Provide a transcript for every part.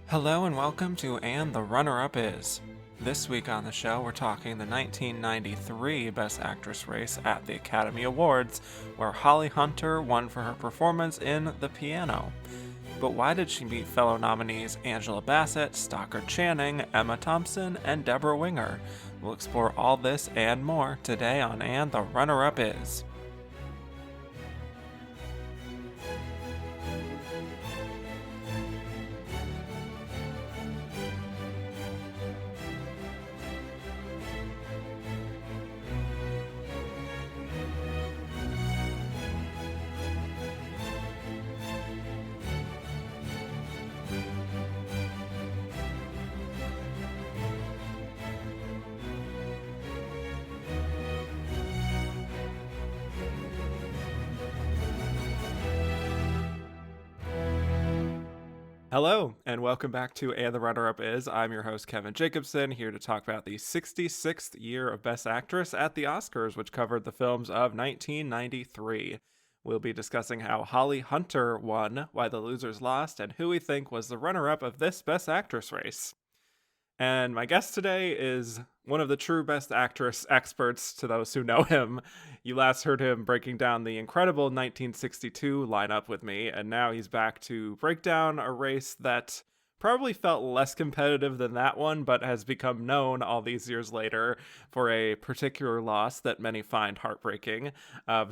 Hello and welcome to And the Runner-Up Is. This week on the show, we're talking the 1993 Best Actress race at the Academy Awards, where Holly Hunter won for her performance in The Piano. But why did she beat fellow nominees Angela Bassett, Stockard Channing, Emma Thompson, and Debra Winger? We'll explore all this and more today on And the Runner-Up Is. Hello, and welcome back to And the Runner-Up Is. I'm your host, Kevin Jacobson, here to talk about the 66th year of Best Actress at the Oscars, which covered the films of 1993. We'll be discussing how Holly Hunter won, why the losers lost, and who we think was the runner-up of this Best Actress race. And my guest today is one of the true Best Actress experts to those who know him. You last heard him breaking down the incredible 1962 lineup with me, and now he's back to break down a race that probably felt less competitive than that one, but has become known all these years later for a particular loss that many find heartbreaking.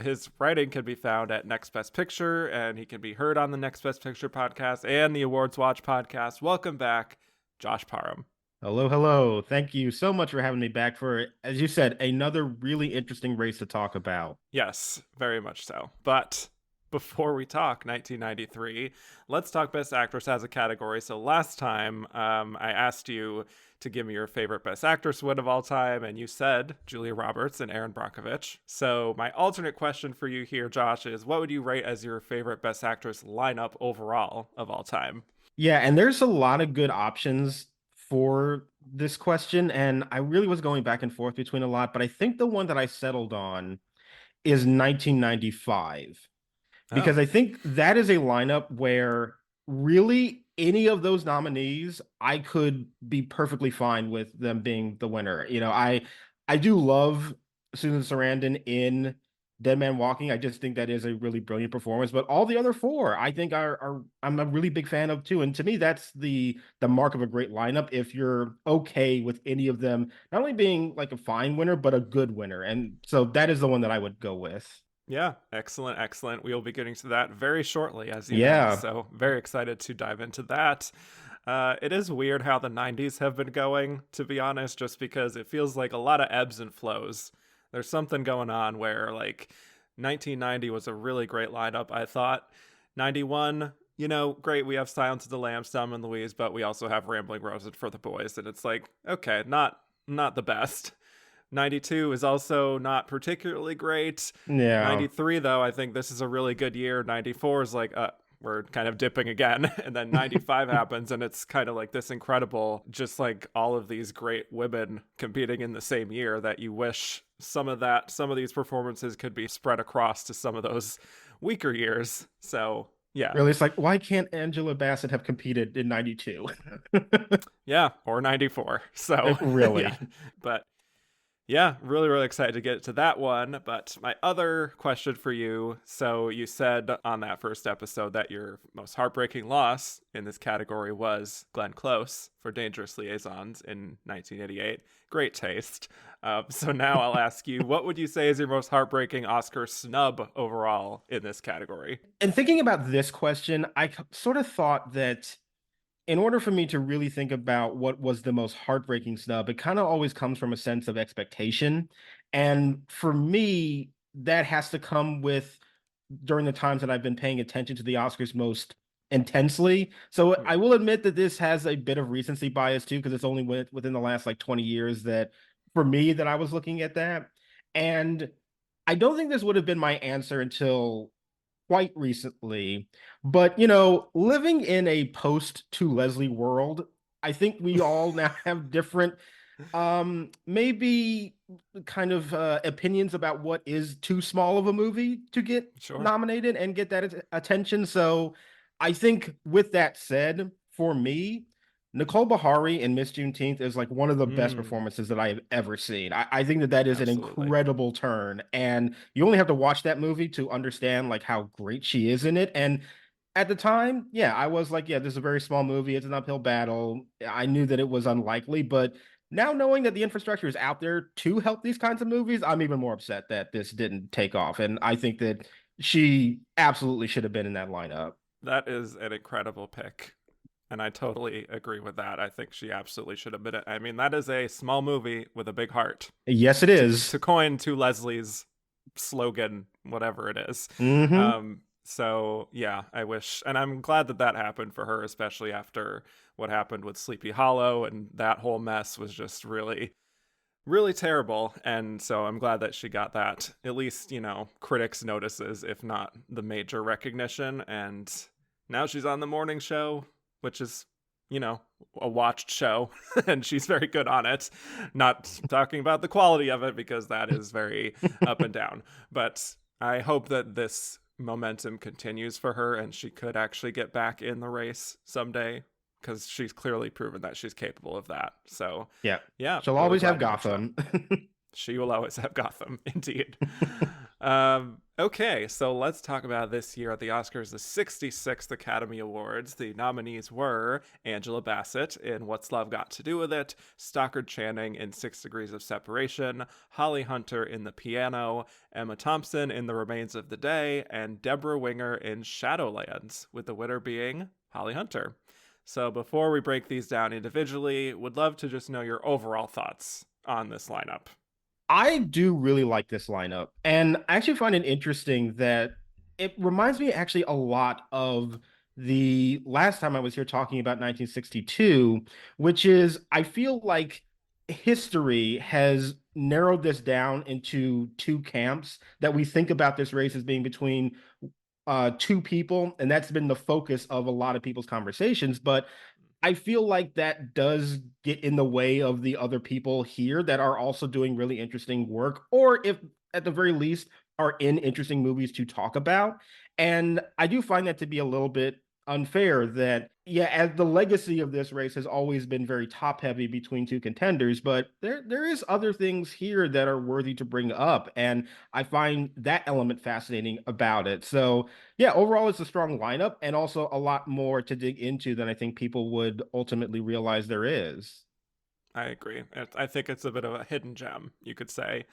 His writing can be found at Next Best Picture, and he can be heard on the Next Best Picture podcast and the Awards Watch podcast. Welcome back, Josh Parham. Hello, hello. Thank you so much for having me back for, as you said, another really interesting race to talk about. Yes, very much so. But before we talk 1993, let's talk Best Actress as a category. So last time I asked you to give me your favorite Best Actress win of all time, and you said Julia Roberts and Erin Brockovich. So my alternate question for you here, Josh, is what would you rate as your favorite Best Actress lineup overall of all time? Yeah, and there's a lot of good options for this question, and I really was going back and forth between a lot, but I think the one that I settled on is 1995, Oh, because I think that is a lineup where really any of those nominees, I could be perfectly fine with them being the winner. I do love Susan Sarandon in Dead Man Walking. I just think that is a really brilliant performance. But all the other four, I think are I'm a really big fan of too. And to me, that's the mark of a great lineup. If you're okay with any of them, not only being like a fine winner, but a good winner. And so that is the one that I would go with. yeah, excellent, excellent. We will be getting to that very shortly, as you know. Yeah. So very excited to dive into that. It is weird how the 90s have been going, to be honest, just because it feels like a lot of ebbs and flows. There's something going on where, like, 1990 was a really great lineup, I thought. 91, great, we have Silence of the Lambs, Thelma and Louise, but we also have Rambling Roses for the boys. And it's like, okay, not the best. 92 is also not particularly great. Yeah. 93, though, I think this is a really good year. 94 is like, we're kind of dipping again. And then 95 happens, and it's kind of like this incredible, just like all of these great women competing in the same year that you wish some of these performances could be spread across to some of those weaker years. So, yeah. Really, it's like, why can't Angela Bassett have competed in 92? Yeah, or 94. So, yeah. Really. But yeah, really, really excited to get to that one. But my other question for you, so you said on that first episode that your most heartbreaking loss in this category was Glenn Close for Dangerous Liaisons in 1988. Great taste. So now I'll ask you, what would you say is your most heartbreaking Oscar snub overall in this category? And thinking about this question, sort of thought that in order for me to really think about what was the most heartbreaking snub, it kind of always comes from a sense of expectation. And for me, that has to come with during the times that I've been paying attention to the Oscars most intensely. So Hmm. I will admit that this has a bit of recency bias too, because it's only within the last like 20 years that for me that I was looking at that. And I don't think this would have been my answer until quite recently. But, living in a post to Leslie world, I think we all now have different maybe kind of opinions about what is too small of a movie to get Sure. nominated and get that attention. So I think with that said, for me, Nicole Bahari in Miss Juneteenth is like one of the best Mm, performances that I have ever seen. I think that that is an absolutely. incredible turn, and you only have to watch that movie to understand like how great she is in it. And at the time, yeah, I was like, yeah, this is a very small movie. It's an uphill battle. I knew that it was unlikely, but now knowing that the infrastructure is out there to help these kinds of movies, I'm even more upset that this didn't take off. And I think that she absolutely should have been in that lineup. That is an incredible pick. And I totally agree with that. I think she absolutely should have been it. I mean, that is a small movie with a big heart. Yes, it To is. coin to Leslie's slogan, whatever it is. Mm-hmm. So yeah, I wish, and I'm glad that that happened for her, especially after what happened with Sleepy Hollow, and that whole mess was just really, really terrible. And so I'm glad that she got that, at least, critics notices, if not the major recognition. And now she's on the morning show, which is, you know, a watched show, and she's very good on it. Not talking about the quality of it because that is very up and down. But I hope that this momentum continues for her and she could actually get back in the race someday because she's clearly proven that she's capable of that. So, Yeah. yeah, She'll really always have glad to hear so. Gotham. She will always have Gotham, indeed. Okay, so let's talk about this year at the Oscars, the 66th Academy Awards. The nominees were Angela Bassett in What's Love Got to Do with It, Stockard Channing in 6 Degrees of Separation, Holly Hunter in The Piano, Emma Thompson in The Remains of the Day, and Debra Winger in Shadowlands, with the winner being Holly Hunter. So before we break these down individually, would love to just know your overall thoughts on this lineup. I do really like this lineup. And I actually find it interesting that it reminds me actually a lot of the last time I was here talking about 1962, which is I feel like history has narrowed this down into two camps that we think about this race as being between two people, and that's been the focus of a lot of people's conversations. But I feel like that does get in the way of the other people here that are also doing really interesting work, or if at the very least are in interesting movies to talk about. And I do find that to be a little bit unfair that, yeah, as the legacy of this race has always been very top heavy between two contenders, but there is other things here that are worthy to bring up. And I find that element fascinating about it. So yeah, overall, it's a strong lineup and also a lot more to dig into than I think people would ultimately realize there is. I agree. I think it's a bit of a hidden gem, you could say.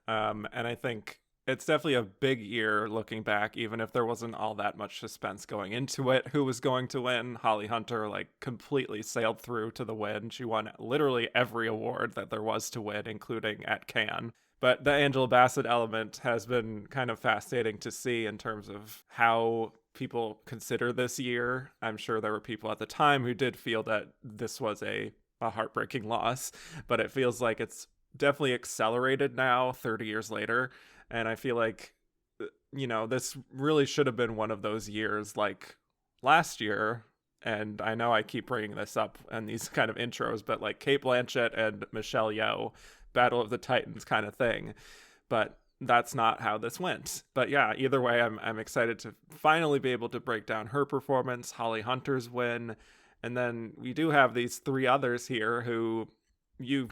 And I think it's definitely a big year looking back, even if there wasn't all that much suspense going into it. Who was going to win? Holly Hunter, like, completely sailed through to the win. She won literally every award that there was to win, including at Cannes. But the Angela Bassett element has been kind of fascinating to see in terms of how people consider this year. I'm sure there were people at the time who did feel that this was a heartbreaking loss, but it feels like it's definitely accelerated now 30 years later. And I feel like, this really should have been one of those years like last year. And I know I keep bringing this up in these kind of intros, but like Kate Blanchett and Michelle Yeoh, Battle of the Titans kind of thing. But that's not how this went. But yeah, either way, I'm excited to finally be able to break down her performance, Holly Hunter's win, and then we do have these three others here who you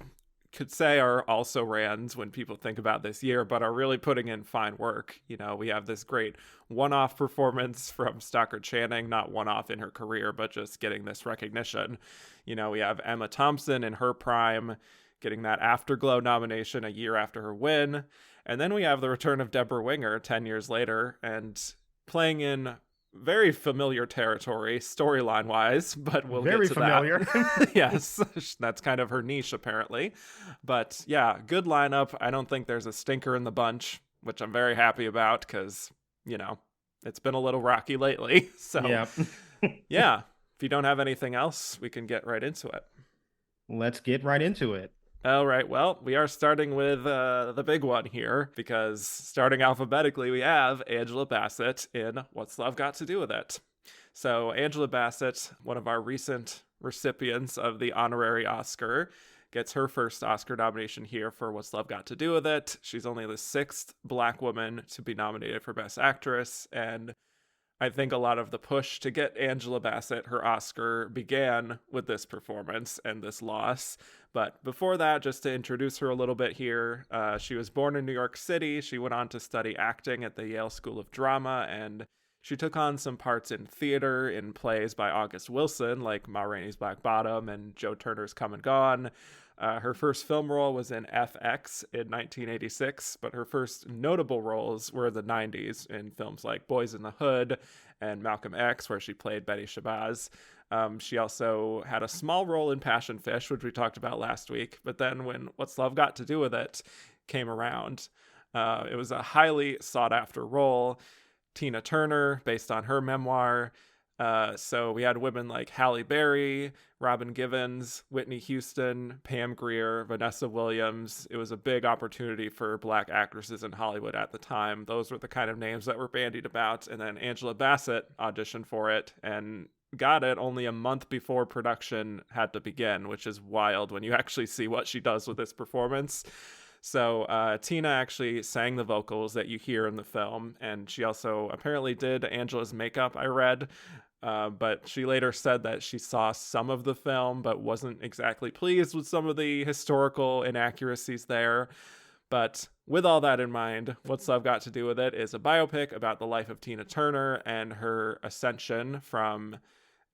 could say are also Rands when people think about this year, but are really putting in fine work. We have this great one off performance from Stockard Channing, not one off in her career, but just getting this recognition. We have Emma Thompson in her prime, getting that Afterglow nomination a year after her win. And then we have the return of Debra Winger 10 years later and playing in very familiar territory storyline wise, but we'll get Very to that. familiar. Yes, that's kind of her niche apparently. But yeah, good lineup. I don't think there's a stinker in the bunch, which I'm very happy about because, it's been a little rocky lately. So Yeah. yeah, if you don't have anything else, we can get right into it. Let's get right into it. All right, well, we are starting with the big one here because starting alphabetically, we have Angela Bassett in What's Love Got to Do with It? So, Angela Bassett, one of our recent recipients of the honorary Oscar, gets her first Oscar nomination here for What's Love Got to Do with It? She's only the sixth Black woman to be nominated for Best Actress, and I think a lot of the push to get Angela Bassett her Oscar began with this performance and this loss. But before that, just to introduce her a little bit here, she was born in New York City. She went on to study acting at the Yale School of Drama, and she took on some parts in theater in plays by August Wilson, like Ma Rainey's Black Bottom and Joe Turner's Come and Gone. Her first film role was in FX in 1986, but her first notable roles were in the 90s in films like Boys in the Hood and Malcolm X, where she played Betty Shabazz. She also had a small role in Passion Fish, which we talked about last week, but then when What's Love Got to Do with It came around, it was a highly sought after role. Tina Turner, based on her memoir. So we had women like Halle Berry, Robin Givens, Whitney Houston, Pam Grier, Vanessa Williams. It was a big opportunity for Black actresses in Hollywood at the time. Those were the kind of names that were bandied about. And then Angela Bassett auditioned for it and got it only a month before production had to begin, which is wild when you actually see what she does with this performance. So Tina actually sang the vocals that you hear in the film, and she also apparently did Angela's makeup, I read. But she later said that she saw some of the film, but wasn't exactly pleased with some of the historical inaccuracies there. But with all that in mind, What's Love Got to Do with It is a biopic about the life of Tina Turner and her ascension from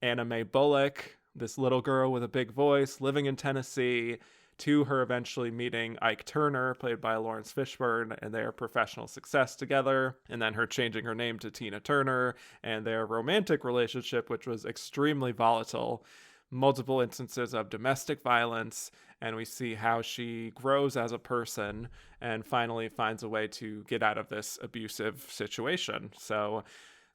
Anna Mae Bullock, this little girl with a big voice living in Tennessee, to her eventually meeting Ike Turner, played by Lawrence Fishburne, and their professional success together, and then her changing her name to Tina Turner, and their romantic relationship, which was extremely volatile, multiple instances of domestic violence, and we see how she grows as a person and finally finds a way to get out of this abusive situation. So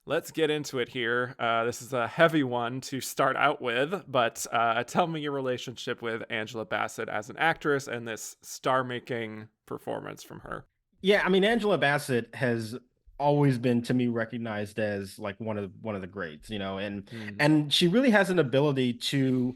let's get into it here. This is a heavy one to start out with, but tell me your relationship with Angela Bassett as an actress and this star-making performance from her. Yeah, I mean Angela Bassett has always been to me recognized as like one of the greats, and Mm. and she really has an ability to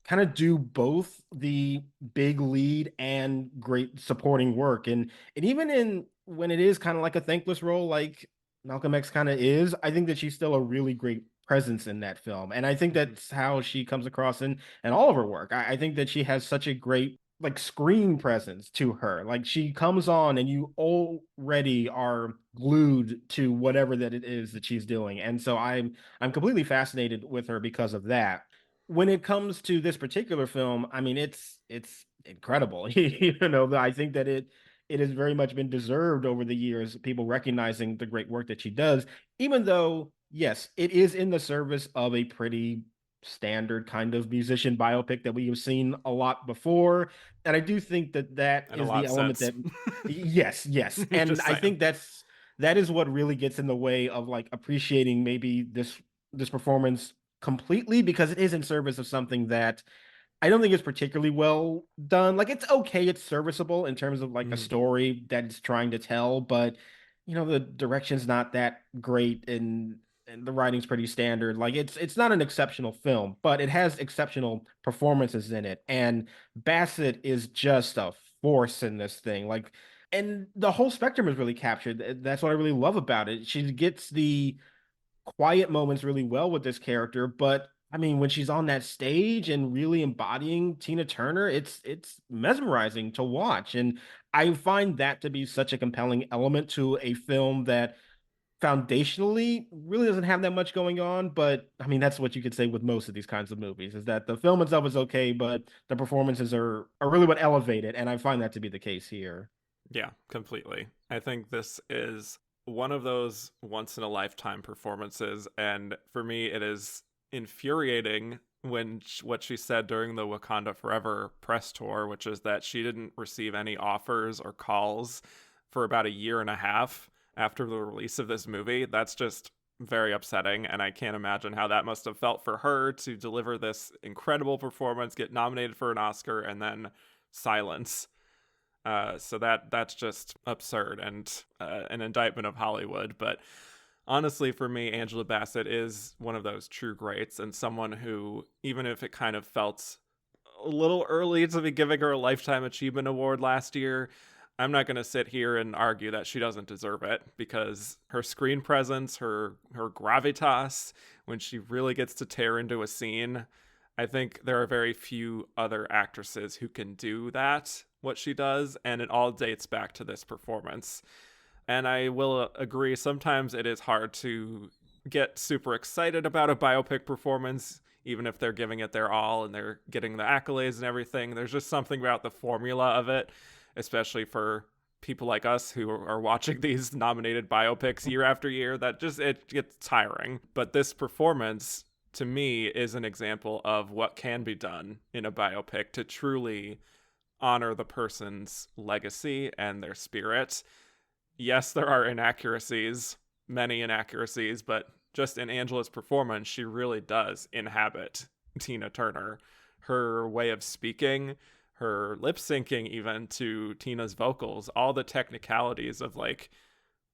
kind of do both the big lead and great supporting work. And even in when it is kind of like a thankless role like Malcolm X kind of is, I think that she's still a really great presence in that film. And I think Mhm. that's how she comes across in all of her work. I think that she has such a great like screen presence to her. Like she comes on and you already are glued to whatever that it is that she's doing. And so I'm completely fascinated with her because of that. When it comes to this particular film, I mean it's incredible. I think that it has very much been deserved over the years, people recognizing the great work that she does, even though, yes, it is in the service of a pretty standard kind of musician biopic that we have seen a lot before. And I do think that that And a is the lot element since. that, yes, yes. And Just I saying. think that is what really gets in the way of like appreciating maybe this performance completely, because it is in service of something that I don't think it's particularly well done. Like it's okay, it's serviceable in terms of like a Mm. story that it's trying to tell, but the direction's not that great and the writing's pretty standard. Like it's not an exceptional film, but it has exceptional performances in it. And Bassett is just a force in this thing. Like, and the whole spectrum is really captured. That's what I really love about it. She gets the quiet moments really well with this character, but I mean, when she's on that stage and really embodying Tina Turner, it's mesmerizing to watch. And I find that to be such a compelling element to a film that foundationally really doesn't have that much going on. But I mean, that's what you could say with most of these kinds of movies, is that the film itself is okay, but the performances are really what elevate it. And I find that to be the case here. Yeah, completely. I think this is one of those once in a lifetime performances, and for me, it is infuriating when what she said during the Wakanda Forever press tour, which is that she didn't receive any offers or calls for about a year and a half after the release of this movie. That's just very upsetting, and I can't imagine how that must have felt for her to deliver this incredible performance, get nominated for an Oscar, and then silence. So that's just absurd and an indictment of Hollywood. But honestly, for me, Angela Bassett is one of those true greats and someone who, even if it kind of felt a little early to be giving her a Lifetime Achievement Award last year, I'm not going to sit here and argue that she doesn't deserve it, because her screen presence, her gravitas, when she really gets to tear into a scene, I think there are very few other actresses who can do that, what she does, and it all dates back to this performance. And I will agree, sometimes it is hard to get super excited about a biopic performance, even if they're giving it their all and they're getting the accolades and everything. There's just something about the formula of it, especially for people like us who are watching these nominated biopics year after year, that just, it gets tiring. But this performance, to me, is an example of what can be done in a biopic to truly honor the person's legacy and their spirit. Yes, there are inaccuracies, many inaccuracies, but just in Angela's performance, she really does inhabit Tina Turner. Her way of speaking, her lip syncing even to Tina's vocals, all the technicalities of like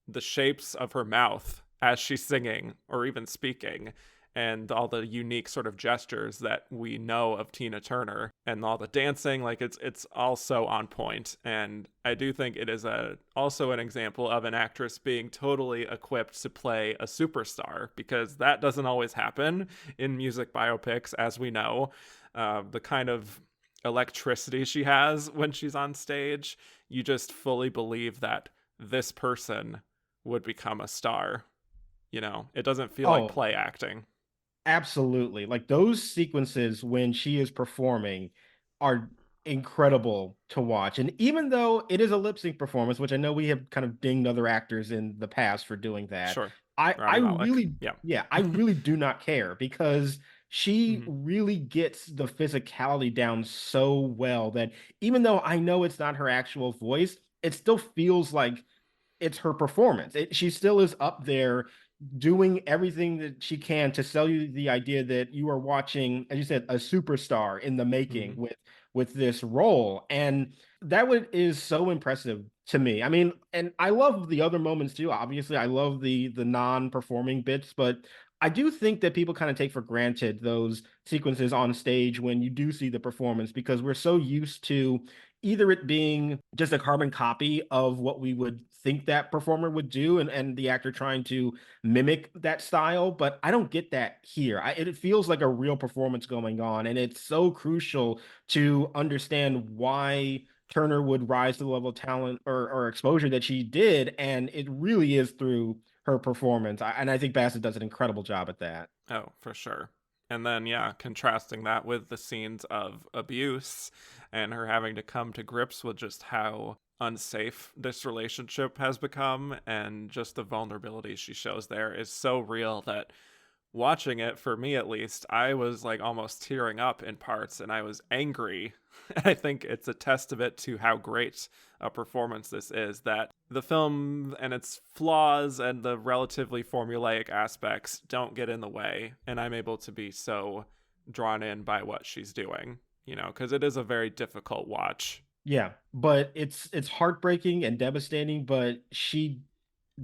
the shapes of her mouth as she's singing or even speaking, and all the unique sort of gestures that we know of Tina Turner, and all the dancing, like it's all so on point. And I do think it is also an example of an actress being totally equipped to play a superstar, because that doesn't always happen in music biopics, as we know. The kind of electricity she has when she's on stage, you just fully believe that this person would become a star. It doesn't feel like Oh, play acting. absolutely. Like those sequences when she is performing are incredible to watch. And even though it is a lip sync performance, which I know we have kind of dinged other actors in the past for doing that, Sure. I Rami Malek. really, Yeah. yeah, I really do not care because she Hmm. really gets the physicality down so well that even though I know it's not her actual voice, it still feels like it's her performance. She still is up there doing everything that she can to sell you the idea that you are watching, as you said, a superstar in the making Hmm. with this role. And is so impressive to me. I mean, and I love the other moments too. Obviously, I love the non-performing bits, but I do think that people kind of take for granted those sequences on stage when you do see the performance because we're so used to either it being just a carbon copy of what we would think that performer would do and the actor trying to mimic that style, but I don't get that here. It feels like a real performance going on, and it's so crucial to understand why Turner would rise to the level of talent or exposure that she did, and it really is through her performance. And I think Bassett does an incredible job at that. Oh, for sure. And then, yeah, contrasting that with the scenes of abuse and her having to come to grips with just how unsafe this relationship has become, and just the vulnerability she shows there is so real that watching it, for me at least, I was like almost tearing up in parts, and I was angry. I think it's a testament to how great a performance this is, that the film and its flaws and the relatively formulaic aspects don't get in the way, and I'm able to be so drawn in by what she's doing, because it is a very difficult watch. Yeah, but it's heartbreaking and devastating, but she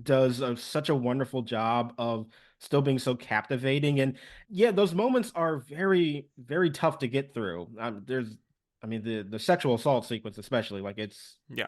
does such a wonderful job of still being so captivating. And yeah, those moments are very, very tough to get through. I mean, the sexual assault sequence, especially, like Yeah.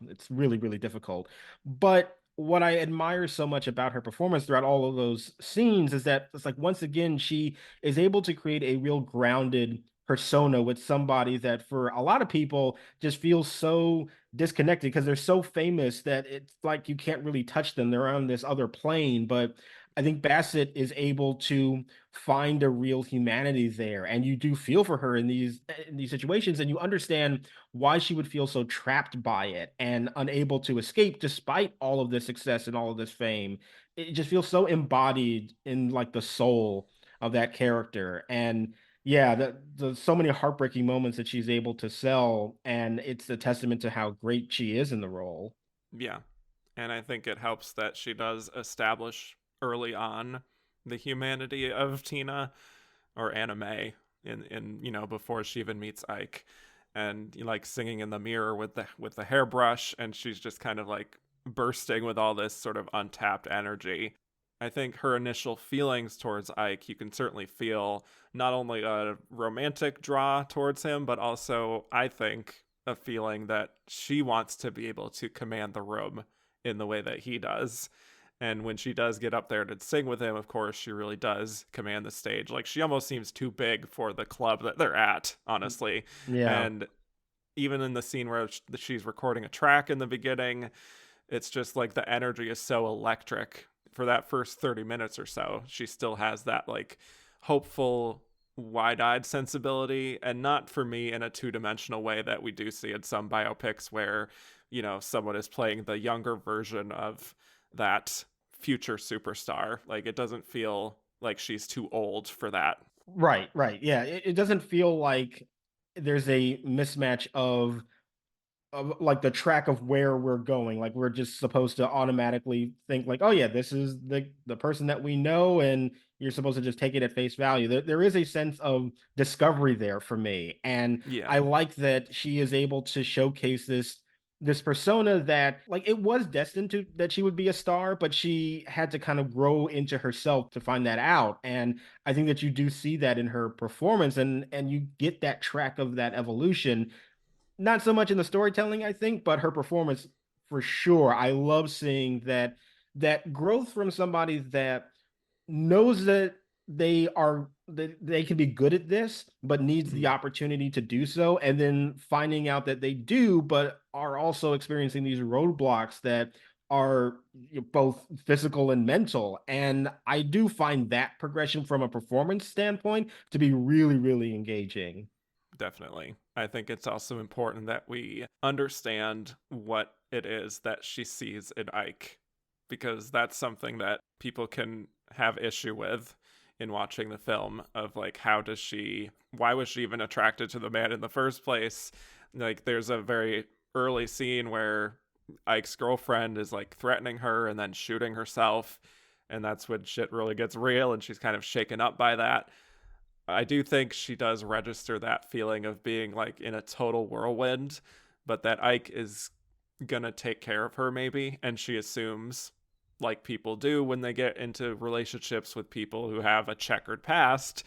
it's really, really difficult. But what I admire so much about her performance throughout all of those scenes is that it's like once again she is able to create a real grounded persona with somebody that for a lot of people just feels so disconnected because they're so famous that it's like you can't really touch them. They're on this other plane, but I think Bassett is able to find a real humanity there, and you do feel for her in these situations, and you understand why she would feel so trapped by it and unable to escape despite all of this success and all of this fame. It just feels so embodied in like the soul of that character, and yeah, the so many heartbreaking moments that she's able to sell, and it's a testament to how great she is in the role. Yeah. And I think it helps that she does establish early on the humanity of Tina, or Anime, in before she even meets Ike, and like singing in the mirror with the hairbrush, and she's just kind of like bursting with all this sort of untapped energy. I think her initial feelings towards Ike, you can certainly feel not only a romantic draw towards him, but also, I think, a feeling that she wants to be able to command the room in the way that he does. And when she does get up there to sing with him, of course, she really does command the stage. Like, she almost seems too big for the club that they're at, honestly. Yeah. And even in the scene where she's recording a track in the beginning, it's just like the energy is so electric. For that first 30 minutes or so, she still has that like hopeful, wide-eyed sensibility, and not for me in a two-dimensional way that we do see in some biopics where, someone is playing the younger version of that future superstar. Like, it doesn't feel like she's too old for that. Right, right. Yeah, it doesn't feel like there's a mismatch of like the track of where we're going. Like we're just supposed to automatically think like, oh yeah, this is the person that we know, and you're supposed to just take it at face value. There is a sense of discovery there for me, and Yeah. I like that she is able to showcase this persona that like it was destined to that she would be a star, but she had to kind of grow into herself to find that out. And I think that you do see that in her performance, and you get that track of that evolution, not so much in the storytelling, I think, but her performance for sure. I love seeing that growth from somebody that knows that they can be good at this, but needs the Mhm. opportunity to do so, and then finding out that they do, but are also experiencing these roadblocks that are both physical and mental. And I do find that progression from a performance standpoint to be really, really engaging. Definitely. I think it's also important that we understand what it is that she sees in Ike, because that's something that people can have issue with in watching the film of like, why was she even attracted to the man in the first place? Like, there's a very early scene where Ike's girlfriend is like threatening her and then shooting herself, and that's when shit really gets real and she's kind of shaken up by that. I do think she does register that feeling of being like in a total whirlwind, but that Ike is gonna take care of her maybe, and she assumes, like people do when they get into relationships with people who have a checkered past,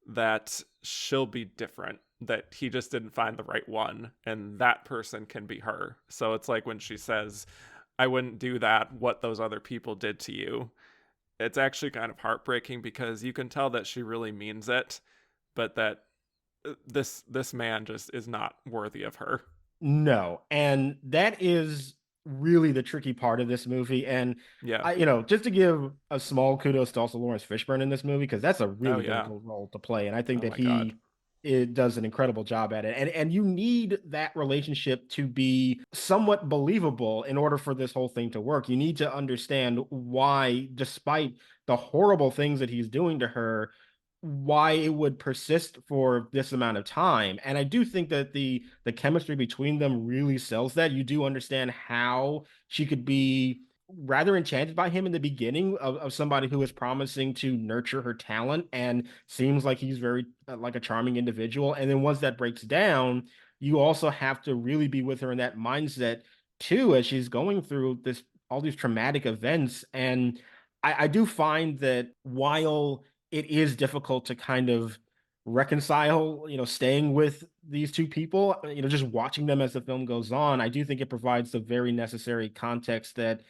that she'll be different, that he just didn't find the right one, and that person can be her. So it's like when she says, I wouldn't do that, what those other people did to you, it's actually kind of heartbreaking because you can tell that she really means it, but that this man just is not worthy of her. No, and that is really the tricky part of this movie. And Yeah. just to give a small kudos to also Lawrence Fishburne in this movie, because that's a Oh really yeah. difficult role to play, and I think Oh that my god. he it does an incredible job at it. And you need that relationship to be somewhat believable in order for this whole thing to work. You need to understand why, despite the horrible things that he's doing to her, why it would persist for this amount of time. And I do think that the chemistry between them really sells that. You do understand how she could be rather enchanted by him in the beginning of somebody who is promising to nurture her talent and seems like he's very like a charming individual. And then once that breaks down, you also have to really be with her in that mindset too, as she's going through this all these traumatic events. And I do find that while it is difficult to kind of reconcile, staying with these two people, just watching them as the film goes on. I do think it provides the very necessary context that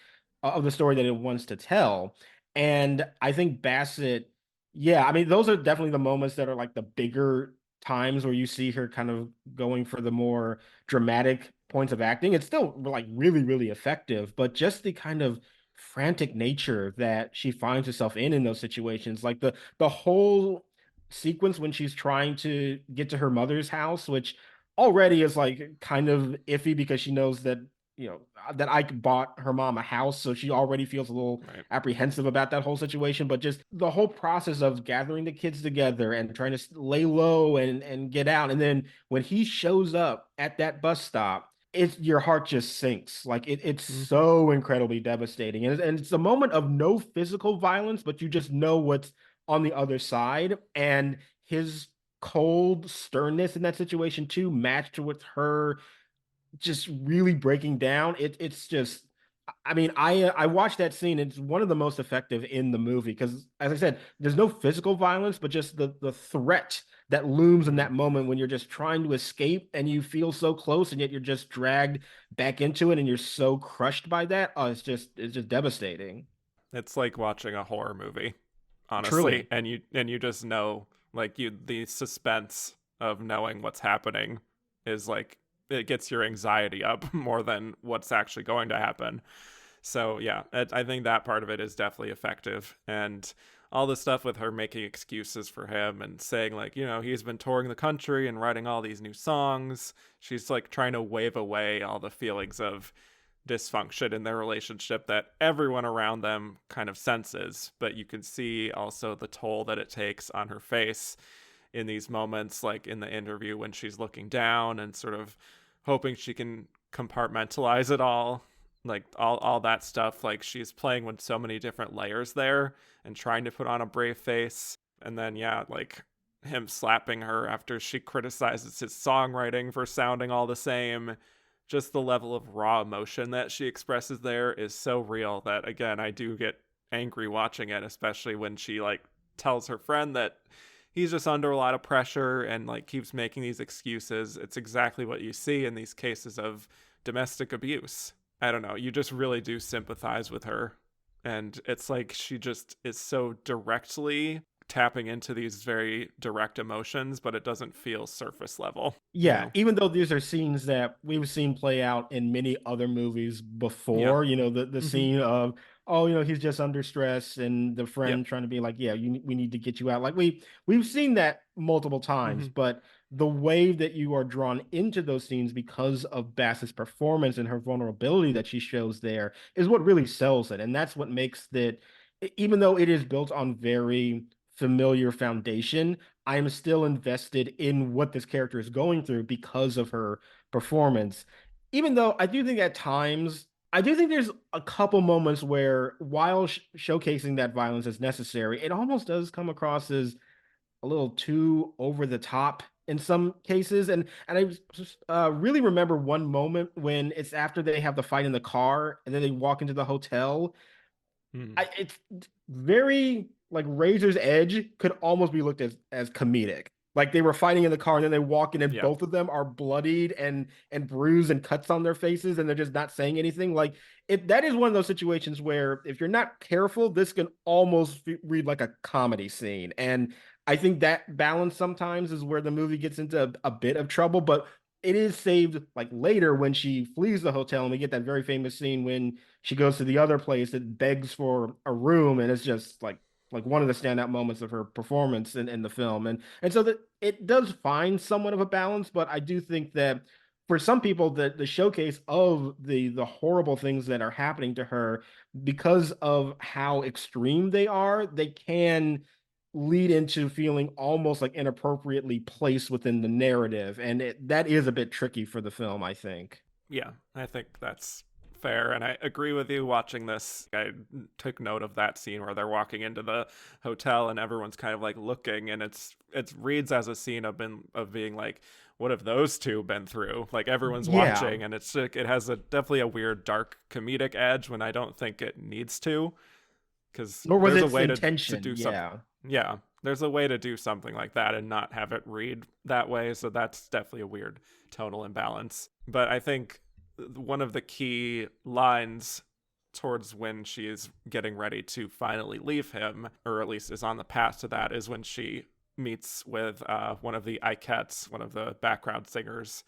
of the story that it wants to tell. And I think Bassett, yeah, I mean, those are definitely the moments that are like the bigger times where you see her kind of going for the more dramatic points of acting. It's still like really, really effective, but just the kind of frantic nature that she finds herself in those situations, like the whole sequence when she's trying to get to her mother's house, which already is like kind of iffy because she knows that that Ike bought her mom a house, so she already feels a little Right. apprehensive about that whole situation. But just the whole process of gathering the kids together and trying to lay low and get out, and then when he shows up at that bus stop, it's your heart just sinks. Like it's Mm-hmm. so incredibly devastating, and it's a moment of no physical violence, but you just know what's on the other side. And his cold sternness in that situation too, matched with her just really breaking down. It's just I mean, I watched that scene. It's one of the most effective in the movie because, as I said, there's no physical violence, but just the threat that looms in Mhm. that moment when you're just trying to escape and you feel so close, and yet you're just dragged back into it, and you're so crushed by that. Oh, it's just devastating. It's like watching a horror movie, honestly, Truly. and you just know, like, you the suspense of knowing what's happening is like it gets your anxiety up more than what's actually going to happen. So yeah, I think that part of it is definitely effective, and all the stuff with her making excuses for him and saying, like, he's been touring the country and writing all these new songs. She's like trying to wave away all the feelings of dysfunction in their relationship that everyone around them kind of senses, but you can see also the toll that it takes on her face in these moments, like in the interview when she's looking down and sort of hoping she can compartmentalize it all, like all that stuff. Like, she's playing with so many different layers there and trying to put on a brave face. And then yeah, like him slapping her after she criticizes his songwriting for sounding all the same. Just the level of raw emotion that she expresses there is so real that, again, I do get angry watching it, especially when she like tells her friend that he's just under a lot of pressure and like keeps making these excuses. It's exactly what you see in these cases of domestic abuse. I don't know, you just really do sympathize with her, and it's like she just is so directly tapping into these very direct emotions, but it doesn't feel surface level, you Yeah, know. even though these are scenes that we've seen play out in many other movies Yeah. before, the Mm-hmm. scene of, oh, he's just under stress, and the Yep. friend trying to be like, yeah, we need to get you out. Like we've seen that multiple times, Mm-hmm. but the way that you are drawn into those scenes because of Bassett's performance and her vulnerability that she shows there is what really sells it. And that's what makes that, even though it is built on very familiar foundation, I'm still invested in what this character is going through because of her performance. Even though I do think at times, I do think there's a couple moments where, while showcasing that violence is necessary, it almost does come across as a little too over the top in some cases. And I just really remember one moment when it's after they have the fight in the car, and then they walk into the hotel. Mm-hmm. It's very like Razor's Edge could almost be looked as comedic. Like they were fighting in the car, and then they walk in, and Yeah. both of them are bloodied and bruised and cuts on their faces, and they're just not saying anything. Like that is one of those situations where, if you're not careful, this can almost read like a comedy scene. And I think that balance sometimes is where the movie gets into a bit of trouble, but it is saved like later when she flees the hotel, and we get that very famous scene when she goes to the other place that begs for a room, and it's just like one of the standout moments of her performance in the film. And so that it does find somewhat of a balance, but I do think that for some people, the showcase of the horrible things that are happening to her, because of how extreme they are, they can lead into feeling almost like inappropriately placed within the narrative. And that is a bit tricky for the film, I think. Yeah, I think that's fair, and I agree with you. Watching this, I took note of that scene where they're walking into the hotel and everyone's kind of like looking, and it reads as a scene of being like, what have those two been through? Like, everyone's Yeah. watching, and it's like, it has a definitely a weird dark comedic edge when I don't think it needs to, because Nor was there's a its way to intention. do something. Yeah. Yeah, there's a way to do something like that and not have it read that way. So that's definitely a weird tonal imbalance. But I think one of the key lines towards when she is getting ready to finally leave him, or at least is on the path to that, is when she meets with one of the Ikettes, one of the background singers,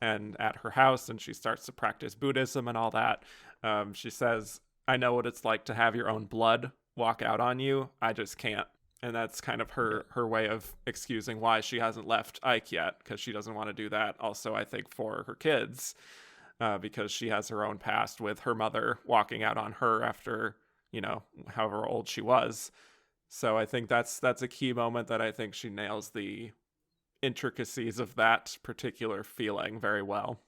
and at her house, and she starts to practice Buddhism and all that. She says, I know what it's like to have your own blood walk out on you. I just can't. And that's kind of Yeah. her way of excusing why she hasn't left Ike yet, because she doesn't want to do that. Also, I think for her kids, because she has her own past with her mother walking out on her after, however old she was. So I think that's a key moment that I think she nails the intricacies of that particular feeling very well.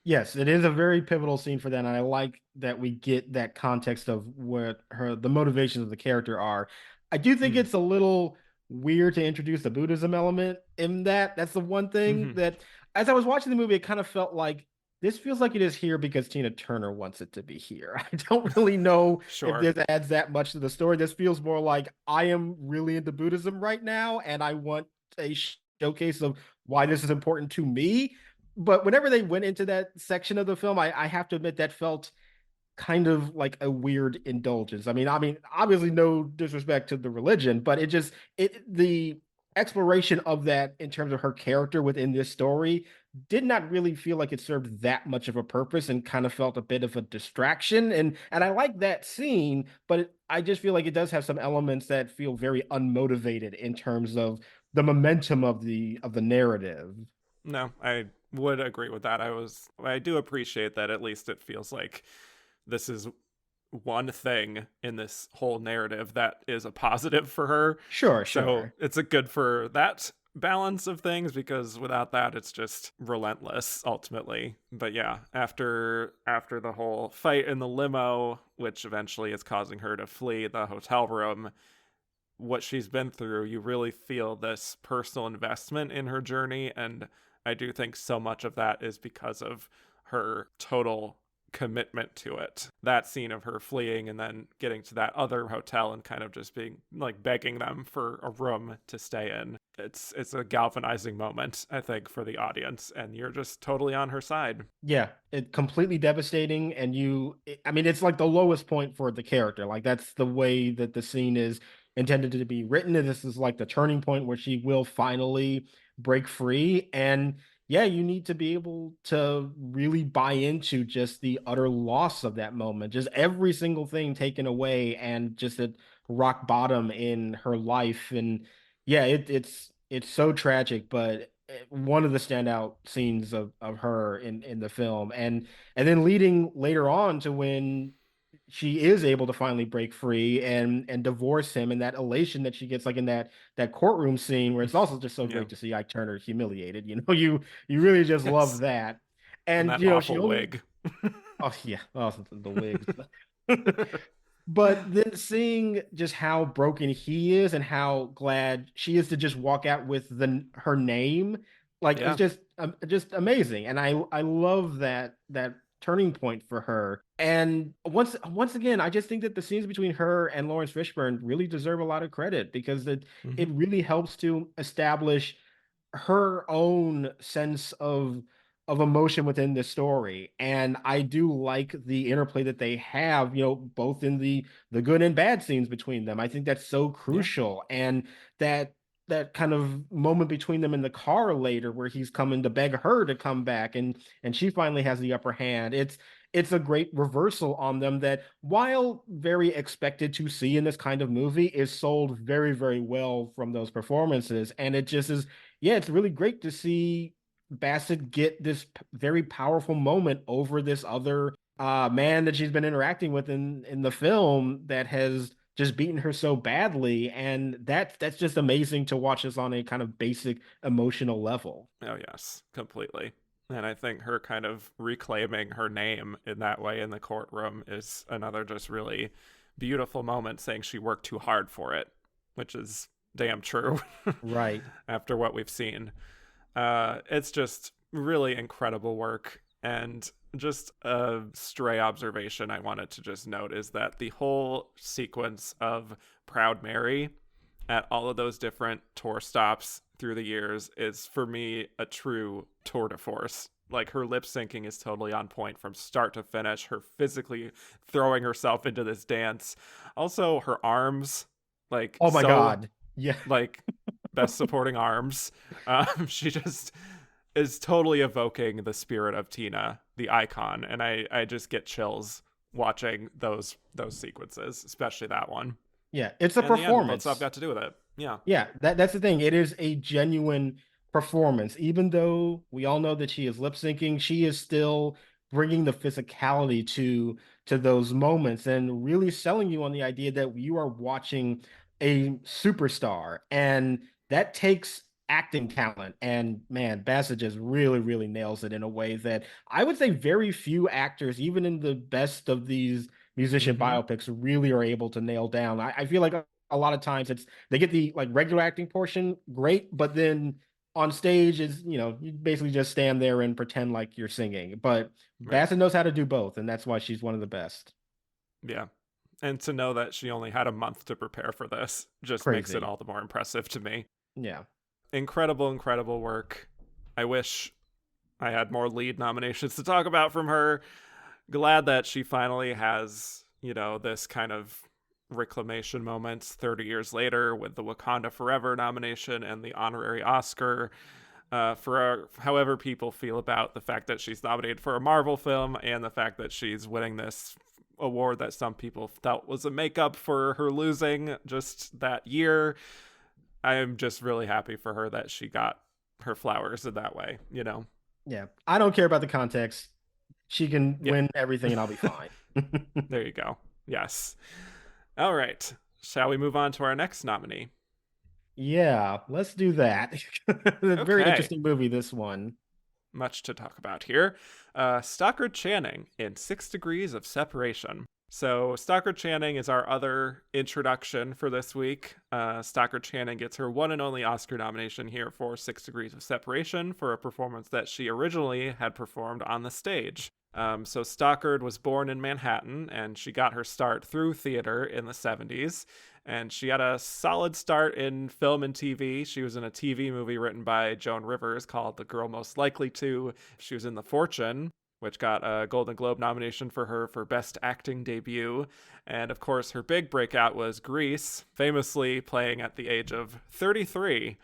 Yes, it is a very pivotal scene for that, and I like that we get that context of what the motivations of the character are. I do think Mm-hmm. it's a little weird to introduce the Buddhism element in that. That's the one thing Mm-hmm. that, as I was watching the movie, it kind of felt like this feels like it is here because Tina Turner wants it to be here. I don't really know if Sure. this adds that much to the story. This feels more like I am really into Buddhism right now, and I want a showcase of why this is important to me. But whenever they went into that section of the film, I have to admit that felt kind of like a weird indulgence. I mean, obviously no disrespect to the religion, but it the exploration of that in terms of her character within this story did not really feel like it served that much of a purpose and kind of felt a bit of a distraction. And I like that scene, but I just feel like it does have some elements that feel very unmotivated in terms of the momentum of the narrative. No, I would agree with that. I do appreciate that at least it feels like this is one thing in this whole narrative that is a positive for her. Sure, So sure. it's a good for that balance of things because without that it's just relentless ultimately. But yeah, after the whole fight in the limo, which eventually is causing her to flee the hotel room, what she's been through, you really feel this personal investment in her journey. And I do think so much of that is because of her total commitment to it. That scene of her fleeing and then getting to that other hotel and kind of just being like begging them for a room to stay in. It's a galvanizing moment, I think, for the audience, and you're just totally on her side. Yeah, it completely devastating, and I mean, it's like the lowest point for the character. Like that's the way that the scene is intended to be written. And this is like the turning point where she will finally break free. And yeah, you need to be able to really buy into just the utter loss of that moment, just every single thing taken away, and just at rock bottom in her life. And yeah, it's so tragic, but one of the standout scenes of her in the film, and then leading later on to when she is able to finally break free and divorce him, and that elation that she gets like in that courtroom scene where it's also just so Yeah. great to see Ike Turner humiliated. You really just love Yes. that. And And that she awful only wig. oh yeah, oh the wigs. But then seeing just how broken he is and how glad she is to just walk out with the her name, like it's Yeah. just amazing. And I love that turning point for her. And once again, I just think that the scenes between her and Lawrence Fishburne really deserve a lot of credit because it Hmm. really helps to establish her own sense of emotion within the story. And I do like the interplay that they have, both in the good and bad scenes between them. I think that's so Yeah. crucial. And that kind of moment between them in the car later where he's coming to beg her to come back, and she finally has the upper hand. It's a great reversal on them that, while very expected to see in this kind of movie, is sold very, very well from those performances. And it just is, yeah, it's really great to see Bassett get this very powerful moment over this other man that she's been interacting with in the film that has just beaten her so badly. And that's just amazing to watch this on a kind of basic emotional level. Oh, yes, completely. And I think her kind of reclaiming her name in that way in the courtroom is another just really beautiful moment, saying she worked too hard for it, which is damn true Right. after what we've seen. It's just really incredible work. And just a stray observation I wanted to just note is that the whole sequence of Proud Mary at all of those different tour stops through the years is for me a true tour de force. Like her lip syncing is totally on point from start to finish, her physically throwing herself into this dance. Also her arms, like Oh my so God. Yeah. like best supporting arms. She just is totally evoking the spirit of Tina, the icon, and I just get chills watching those sequences, especially that one. Yeah. It's a And the end, both stuff performance. got to do with it. Yeah. Yeah, that's the thing. It is a genuine performance. Even though we all know that she is lip syncing, she is still bringing the physicality to those moments and really selling you on the idea that you are watching a superstar. And that takes acting talent. And man, Bassett just really, really nails it in a way that I would say very few actors, even in the best of these musician Mm-hmm. biopics, really are able to nail down. I feel like a lot of times it's they get the like regular acting portion great, but then On stage is, you basically just stand there and pretend like you're singing. But Right. Bassett knows how to do both, and that's why she's one of the best. Yeah. And to know that she only had a month to prepare for this just makes it Crazy. all the more impressive to me. Yeah. Incredible, incredible work. I wish I had more lead nominations to talk about from her. Glad that she finally has, this kind of reclamation moment 30 years later with the Wakanda Forever nomination and the honorary Oscar. For however people feel about the fact that she's nominated for a Marvel film and the fact that she's winning this award that some people felt was a makeup for her losing just that year. I'm just really happy for her that she got her flowers in that way. Yeah. I don't care about the context. She can Yeah. win everything and I'll be fine. There you go. Yes. All right. Shall we move on to our next nominee? Yeah, let's do that. A very Okay. interesting movie, this one. Much to talk about here. Stockard Channing in 6 Degrees of Separation. So, Stockard Channing is our other introduction for this week. Stockard Channing gets her one and only Oscar nomination here for 6 Degrees of Separation for a performance that she originally had performed on the stage. So, Stockard was born in Manhattan and she got her start through theater in the 70s. And she had a solid start in film and TV. She was in a TV movie written by Joan Rivers called The Girl Most Likely To. She was in The Fortune, which got a Golden Globe nomination for her for Best Acting Debut. And of course, her big breakout was Grease, famously playing at the age of 33,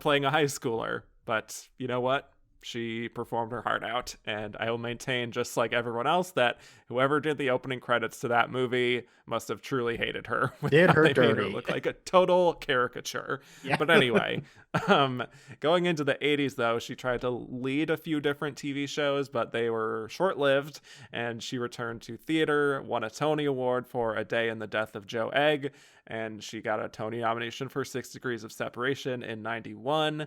playing a high schooler. But you know what? She performed her heart out, and I will maintain, just like everyone else, that whoever did the opening credits to that movie must have truly hated her with Did how her they made her dirty. look like a total caricature. Yeah. But anyway, um, going into the 80s, though, she tried to lead a few different TV shows, but they were short lived, and she returned to theater, won a Tony Award for A Day in the Death of Joe Egg, and she got a Tony nomination for 6 Degrees of Separation in 91.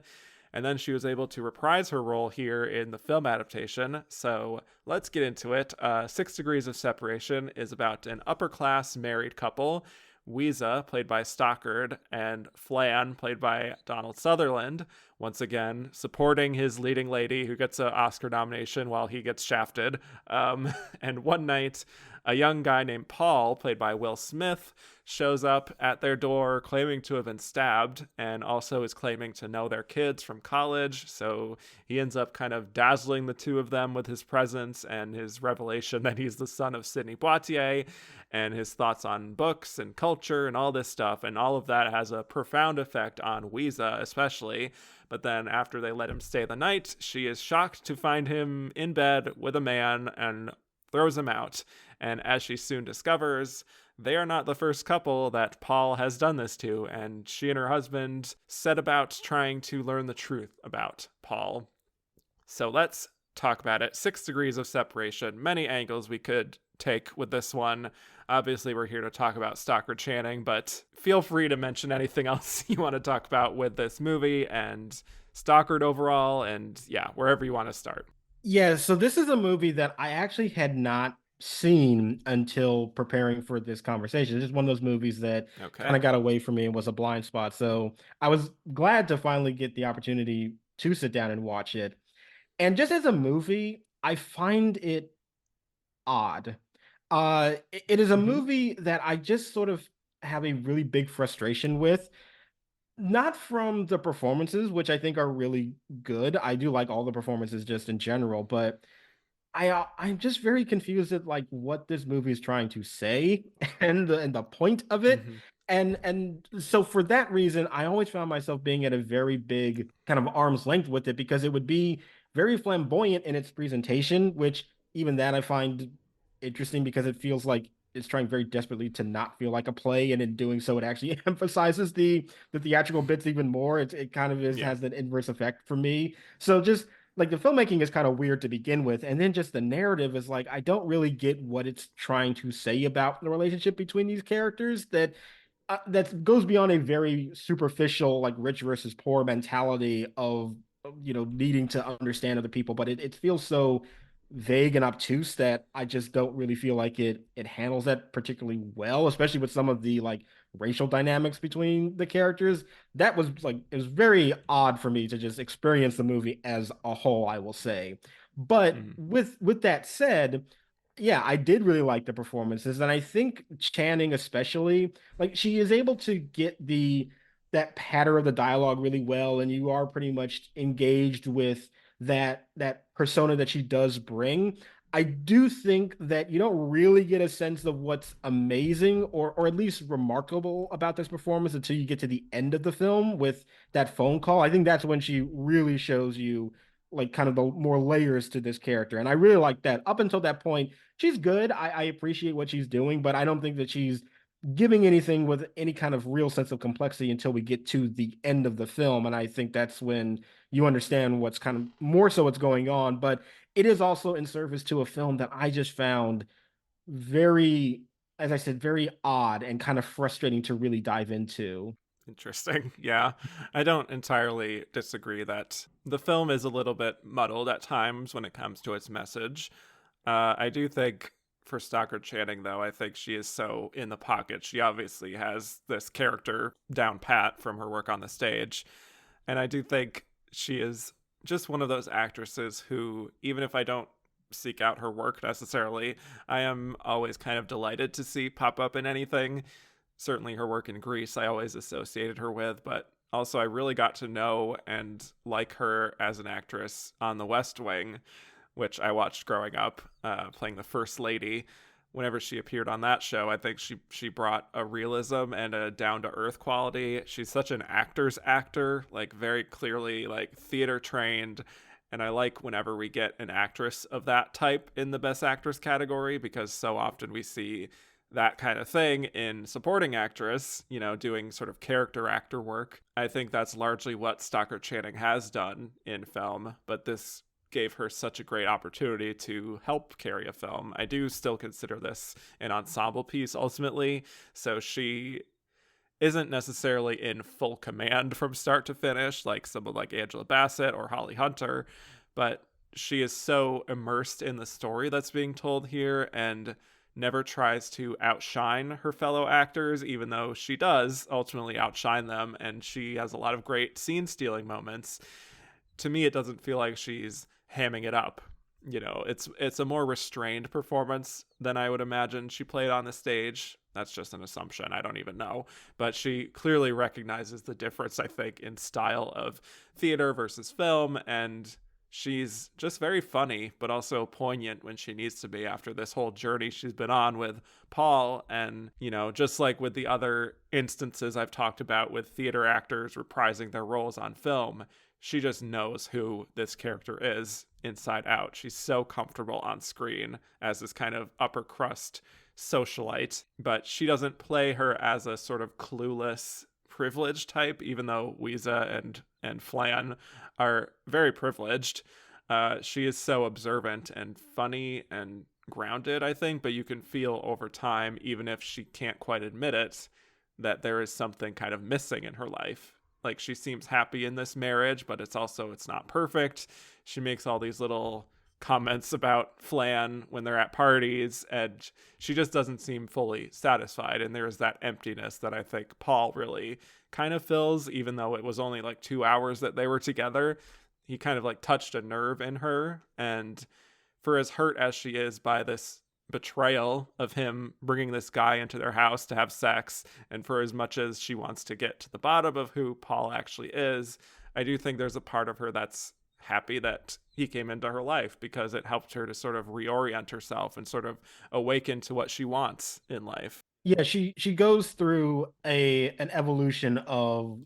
And then she was able to reprise her role here in the film adaptation. So let's get into it. 6 Degrees of Separation is about an upper class married couple. Weeza, played by Stockard, and Flan, played by Donald Sutherland, once again supporting his leading lady who gets an Oscar nomination while he gets shafted. And one night, a young guy named Paul, played by Will Smith, shows up at their door claiming to have been stabbed and also is claiming to know their kids from college. So he ends up kind of dazzling the two of them with his presence and his revelation that he's the son of Sidney Poitier and his thoughts on books and culture and all this stuff. And all of that has a profound effect on Weeza, especially. But then after they let him stay the night, she is shocked to find him in bed with a man and throws him out. And as she soon discovers, they are not the first couple that Paul has done this to, and she and her husband set about trying to learn the truth about Paul. So let's talk about it. 6 Degrees of Separation, many angles we could take with this one. Obviously, we're here to talk about Stockard Channing, but feel free to mention anything else you want to talk about with this movie and Stockard overall, and yeah, wherever you want to start. Yeah, so this is a movie that I actually had not seen until preparing for this conversation. It's just one of those movies that kind Okay. of got away from me and was a blind spot. So I was glad to finally get the opportunity to sit down and watch it. And just as a movie, I find it odd. It is a Mm-hmm. movie that I just sort of have a really big frustration with. Not from the performances, which I think are really good. I do like all the performances just in general, but I'm just very confused at like what this movie is trying to say and the point of it. Mm-hmm. And so for that reason, I always found myself being at a very big kind of arm's length with it because it would be very flamboyant in its presentation, which even that I find interesting because it feels like it's trying very desperately to not feel like a play, and in doing so, it actually emphasizes the theatrical bits even more. It kind of is Yeah. has that inverse effect for me. So just like the filmmaking is kind of weird to begin with, and then just the narrative is like I don't really get what it's trying to say about the relationship between these characters that goes beyond a very superficial like rich versus poor mentality of needing to understand other people, but it feels so vague and obtuse that I just don't really feel like it handles that particularly well, especially with some of the like racial dynamics between the characters. That was like it was very odd for me to just experience the movie as a whole, I will say. But Mhm. with that said, yeah, I did really like the performances, and I think Channing especially, like she is able to get the that patter of the dialogue really well, and you are pretty much engaged with that persona that she does bring. I do think that you don't really get a sense of what's amazing or at least remarkable about this performance until you get to the end of the film with that phone call. I think that's when she really shows you like kind of the more layers to this character. And I really like that. Up until that point, she's good. I appreciate what she's doing, but I don't think that she's giving anything with any kind of real sense of complexity until we get to the end of the film. And I think that's when you understand what's kind of more so what's going on. But it is also in service to a film that I just found very, as I said, very odd and kind of frustrating to really dive into. Interesting. Yeah. I don't entirely disagree that the film is a little bit muddled at times when it comes to its message. I do think for Stockard Channing, though, I think she is so in the pocket. She obviously has this character down pat from her work on the stage. And I do think she is just one of those actresses who, even if I don't seek out her work necessarily, I am always kind of delighted to see pop up in anything. Certainly her work in Grease, I always associated her with, but also I really got to know and like her as an actress on The West Wing, which I watched growing up, playing the First Lady. Whenever she appeared on that show, I think she brought a realism and a down to earth quality. She's such an actor's actor, like very clearly like theater trained. And I like whenever we get an actress of that type in the Best Actress category because so often we see that kind of thing in supporting actress, doing sort of character actor work. I think that's largely what Stockard Channing has done in film, but this gave her such a great opportunity to help carry a film. I do still consider this an ensemble piece ultimately, so she isn't necessarily in full command from start to finish like someone like Angela Bassett or Holly Hunter, but she is so immersed in the story that's being told here and never tries to outshine her fellow actors, even though she does ultimately outshine them, and she has a lot of great scene stealing moments. To me, it doesn't feel like she's hamming it up. It's a more restrained performance than I would imagine she played on the stage. That's just an assumption. I don't even know. But she clearly recognizes the difference, I think, in style of theater versus film. And she's just very funny, but also poignant when she needs to be after this whole journey she's been on with Paul. And, just like with the other instances I've talked about with theater actors reprising their roles on film, she just knows who this character is inside out. She's so comfortable on screen as this kind of upper crust socialite, but she doesn't play her as a sort of clueless privileged type, even though Weeza and Flan are very privileged. She is so observant and funny and grounded, I think, but you can feel over time, even if she can't quite admit it, that there is something kind of missing in her life. Like she seems happy in this marriage, but it's not perfect. She makes all these little comments about Flan when they're at parties, and she just doesn't seem fully satisfied. And there's that emptiness that I think Paul really kind of fills, even though it was only like 2 hours that they were together. He kind of like touched a nerve in her. And for as hurt as she is by this betrayal of him bringing this guy into their house to have sex, and for as much as she wants to get to the bottom of who Paul actually is, I do think there's a part of her that's happy that he came into her life because it helped her to sort of reorient herself and sort of awaken to what she wants in life. Yeah, she goes through a an evolution of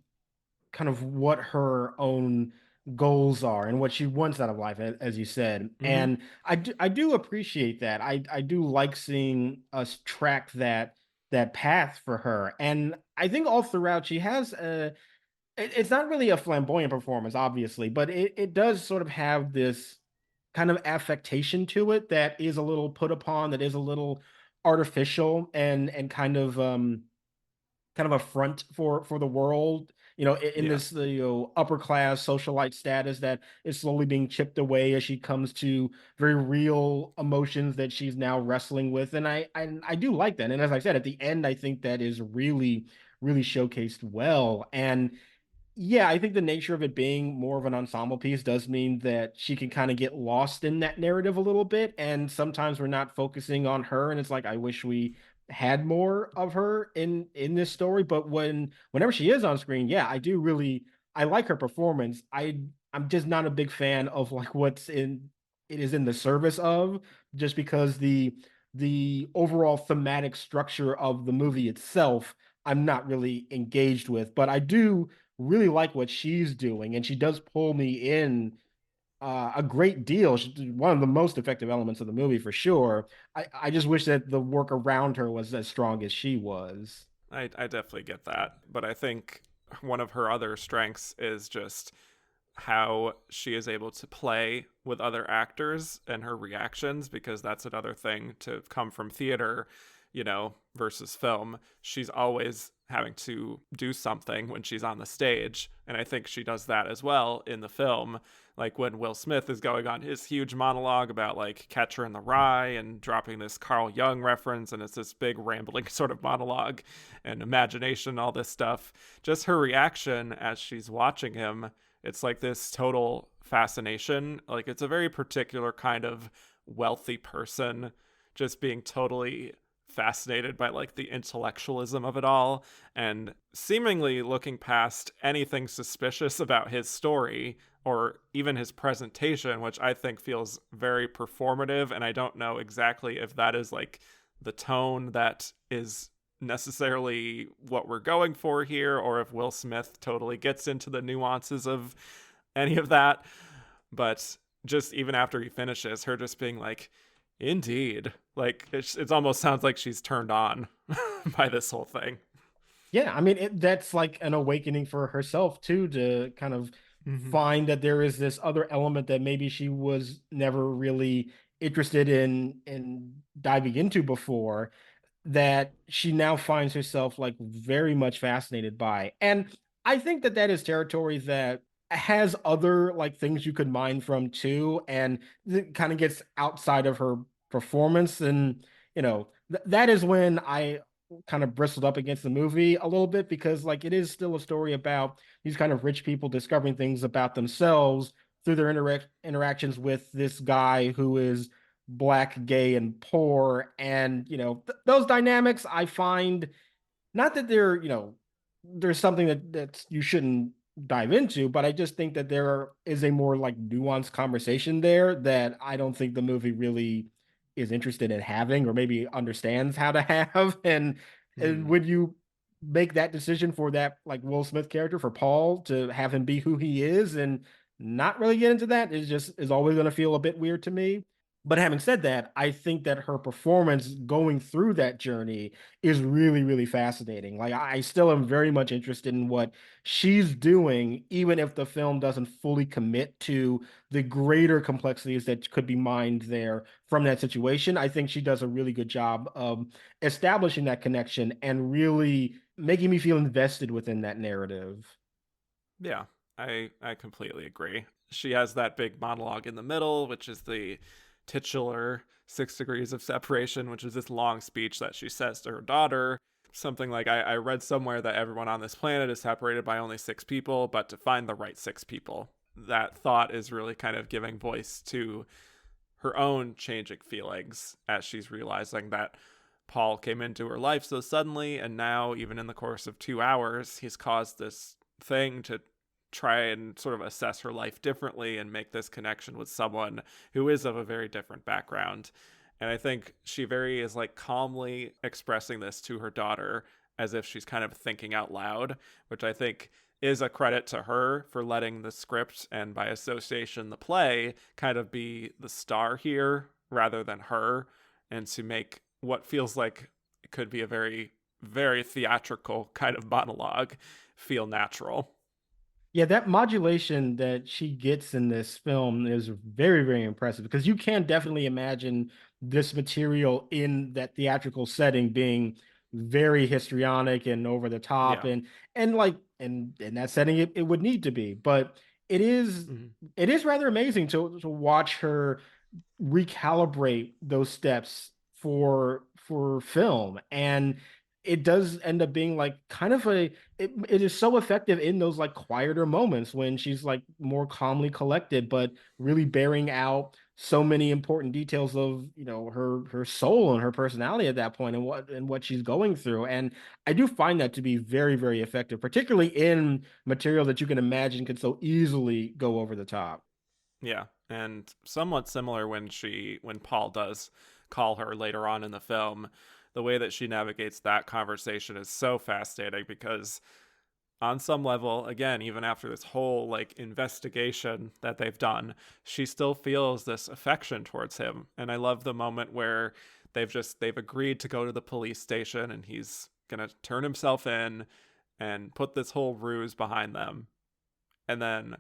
kind of what her own goals are and what she wants out of life, as you said. Mm-hmm. And I do appreciate that. I do like seeing us track that path for her. And I think all throughout she has it's not really a flamboyant performance, obviously, but it does sort of have this kind of affectation to it that is a little put upon, that is a little artificial and kind of a front for the world, in Yeah. this upper class socialite status that is slowly being chipped away as she comes to very real emotions that she's now wrestling with. And I do like that. And as I said, at the end, I think that is really showcased well. And yeah, I think the nature of it being more of an ensemble piece does mean that she can kind of get lost in that narrative a little bit. And sometimes we're not focusing on her, and it's like I wish we had more of her in this story. But whenever she is on screen, yeah, I like her performance. I'm just not a big fan of like what's in it is in the service of, just because the overall thematic structure of the movie itself I'm not really engaged with. But I do really like what she's doing, and she does pull me in a great deal. She's one of the most effective elements of the movie for sure. I just wish that the work around her was as strong as she was. I definitely get that. But I think one of her other strengths is just how she is able to play with other actors and her reactions, because that's another thing to come from theater, versus film. She's always having to do something when she's on the stage. And I think she does that as well in the film. Like when Will Smith is going on his huge monologue about like Catcher in the Rye and dropping this Carl Jung reference, and it's this big rambling sort of monologue and imagination, all this stuff. Just her reaction as she's watching him, it's like this total fascination. Like it's a very particular kind of wealthy person just being totally fascinated by like the intellectualism of it all and seemingly looking past anything suspicious about his story or even his presentation, which I think feels very performative. And I don't know exactly if that is like the tone that is necessarily what we're going for here, or if Will Smith totally gets into the nuances of any of that. But just even after he finishes, her just being like, indeed. Like, it almost sounds like she's turned on by this whole thing. Yeah, I mean that's like an awakening for herself too, to kind of Mm-hmm. find that there is this other element that maybe she was never really interested in diving into before, that she now finds herself like very much fascinated by. And I think that that is territory that has other like things you could mine from too, and it kind of gets outside of her performance. And that is when I kind of bristled up against the movie a little bit, because like it is still a story about these kind of rich people discovering things about themselves through their interactions with this guy who is black, gay, and poor. And those dynamics I find, not that there's something that you shouldn't dive into, but I just think that there is a more like nuanced conversation there that I don't think the movie really is interested in having, or maybe understands how to have. And Hmm. when you make that decision for that like Will Smith character, for Paul to have him be who he is and not really get into that, is always going to feel a bit weird to me. But having said that, I think that her performance going through that journey is really fascinating. Like I still am very much interested in what she's doing, even if the film doesn't fully commit to the greater complexities that could be mined there from that situation. I think she does a really good job of establishing that connection and really making me feel invested within that narrative. Yeah, I completely agree. She has that big monologue in the middle, which is the titular 6 degrees of separation, which is this long speech that she says to her daughter. Something like, I read somewhere that everyone on this planet is separated by only 6 people, but to find the right 6 people. That thought is really kind of giving voice to her own changing feelings as she's realizing that Paul came into her life so suddenly, and now, even in the course of 2 hours, he's caused this thing to try and sort of assess her life differently and make this connection with someone who is of a very different background. And I think she very is like calmly expressing this to her daughter as if she's kind of thinking out loud, which I think is a credit to her for letting the script and by association the play kind of be the star here rather than her, and to make what feels like it could be a very theatrical kind of monologue feel natural. Yeah, that modulation that she gets in this film is very impressive, because you can definitely imagine this material in that theatrical setting being very histrionic and over the top, Yeah. and like in that setting it would need to be. But it is Mhm. it is rather amazing to watch her recalibrate those steps for film, and it does end up being like kind of it is so effective in those like quieter moments when she's like more calmly collected, but really bearing out so many important details of her soul and her personality at that point, and what she's going through. And I do find that to be very, very effective, particularly in material that you can imagine could so easily go over the top. Yeah, and somewhat similar when Paul does call her later on in the film, the way that she navigates that conversation is so fascinating because on some level, again, even after this whole like investigation that they've done, she still feels this affection towards him. And I love the moment where they've agreed to go to the police station and he's gonna turn himself in and put this whole ruse behind them. And then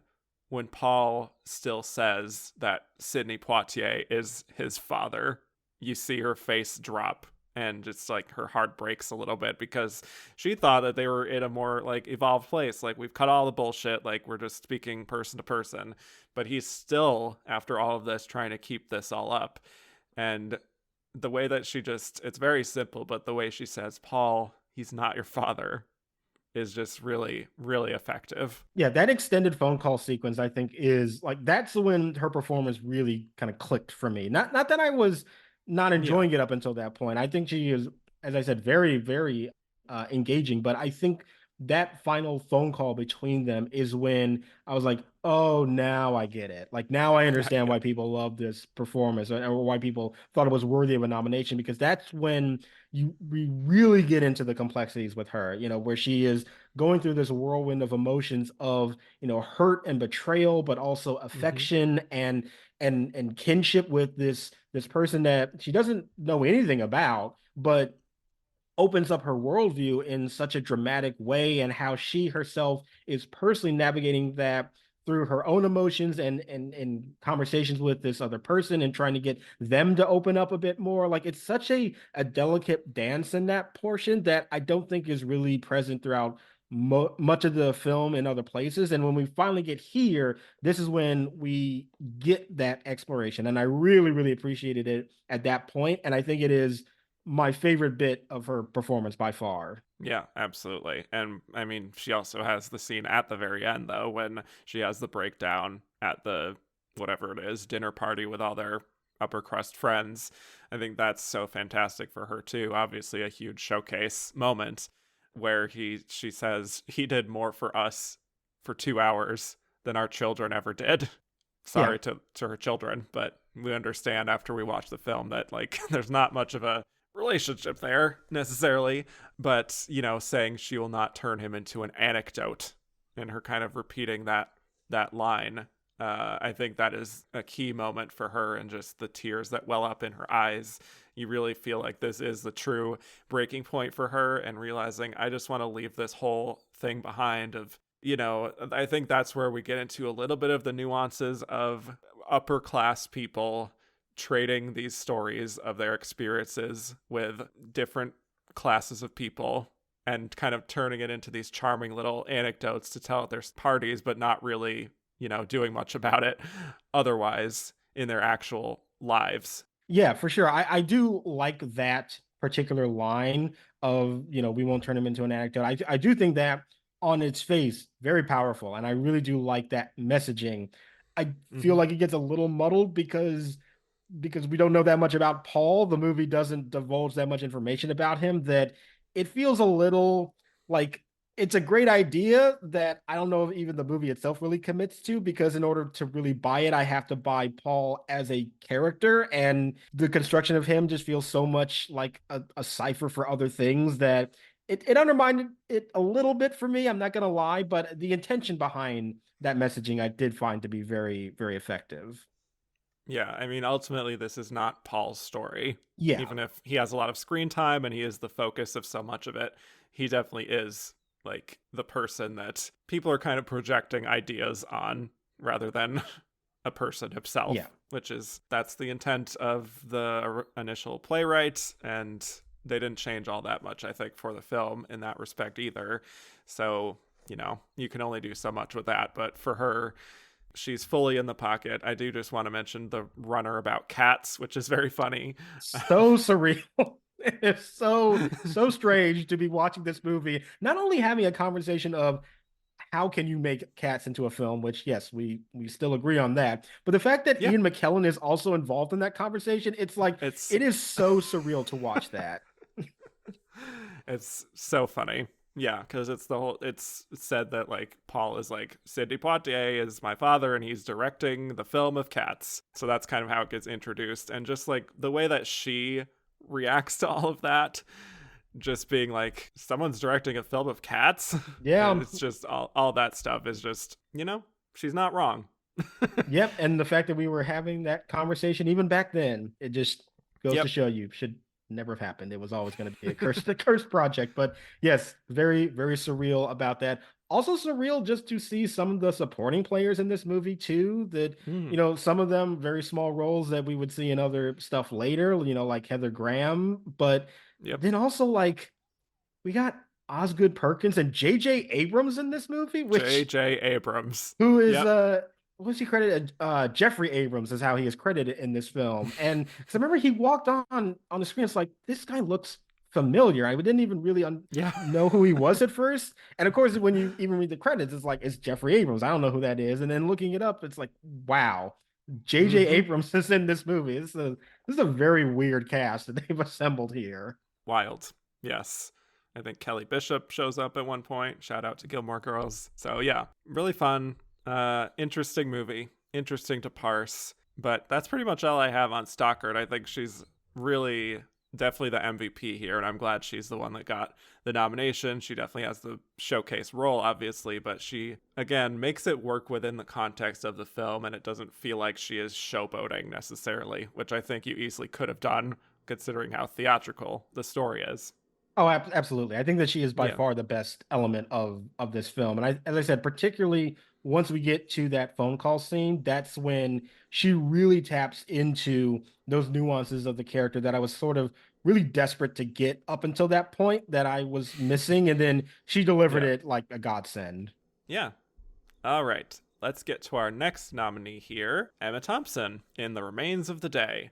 when Paul still says that Sidney Poitier is his father, you see her face drop and it's like her heart breaks a little bit because she thought that they were in a more like evolved place. Like we've cut all the bullshit, like we're just speaking person to person. But he's still, after all of this, trying to keep this all up. And the way that she just, it's very simple, but the way she says, Paul, he's not your father, is just really, really effective. Yeah, that extended phone call sequence, I think, is like that's when her performance really kind of clicked for me. Not that I was not Yeah. enjoying it up until that point. I think she is, as I said, very, very engaging. But I think that final phone call between them is when I was like, oh, now I get it. Like now I understand Yeah. why people love this performance, or why people thought it was worthy of a nomination, because that's when we really get into the complexities with her, where she is going through this whirlwind of emotions of hurt and betrayal, but also Mm-hmm. affection and kinship with this person that she doesn't know anything about, but opens up her worldview in such a dramatic way, and how she herself is personally navigating that through her own emotions and conversations with this other person, and trying to get them to open up a bit more. Like it's such a delicate dance in that portion that I don't think is really present throughout much of the film in other places. And when we finally get here, this is when we get that exploration, and I really, really appreciated it at that point. And I think it is my favorite bit of her performance by far. Yeah, absolutely. And I mean, she also has the scene at the very end, though, when she has the breakdown at the whatever it is dinner party with all their upper crust friends. I think that's so fantastic for her, too. Obviously, a huge showcase moment where she says he did more for us for 2 hours than our children ever did. Yeah. Sorry to her children, but we understand after we watch the film that like there's not much of a relationship there necessarily, but saying she will not turn him into an anecdote and her kind of repeating that line, I think that is a key moment for her, and just the tears that well up in her eyes. You really feel like this is the true breaking point for her, and realizing I just want to leave this whole thing behind of I think that's where we get into a little bit of the nuances of upper class people trading these stories of their experiences with different classes of people and kind of turning it into these charming little anecdotes to tell at their parties, but not really, doing much about it otherwise in their actual lives. Yeah, for sure. I do like that particular line of, we won't turn him into an anecdote. I do think that on its face, very powerful. And I really do like that messaging. I feel Mm-hmm. like it gets a little muddled because we don't know that much about Paul. The movie doesn't divulge that much information about him, that it feels a little like it's a great idea that I don't know if even the movie itself really commits to, because in order to really buy it, I have to buy Paul as a character. And the construction of him just feels so much like a cipher for other things that it undermined it a little bit for me. I'm not going to lie, but the intention behind that messaging I did find to be very, very effective. Yeah, I mean, ultimately, this is not Paul's story. Yeah. Even if he has a lot of screen time and he is the focus of so much of it, he definitely is like the person that people are kind of projecting ideas on rather than a person Yeah. himself, which is that's the intent of the initial playwright and they didn't change all that much, I think, for the film in that respect either. So, you can only do so much with that. But for her, she's fully in the pocket. I do just want to mention the runner about cats, which is very funny. So surreal. It's so strange to be watching this movie, not only having a conversation of how can you make cats into a film, which yes, we still agree on that, but the fact that Yeah, Ian McKellen is also involved in that conversation, it's like it's it is so surreal to watch that. it's so funny. Yeah, because it's said that like Paul is like, Sidney Poitier is my father and he's directing the film of Cats. So that's kind of how it gets introduced. And just like the way that she reacts to all of that, just being like, someone's directing a film of cats. Yeah. It's just all that stuff is just, she's not wrong. Yep. And the fact that we were having that conversation even back then, it just goes to Yep. show you should never have happened. It was always going to be a cursed project. But yes, very, very surreal about that. Also surreal just to see some of the supporting players in this movie too. That, Mm. some of them very small roles that we would see in other stuff later, like Heather Graham. But Yep. then also like we got Osgood Perkins and J.J. Abrams in this movie, which J.J. Abrams. who is Yep. what's he credited? Jeffrey Abrams is how he is credited in this film. And because I remember he walked on the screen, it's like this guy looks familiar. I didn't even really Yeah. know who he was at first. And of course, when you even read the credits, it's like it's Jeffrey Abrams. I don't know who that is. And then looking it up, it's like, wow, J.J. Mm-hmm. Abrams is in this movie. This is a very weird cast that they've assembled here. Wild. Yes. I think Kelly Bishop shows up at one point. Shout out to Gilmore Girls. So yeah, really fun. Interesting movie. Interesting to parse. But that's pretty much all I have on Stockard. I think she's really definitely the MVP here, and I'm glad she's the one that got the nomination. She definitely has the showcase role, obviously, but she, again, makes it work within the context of the film, and it doesn't feel like she is showboating necessarily, which I think you easily could have done considering how theatrical the story is. Oh, absolutely. I think that she is by Yeah. far the best element of this film. And as I said, particularly once we get to that phone call scene, that's when she really taps into those nuances of the character that I was sort of really desperate to get up until that point that I was missing. And then she delivered Yeah. it like a godsend. Yeah. All right. Let's get to our next nominee here, Emma Thompson in The Remains of the Day.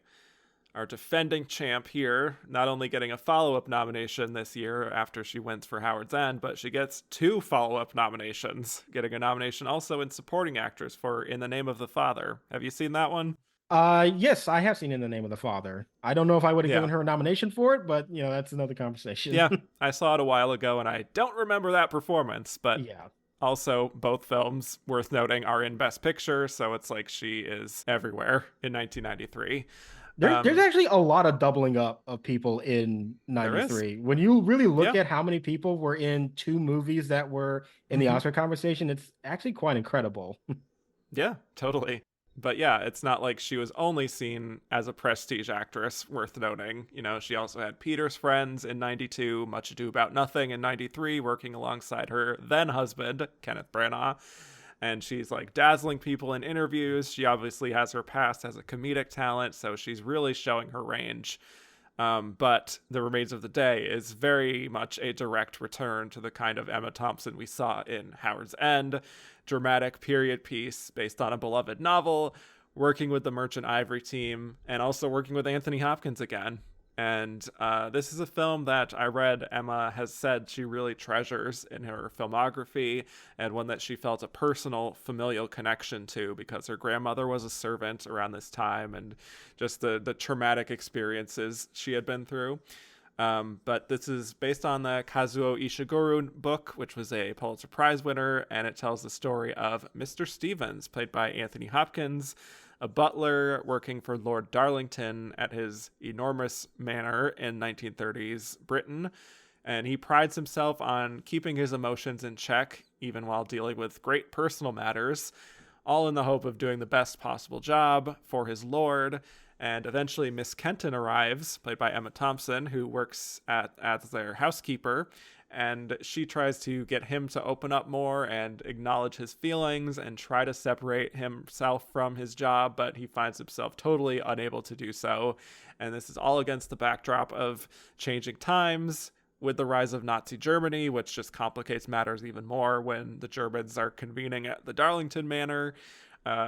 Our defending champ here, not only getting a follow-up nomination this year after she wins for Howard's End, but she gets 2 follow-up nominations, getting a nomination also in supporting actress for In the Name of the Father. Have you seen that one? Yes, I have seen In the Name of the Father. I don't know if I would have Yeah. given her a nomination for it, but that's another conversation. Yeah, I saw it a while ago and I don't remember that performance, but Yeah. also both films, worth noting, are in Best Picture, so it's like she is everywhere in 1993. There's actually a lot of doubling up of people in There is. 93. When you really look Yeah. at how many people were in 2 movies that were in the Mm-hmm. Oscar conversation, it's actually quite incredible. Yeah, totally. But yeah, it's not like she was only seen as a prestige actress, worth noting. She also had Peter's Friends in 92, Much Ado About Nothing in 93, working alongside her then husband, Kenneth Branagh. And she's like dazzling people in interviews. She obviously has her past as a comedic talent, so she's really showing her range. But The Remains of the Day is very much a direct return to the kind of Emma Thompson we saw in Howard's End, dramatic period piece based on a beloved novel, working with the Merchant Ivory team, and also working with Anthony Hopkins again. And this is a film that I read Emma has said she really treasures in her filmography, and one that she felt a personal familial connection to because her grandmother was a servant around this time, and just the traumatic experiences she had been through. But this is based on the Kazuo Ishiguro book, which was a Pulitzer Prize winner, and it tells the story of Mr. Stevens, played by Anthony Hopkins, a butler working for Lord Darlington at his enormous manor in 1930s Britain. And he prides himself on keeping his emotions in check, even while dealing with great personal matters, all in the hope of doing the best possible job for his lord. And eventually Miss Kenton arrives, played by Emma Thompson, who works as their housekeeper, And she tries to get him to open up more and acknowledge his feelings and try to separate himself from his job, but he finds himself totally unable to do so. And this is all against the backdrop of changing times with the rise of Nazi Germany, which just complicates matters even more when the Germans are convening at the Darlington Manor.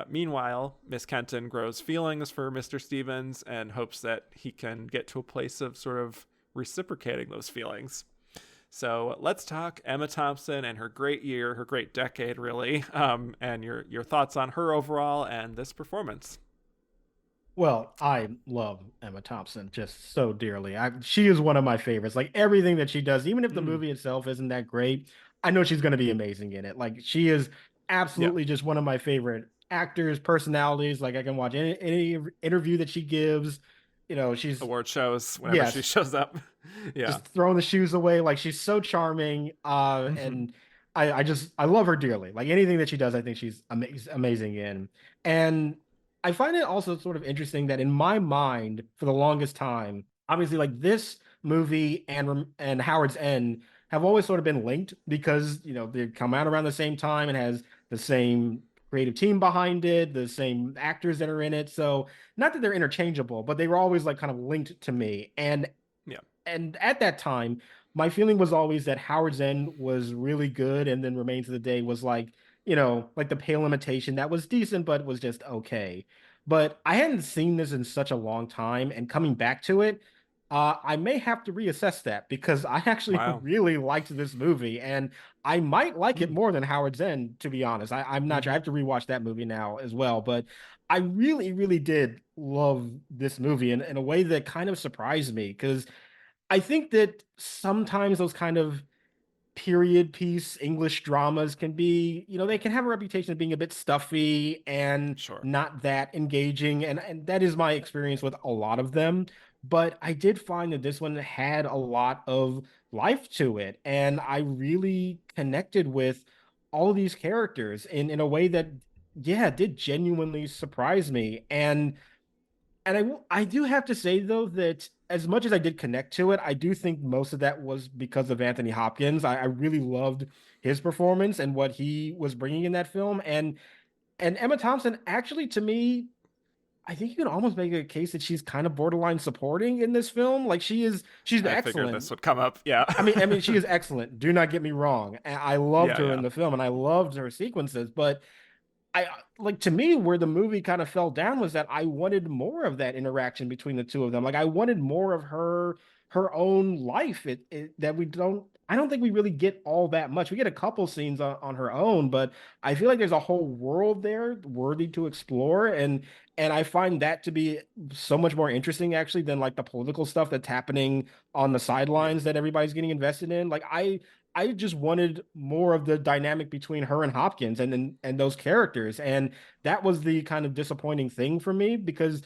Meanwhile, Miss Kenton grows feelings for Mr. Stevens and hopes that he can get to a place of sort of reciprocating those feelings. So let's talk Emma Thompson and her great year, her great decade, really, and your thoughts on her overall and this performance. Well, I love Emma Thompson just so dearly. She is one of my favorites. Like everything that she does, even if the Mm, movie itself isn't that great, I know she's going to be amazing in it. Like she is yeah, absolutely just one of my favorite actors, personalities. Like I can watch any interview that she gives. She's award shows whenever she yes, shows up. Yeah. just throwing the shoes away. Like she's so charming. Mm-hmm. And I love her dearly. Like anything that she does, I think she's amazing in. And I find it also sort of interesting that in my mind, for the longest time, obviously like this movie and Howard's End have always sort of been linked because they come out around the same time and has the same creative team behind it, the same actors that are in it. So not that they're interchangeable, but they were always like kind of linked to me. Yeah. And at that time, my feeling was always that Howard's End was really good, and then Remains of the Day was like, like the Pale Imitation that was decent, but was just okay. But I hadn't seen this in such a long time, and coming back to it, I may have to reassess that because I actually Wow. really liked this movie, and I might like it Mm. more than Howard's End, to be honest. I'm not sure. I Mm-hmm. have to rewatch that movie now as well, but I really, really did love this movie in a way that kind of surprised me because I think that sometimes those kind of period piece English dramas can be, they can have a reputation of being a bit stuffy and Sure. not that engaging. And that is my experience with a lot of them. But I did find that this one had a lot of life to it. And I really connected with all of these characters in a way that, yeah, did genuinely surprise me. And I do have to say though that as much as I did connect to it, I do think most of that was because of Anthony Hopkins. I really loved his performance and what he was bringing in that film. And Emma Thompson, actually, to me, I think you can almost make a case that she's kind of borderline supporting in this film. Like she's I figured this excellent. would come up. Yeah. I mean, she is excellent. Do not get me wrong. I loved Yeah. her in Yeah. the film, and I loved her sequences, but I like to me where the movie kind of fell down was that I wanted more of that interaction between the two of them. Like I wanted more of her own life. That we don't I don't think we really get all that much. We get a couple scenes on her own, but I feel like there's a whole world there worthy to explore and I find that to be so much more interesting actually than like the political stuff that's happening on the Yeah. sidelines that everybody's getting invested in. Like I just wanted more of the dynamic between her and Hopkins and those characters. And that was the kind of disappointing thing for me because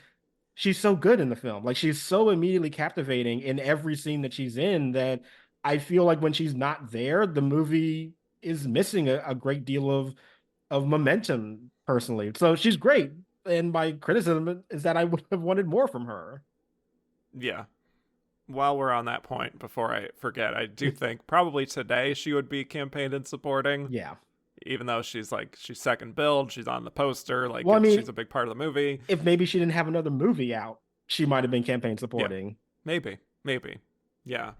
she's so good in the film. Like she's so immediately captivating in every scene that she's in that I feel like when she's not there, the movie is missing a great deal of momentum personally. So she's great. And my criticism is that I would have wanted more from her. Yeah. While we're on that point, before I forget, I do think probably today she would be campaigned and supporting, Yeah. even though she's second build, she's on the poster, like Well, I mean, she's a big part of the movie. if maybe she didn't have another movie out, she might have been campaign Yeah, supporting. maybe, yeah.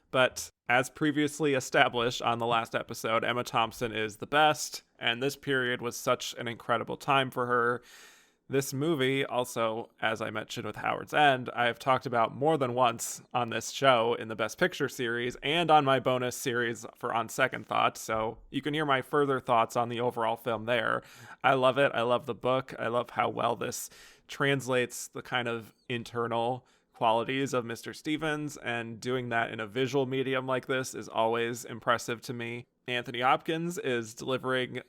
But as previously established on the last episode, Emma Thompson is the best, and this period was such an incredible time for her. This movie, also, as I mentioned with Howard's End, I have talked about more than once on this show in the Best Picture series and on my bonus series for On Second Thought. So you can hear my further thoughts on the overall film there. I love it. I love the book. I love how well this translates the kind of internal qualities of Mr. Stevens, and doing that in a visual medium like this is always impressive to me. Anthony Hopkins is delivering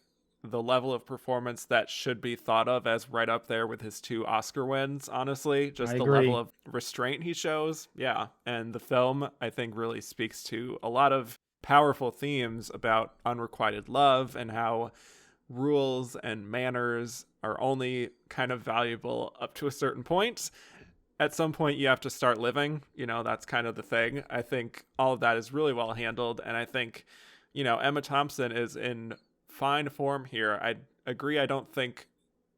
the level of performance that should be thought of as right up there with his two Oscar wins, honestly. I Just the level agree. of restraint he shows. Yeah. And the film, I think, really speaks to a lot of powerful themes about unrequited love and how rules and manners are only kind of valuable up to a certain point. at some point you have to start living. That's kind of the thing. I think all of that is really well handled. And I think, Emma Thompson is in fine form here. I agree. I don't think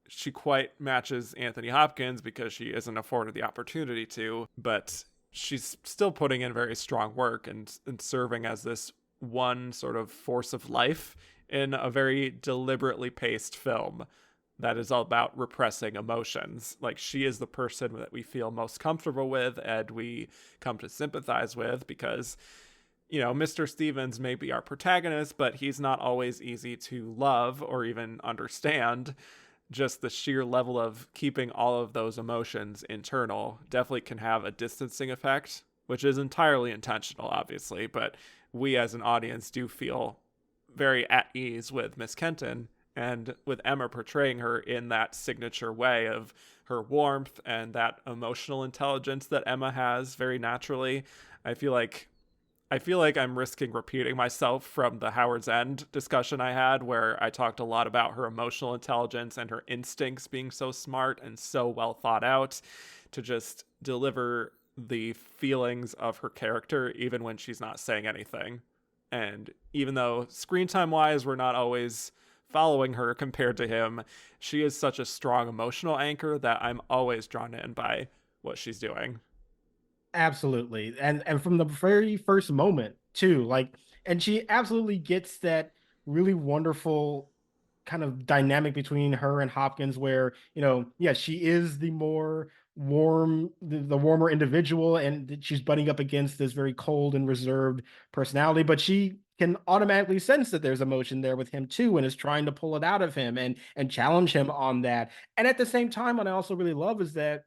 she quite matches Anthony Hopkins because she isn't afforded the opportunity to, but she's still putting in very strong work and serving as this one sort of force of life in a very deliberately paced film that is all about repressing emotions. Like, she is the person that we feel most comfortable with and we come to sympathize with because, Mr. Stevens may be our protagonist, but he's not always easy to love or even understand. Just the sheer level of keeping all of those emotions internal definitely can have a distancing effect, which is entirely intentional, obviously, but we as an audience do feel very at ease with Miss Kenton, and with Emma portraying her in that signature way of her warmth and that emotional intelligence that Emma has very naturally. I feel like I'm risking repeating myself from the Howard's End discussion I had, where I talked a lot about her emotional intelligence and her instincts being so smart and so well thought out to just deliver the feelings of her character even when she's not saying anything. And even though screen time wise we're not always following her compared to him, she is such a strong emotional anchor that I'm always drawn in by what she's doing. Absolutely. And from the very first moment too, like, and she absolutely gets that really wonderful kind of dynamic between her and Hopkins where, yeah, she is the more the warmer individual, and she's butting up against this very cold and reserved personality, but she can automatically sense that there's emotion there with him too, and is trying to pull it out of him and challenge him on that. And at the same time, what I also really love is that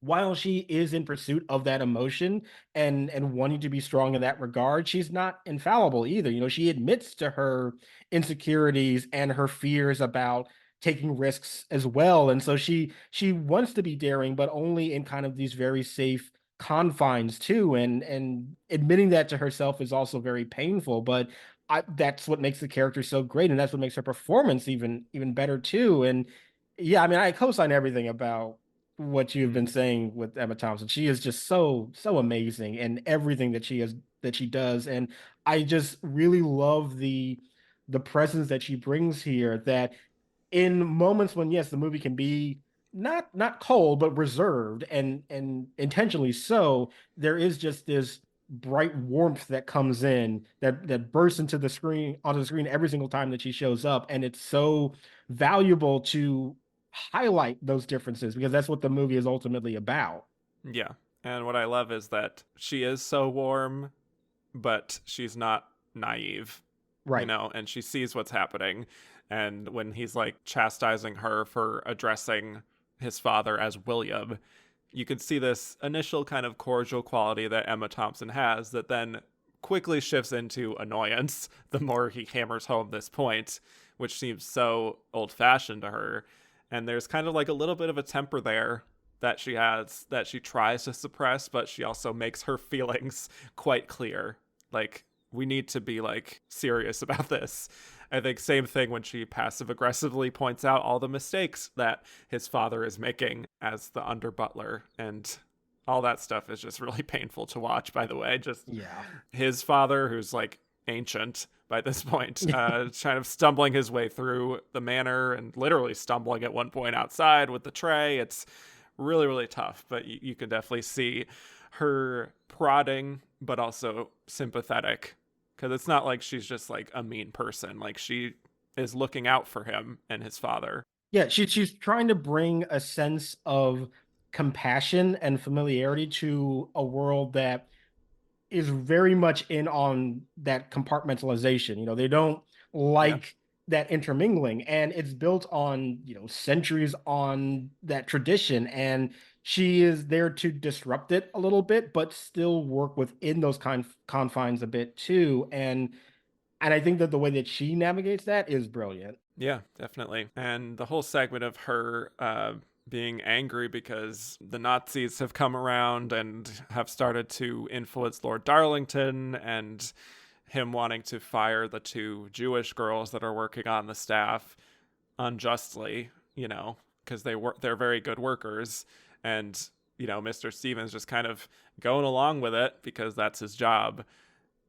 while she is in pursuit of that emotion and wanting to be strong in that regard, she's not infallible either. She admits to her insecurities and her fears about taking risks as well. And so she wants to be daring, but only in kind of these very safe confines too. And admitting that to herself is also very painful. But that's what makes the character so great, and that's what makes her performance even better too. And yeah, I mean, I co-sign everything about what you've Mm, been saying with Emma Thompson. She is just so amazing in everything that she does, and I just really love the presence that she brings here. That in moments when, yes, the movie can be not cold but reserved and intentionally so, there is just this bright warmth that comes in that bursts into the screen onto the screen every single time that she shows up, and it's so valuable to highlight those differences because that's what the movie is ultimately about. yeah. And what I love is that she is so warm, but she's not naive, Right. and she sees what's happening. And when he's like chastising her for addressing his father as William, you can see this initial kind of cordial quality that Emma Thompson has that then quickly shifts into annoyance the more he hammers home this point, which seems so old fashioned to her. And there's kind of like a little bit of a temper there that she has that she tries to suppress, but she also makes her feelings quite clear. Like, we need to be like serious about this. I think same thing when she passive aggressively points out all the mistakes that his father is making as the under butler, and all that stuff is just really painful to watch, by the way. Just Yeah. his father, who's like ancient by this point, kind of stumbling his way through the manor and literally stumbling at one point outside with the tray. It's really, really tough, but you can definitely see her prodding, but also sympathetic, because it's not like she's just like a mean person. Like, she is looking out for him and his father. Yeah, she's trying to bring a sense of compassion and familiarity to a world that is very much in on that compartmentalization. They don't Yeah. like that intermingling, and it's built on, centuries on that tradition. And she is there to disrupt it a little bit, but still work within those confines a bit too. And I think that the way that she navigates that is brilliant. Yeah, definitely. And the whole segment of her being angry because the Nazis have come around and have started to influence Lord Darlington, and him wanting to fire the two Jewish girls that are working on the staff unjustly, because they're very good workers. And Mr. Stevens just kind of going along with it because that's his job,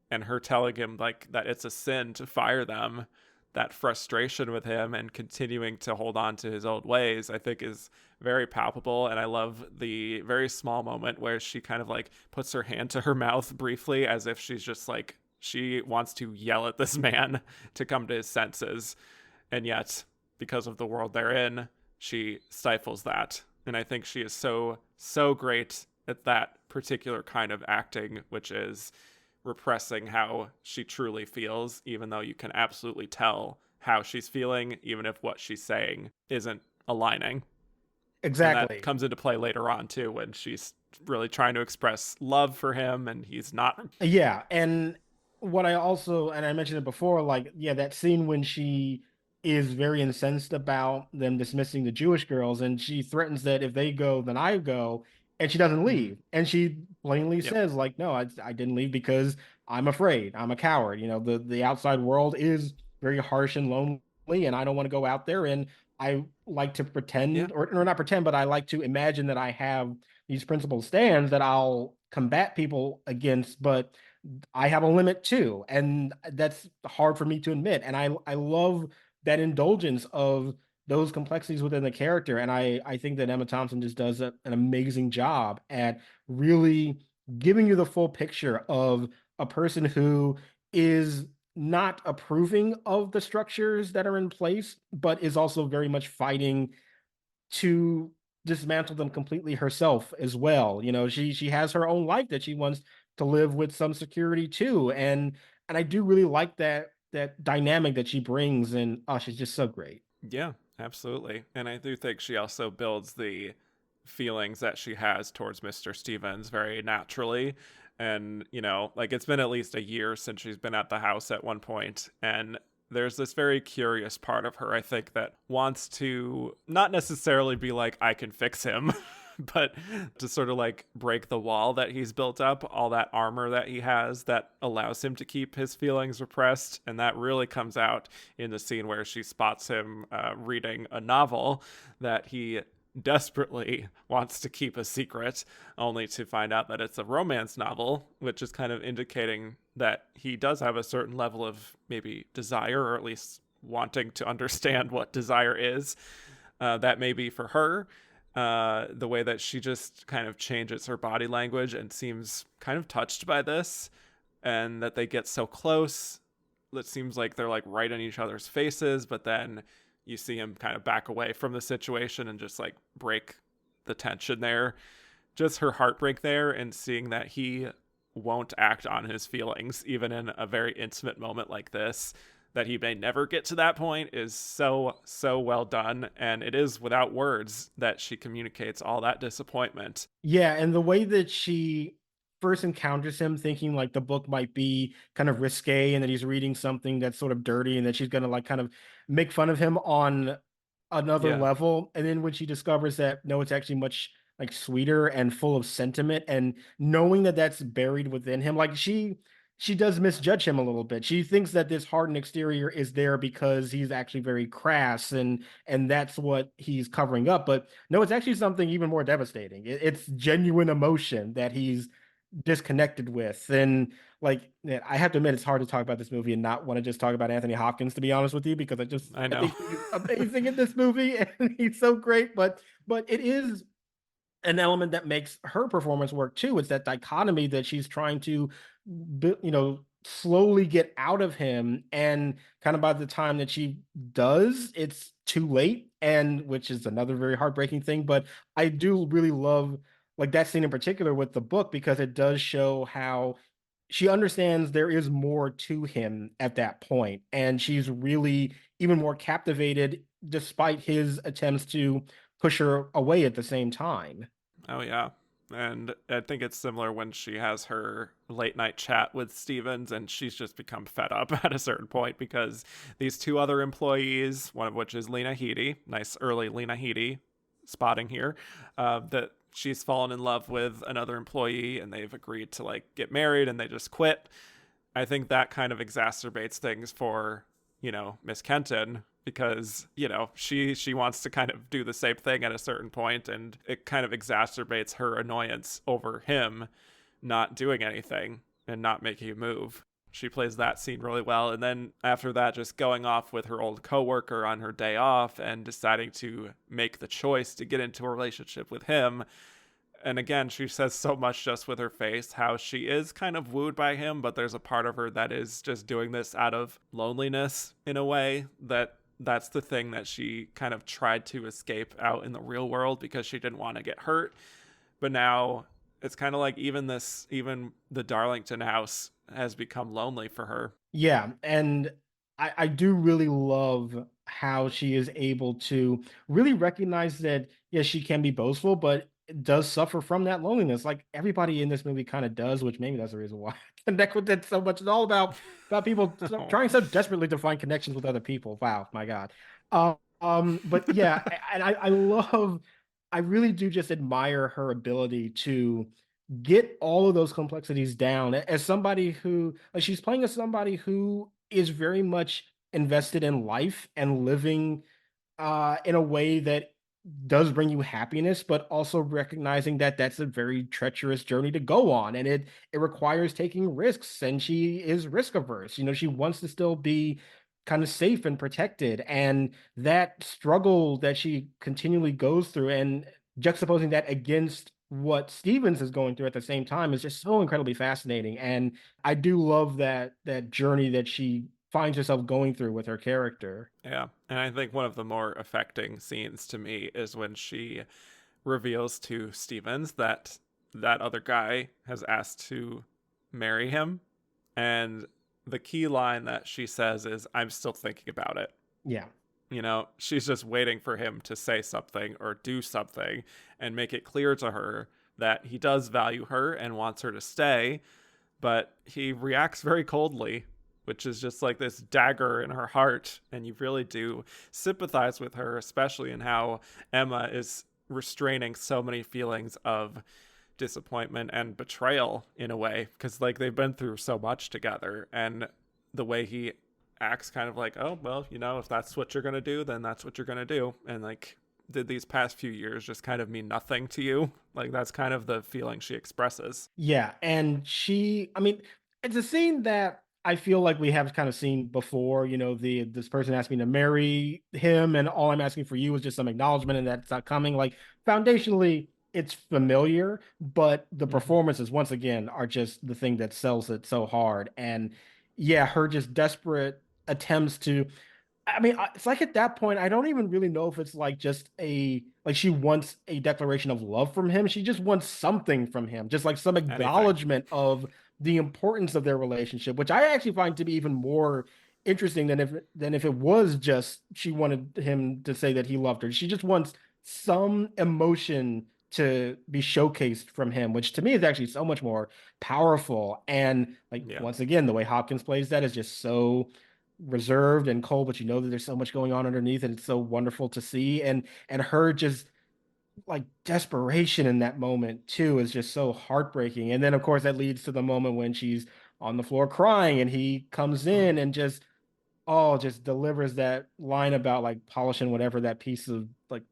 and her telling him like that it's a sin to fire them, that frustration with him and continuing to hold on to his old ways, I think is very palpable. And I love the very small moment where she kind of like puts her hand to her mouth briefly as if she's just like, she wants to yell at this man to come to his senses. And yet, because of the world they're in, she stifles that. And I think she is so great at that particular kind of acting, which is repressing how she truly feels, even though you can absolutely tell how she's feeling, even if what she's saying isn't aligning. And that Exactly. comes into play later on, too, when she's really trying to express love for him and he's not. Yeah, and what I also, and I mentioned it before, like, yeah, that scene when she is very incensed about them dismissing the Jewish girls, and she threatens that if they go, then I go, and she doesn't Mm-hmm. leave. And she plainly Yep. says, like, no, I didn't leave because I'm afraid. I'm a coward. The outside world is very harsh and lonely, and I don't want to go out there. And I like to Yeah. pretend, or not pretend, but I like to imagine that I have these principled stands that I'll combat people against, but I have a limit too, and that's hard for me to admit. And I love that indulgence of those complexities within the character, and I think that Emma Thompson just does an amazing job at really giving you the full picture of a person who is not approving of the structures that are in place, but is also very much fighting to dismantle them completely herself as well. She has her own life that she wants to live with some security too. And I do really like that dynamic that she brings, and oh, she's just so great. Yeah, absolutely. And I do think she also builds the feelings that she has towards Mr. Stevens very naturally. And, like it's been at least a year since she's been at the house at one point, and there's this very curious part of her, I think, that wants to not necessarily be like, I can fix him, but to sort of like break the wall that he's built up, all that armor that he has that allows him to keep his feelings repressed. And that really comes out in the scene where she spots him reading a novel that he desperately wants to keep a secret, only to find out that it's a romance novel, which is kind of indicating that he does have a certain level of maybe desire, or at least wanting to understand what desire is. That may be for her. The way that she just kind of changes her body language and seems kind of touched by this, and that they get so close. It seems like they're like right in each other's faces, but then you see him kind of back away from the situation and just like break the tension there. Just her heartbreak there, and seeing that he won't act on his feelings, even in a very intimate moment like this, that he may never get to that point, is so well done. And it is without words that she communicates all that disappointment. Yeah, and the way that she first encounters him thinking like the book might be kind of risque and that he's reading something that's sort of dirty and that she's gonna like kind of make fun of him on another Yeah. level. And then when she discovers that no, it's actually much like sweeter and full of sentiment, and knowing that that's buried within him, like she does misjudge him a little bit. She thinks that this hardened exterior is there because he's actually very crass, and that's what he's covering up. But no, it's actually something even more devastating. It's genuine emotion that he's disconnected with. And like, yeah, I have to admit, it's hard to talk about this movie and not want to just talk about Anthony Hopkins, to be honest with you, because I I know. think he's amazing in this movie and he's so great. But it is an element that makes her performance work too. It's that dichotomy that she's trying to, slowly get out of him, and kind of by the time that she does, it's too late, and which is another very heartbreaking thing. But I do really love like that scene in particular with the book, because it does show how she understands there is more to him at that point, and she's really even more captivated despite his attempts to push her away at the same time. Oh yeah. And I think it's similar when she has her late night chat with Stevens, and she's just become fed up at a certain point because these two other employees, one of which is Lena Headey, nice early Lena Headey spotting here, that she's fallen in love with another employee and they've agreed to like get married and they just quit. I think that kind of exacerbates things for, Miss Kenton, because, you know, she wants to kind of do the same thing at a certain point, and it kind of exacerbates her annoyance over him not doing anything and not making a move. She plays that scene really well. And then after that, just going off with her old coworker on her day off and deciding to make the choice to get into a relationship with him. And again, she says so much just with her face how she is kind of wooed by him, but there's a part of her that is just doing this out of loneliness in a way that's the thing that she kind of tried to escape out in the real world because she didn't want to get hurt. But now it's kind of like even the Darlington house has become lonely for her. Yeah, and I do really love how she is able to really recognize that, yes, she can be boastful, but does suffer from that loneliness. Like everybody in this movie kind of does, which maybe that's the reason why I connect with it so much. It's all about people trying so desperately to find connections with other people. Wow, my God. But yeah, and I love, I really do just admire her ability to get all of those complexities down as somebody who, like, she's playing as somebody who is very much invested in life and living in a way that does bring you happiness, but also recognizing that that's a very treacherous journey to go on, and it requires taking risks, and she is risk averse. You know, she wants to still be kind of safe and protected, and that struggle that she continually goes through, and juxtaposing that against what Stevens is going through at the same time is just so incredibly fascinating. And I do love that journey that she finds herself going through with her character. Yeah. And I think one of the more affecting scenes to me is when she reveals to Stevens that that other guy has asked to marry him. And the key line that she says is, I'm still thinking about it. Yeah. You know, she's just waiting for him to say something or do something and make it clear to her that he does value her and wants her to stay, but he reacts very coldly, which is just like this dagger in her heart. And you really do sympathize with her, especially in how Emma is restraining so many feelings of disappointment and betrayal in a way, because like they've been through so much together, and the way he acts kind of like, oh well, you know, if that's what you're gonna do, then that's what you're gonna do. And like, did these past few years just kind of mean nothing to you? Like that's kind of the feeling she expresses. Yeah, and she, I mean, it's a scene that I feel like we have kind of seen before. You know, the this person asked me to marry him, and all I'm asking for you is just some acknowledgement, and that's not coming. Like foundationally, it's familiar, but the Mm-hmm. performances once again are just the thing that sells it so hard. And yeah, her just desperate attempts to, I mean, it's like at that point, I don't even really know if it's like just a, like she wants a declaration of love from him. She just wants something from him, just like some Anything. acknowledgement of the importance of their relationship, which I actually find to be even more interesting than if it was just she wanted him to say that he loved her. She just wants some emotion to be showcased from him, which to me is actually so much more powerful. And like Yeah. once again, the way Hopkins plays that is just so reserved and cold, but you know that there's so much going on underneath, and it's so wonderful to see. And her just like desperation in that moment too is just so heartbreaking. And then of course that leads to the moment when she's on the floor crying, and he comes Mm. in and just, oh, just delivers that line about like polishing whatever that piece of like,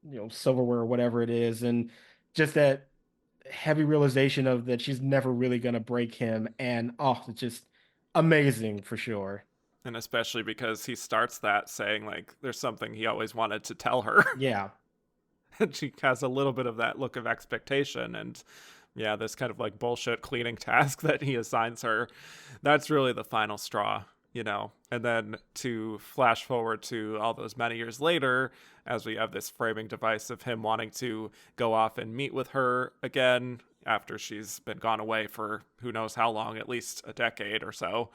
you know, silverware or whatever it is, and just that heavy realization of that she's never really gonna break him. And oh, it's just amazing for sure. And especially because he starts that saying like there's something he always wanted to tell her. Yeah. And she has a little bit of that look of expectation, and yeah, this kind of like bullshit cleaning task that he assigns her, that's really the final straw, you know. And then to flash forward to all those many years later, as we have this framing device of him wanting to go off and meet with her again after she's been gone away for who knows how long, at least a decade or so,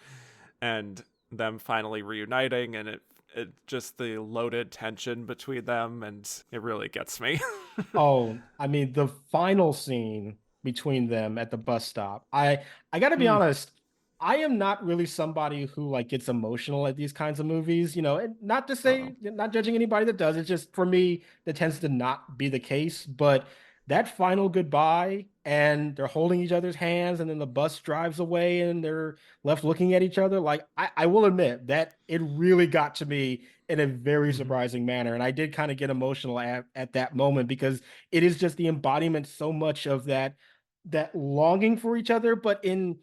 and them finally reuniting, and it just the loaded tension between them, and it really gets me. Oh, I mean, the final scene between them at the bus stop. I gotta be Mm, honest, I am not really somebody who like gets emotional at these kinds of movies, you know, and not to uh-oh. say, not judging anybody that does. It's just for me that tends to not be the case. But that final goodbye and they're holding each other's hands and then the bus drives away and they're left looking at each other. Like I will admit that it really got to me in a very Hmm. surprising manner. And I did kind of get emotional at that moment because it is just the embodiment so much of that longing for each other, but in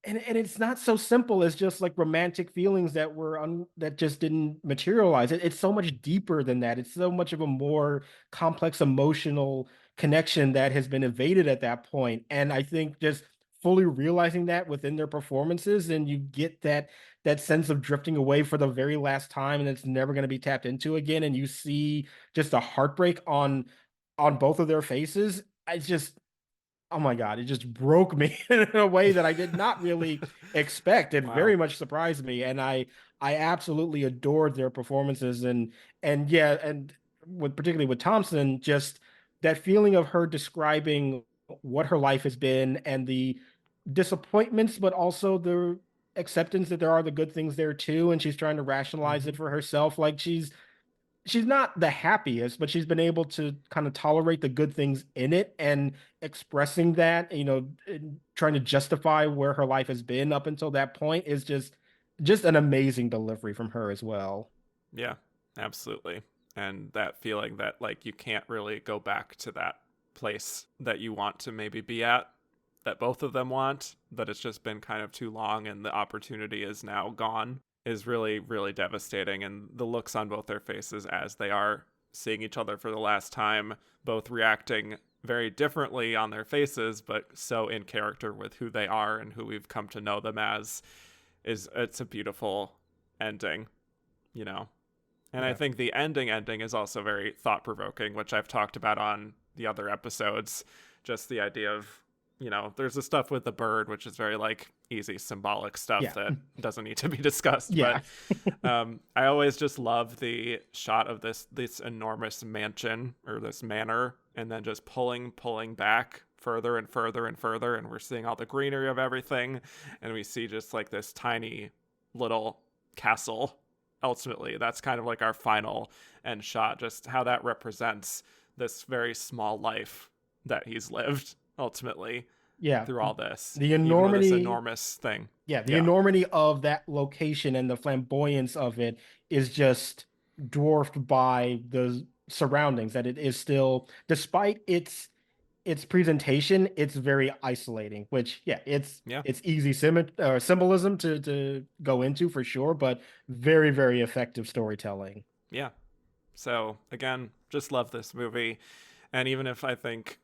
and it's not so simple as just like romantic feelings that just didn't materialize. It's so much deeper than that. It's so much of a more complex emotional connection that has been evaded at that point. And I think just fully realizing that within their performances, and you get that sense of drifting away for the very last time, and it's never going to be tapped into again. And you see just a heartbreak on both of their faces. I just Oh my God, it just broke me in a way that I did not really expect. It Wow. very much surprised me, and I absolutely adored their performances and yeah, and with particularly with Thompson, just that feeling of her describing what her life has been and the disappointments, but also the acceptance that there are the good things there too, and she's trying to rationalize it Hmm. for herself. Like she's not the happiest, but she's been able to kind of tolerate the good things in it and expressing that, and trying to justify where her life has been up until that point is just an amazing delivery from her as well. Yeah, absolutely. And that feeling that like you can't really go back to that place that you want to maybe be at, that both of them want, that it's just been kind of too long and the opportunity is now gone, is really, really devastating. And the looks on both their faces as they are seeing each other for the last time, both reacting very differently on their faces, but so in character with who they are and who we've come to know them as, is it's a beautiful ending, you know. And I Yeah. think the ending is also very thought provoking, which I've talked about on the other episodes. Just the idea of, there's the stuff with the bird, which is very like easy symbolic stuff Yeah. that doesn't need to be discussed. But Yeah. I always just love the shot of this enormous mansion or this manor, and then just pulling back further and further and further, and we're seeing all the greenery of everything, and we see just like this tiny little castle. Ultimately, that's kind of like our final end shot, just how that represents this very small life that he's lived ultimately Yeah. through all this, The even with this enormity enormous thing. Yeah, the Yeah. enormity of that location and the flamboyance of it is just dwarfed by the surroundings. That it is still, despite its presentation, it's very isolating. Which, yeah, Yeah. it's easy symbolism to go into for sure, but very, very effective storytelling. Yeah. So again, just love this movie. And even if I think,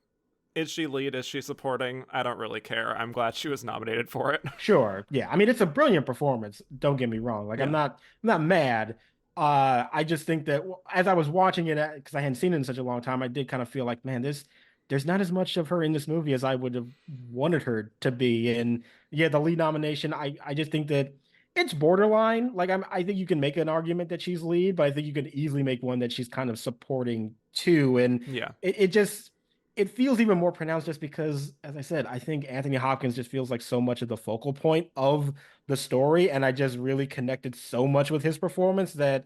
is she lead, is she supporting, I don't really care. I'm glad she was nominated for it. Sure. Yeah. I mean, it's a brilliant performance. Don't get me wrong. Like, Yeah. I'm not mad. I just think that as I was watching it, because I hadn't seen it in such a long time, I did kind of feel like, man, there's not as much of her in this movie as I would have wanted her to be. And yeah, the lead nomination, I just think that it's borderline. Like, I think you can make an argument that she's lead, but I think you can easily make one that she's kind of supporting too. And Yeah. it just it feels even more pronounced just because, as I said, I think Anthony Hopkins just feels like so much of the focal point of the story, and I just really connected so much with his performance that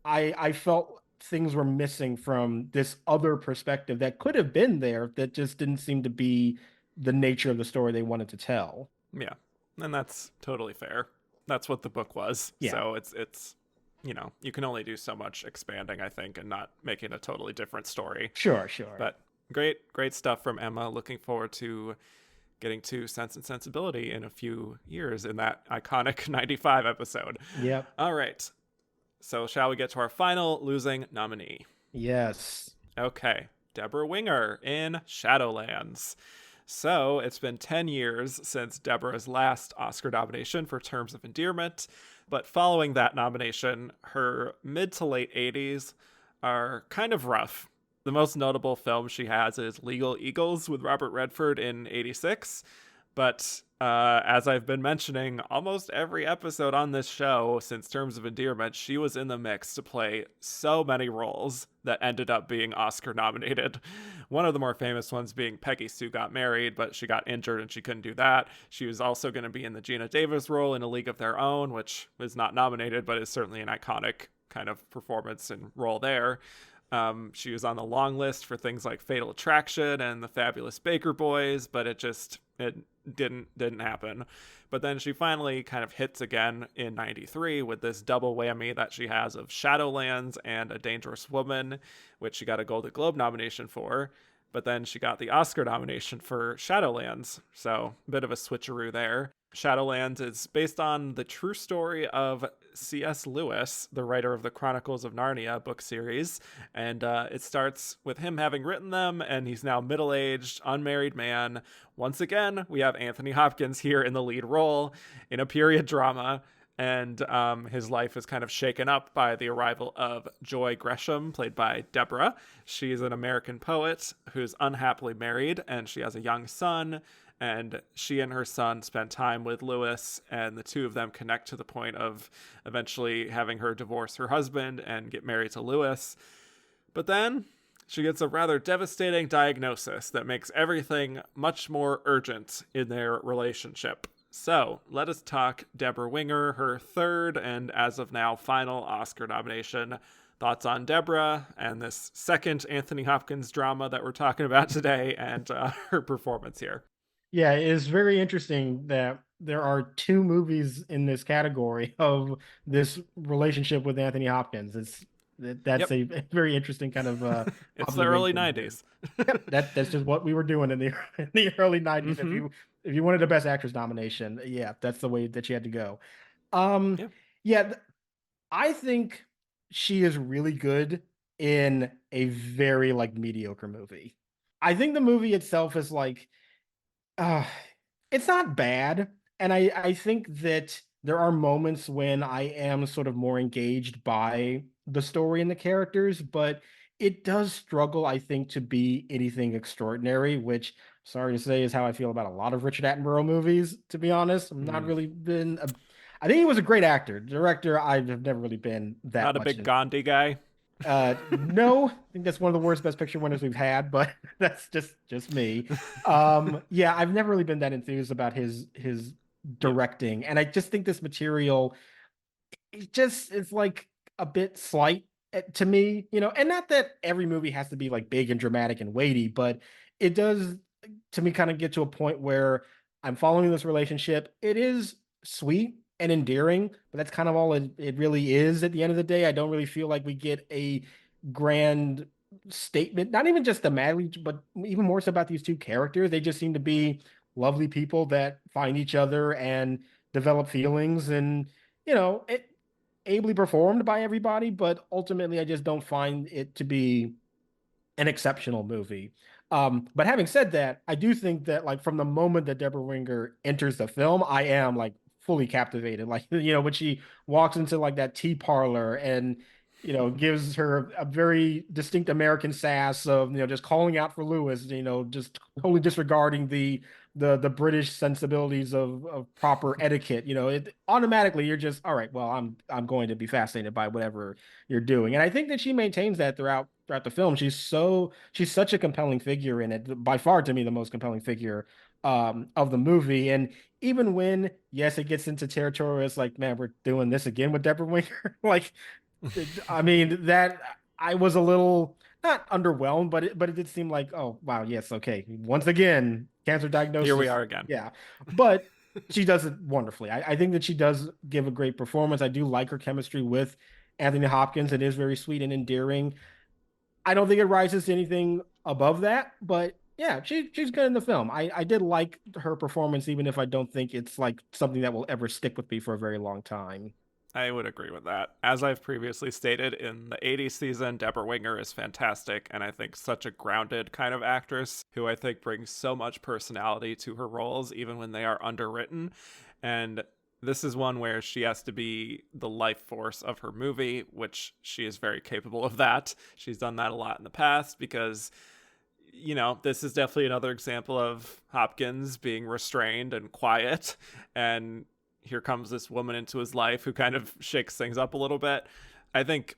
I felt things were missing from this other perspective that could have been there that just didn't seem to be the nature of the story they wanted to tell. Yeah. And that's totally fair. That's what the book was. Yeah, So it's you can only do so much expanding, I think, and not making a totally different story. sure, sure. But great stuff from Emma. Looking forward to getting to Sense and Sensibility in a few years in that iconic 95 episode. Yep. All right. So, shall we get to our final losing nominee? Yes. Okay. Debra Winger in Shadowlands. So, it's been 10 years since Deborah's last Oscar nomination for Terms of Endearment, but following that nomination, her mid to late 80s are kind of rough. The most notable film she has is Legal Eagles with Robert Redford in '86. But as I've been mentioning, almost every episode on this show since Terms of Endearment, she was in the mix to play so many roles that ended up being Oscar nominated. One of the more famous ones being Peggy Sue Got Married, but she got injured and she couldn't do that. She was also going to be in the Gina Davis role in A League of Their Own, which was not nominated, but is certainly an iconic kind of performance and role there. She was on the long list for things like Fatal Attraction and The Fabulous Baker Boys, but it didn't happen. But then she finally kind of hits again in 93 with this double whammy that she has of Shadowlands and A Dangerous Woman, which she got a Golden Globe nomination for. But then she got the Oscar nomination for Shadowlands. So a bit of a switcheroo there. Shadowlands is based on the true story of C.S. Lewis, the writer of the Chronicles of Narnia book series. And it starts with him having written them, and he's now middle-aged, unmarried man. Once again, we have Anthony Hopkins here in the lead role in a period drama. And his life is kind of shaken up by the arrival of Joy Gresham, played by Debra. She's an American poet who's unhappily married, and she has a young son. And she and her son spend time with Lewis, and the two of them connect to the point of eventually having her divorce her husband and get married to Lewis. But then she gets a rather devastating diagnosis that makes everything much more urgent in their relationship. So let us talk Debra Winger, her third and as of now final Oscar nomination. Thoughts on Debra and this second Anthony Hopkins drama that we're talking about today, and her performance here. Yeah, it's very interesting that there are two movies in this category of this relationship with Anthony Hopkins. That's Yep. a very interesting kind of It's the early observation here. 90s. Yep, that's just what we were doing in the in the early 90s. Mm-hmm. If you wanted a Best Actress nomination, yeah, that's the way that you had to go. Um, Yeah. yeah, I think she is really good in a very like mediocre movie. I think the movie itself is like uh, it's not bad, and I think that there are moments when I am sort of more engaged by the story and the characters, but it does struggle, I think, to be anything extraordinary, which, sorry to say, is how I feel about a lot of Richard Attenborough movies, to be honest. I'm not Mm. really been a I think he was a great actor. Director, I have never really been that Not a much big in. Gandhi guy. No, I think that's one of the worst Best Picture winners we've had, but that's just me. Yeah, I've never really been that enthused about his Yep. directing, and I just think this material it just is like a bit slight to me, and not that every movie has to be like big and dramatic and weighty, but it does to me kind of get to a point where I'm following this relationship. It is sweet and endearing, but that's kind of all it really is at the end of the day. I don't really feel like we get a grand statement, not even just thematically, but even more so about these two characters. They just seem to be lovely people that find each other and develop feelings, and it ably performed by everybody, but ultimately I just don't find it to be an exceptional movie. But having said that, I do think that like from the moment that Debra Winger enters the film, I am like fully captivated. Like, when she walks into like that tea parlor and gives her a very distinct American sass of just calling out for Lewis, just totally disregarding the British sensibilities of proper etiquette. It automatically you're just all right. Well, I'm going to be fascinated by whatever you're doing, and I think that she maintains that throughout the film. She's such a compelling figure in it, by far to me the most compelling figure of the movie. And even when yes, it gets into territory where it's like, man, we're doing this again with Debra Winger. Like, I mean, that I was a little not underwhelmed, but it did seem like, oh wow, yes, okay, once again, cancer Here we diagnosis, are again. yeah. But she does it wonderfully. I think that she does give a great performance. I do like her chemistry with Anthony Hopkins. It is very sweet and endearing. I don't think it rises to anything above that, but yeah, she's good in the film. I did like her performance, even if I don't think it's like something that will ever stick with me for a very long time. I would agree with that. As I've previously stated, in the 80s season, Debra Winger is fantastic, and I think such a grounded kind of actress who I think brings so much personality to her roles, even when they are underwritten. And this is one where she has to be the life force of her movie, which she is very capable of that. She's done that a lot in the past because this is definitely another example of Hopkins being restrained and quiet. And here comes this woman into his life who kind of shakes things up a little bit. I think,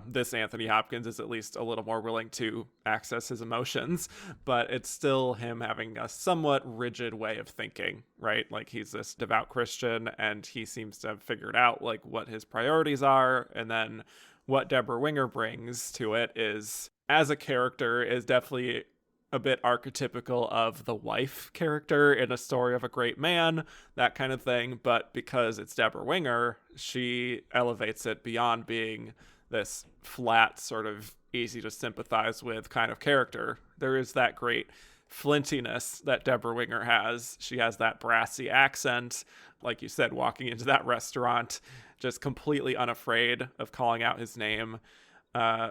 this Anthony Hopkins is at least a little more willing to access his emotions, but it's still him having a somewhat rigid way of thinking, right? Like he's this devout Christian and he seems to have figured out like what his priorities are. And then what Debra Winger brings to it is, as a character, is definitely a bit archetypical of the wife character in a story of a great man, that kind of thing. But because it's Debra Winger, she elevates it beyond being this flat, sort of easy to sympathize with kind of character. There is that great flintiness that Debra Winger has. She has that brassy accent, like you said, walking into that restaurant, just completely unafraid of calling out his name.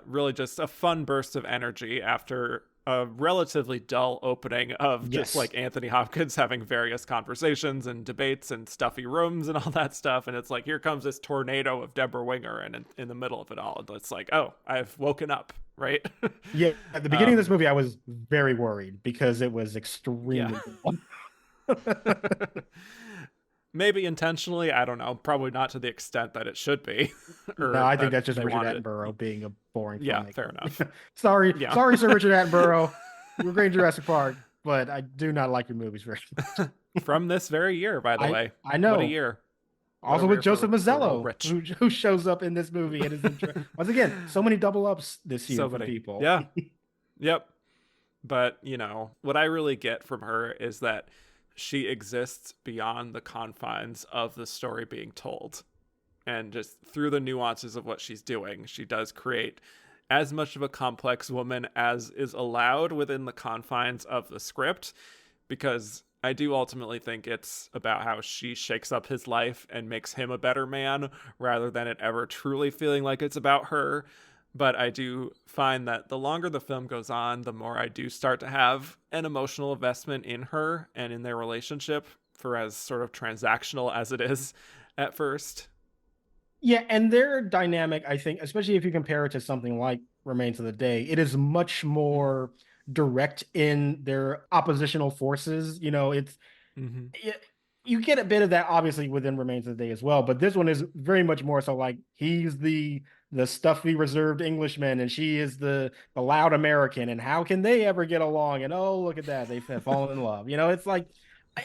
Really just a fun burst of energy after a relatively dull opening of just Yes. like Anthony Hopkins having various conversations and debates and stuffy rooms and all that stuff. And it's like, here comes this tornado of Debra Winger. And in the middle of it all, it's like, oh, I've woken up, right? Yeah, at the beginning of this movie, I was very worried because it was Yeah. extremely dull. Maybe intentionally, I don't know. Probably not to the extent that it should be, No, or I think that that's just they Richard wanted Attenborough it. being a boring Yeah, filmmaker. fair enough. Sorry, Yeah. sorry, Sir Richard Attenborough. You were great in Jurassic Park, but I do not like your movies very much. From this very year, by the I way. I What a know. year. What a Also with year Joseph for old Mazzello, Rich. who shows up in this movie and is once again so many double ups this year So for many. people. Yeah. Yep. But, what I really get from her is that she exists beyond the confines of the story being told. And just through the nuances of what she's doing, she does create as much of a complex woman as is allowed within the confines of the script, because I do ultimately think it's about how she shakes up his life and makes him a better man rather than it ever truly feeling like it's about her. But I do find that the longer the film goes on, the more I do start to have an emotional investment in her and in their relationship, for as sort of transactional as it is at first. Yeah, and their dynamic, I think, especially if you compare it to something like Remains of the Day, it is much Mm-hmm. more direct in their oppositional forces. It's Mm-hmm. it, you get a bit of that obviously within Remains of the Day as well, but this one is very much more so like he's the stuffy reserved Englishman and she is the loud American, and how can they ever get along? And oh, look at that, they've fallen in love. It's like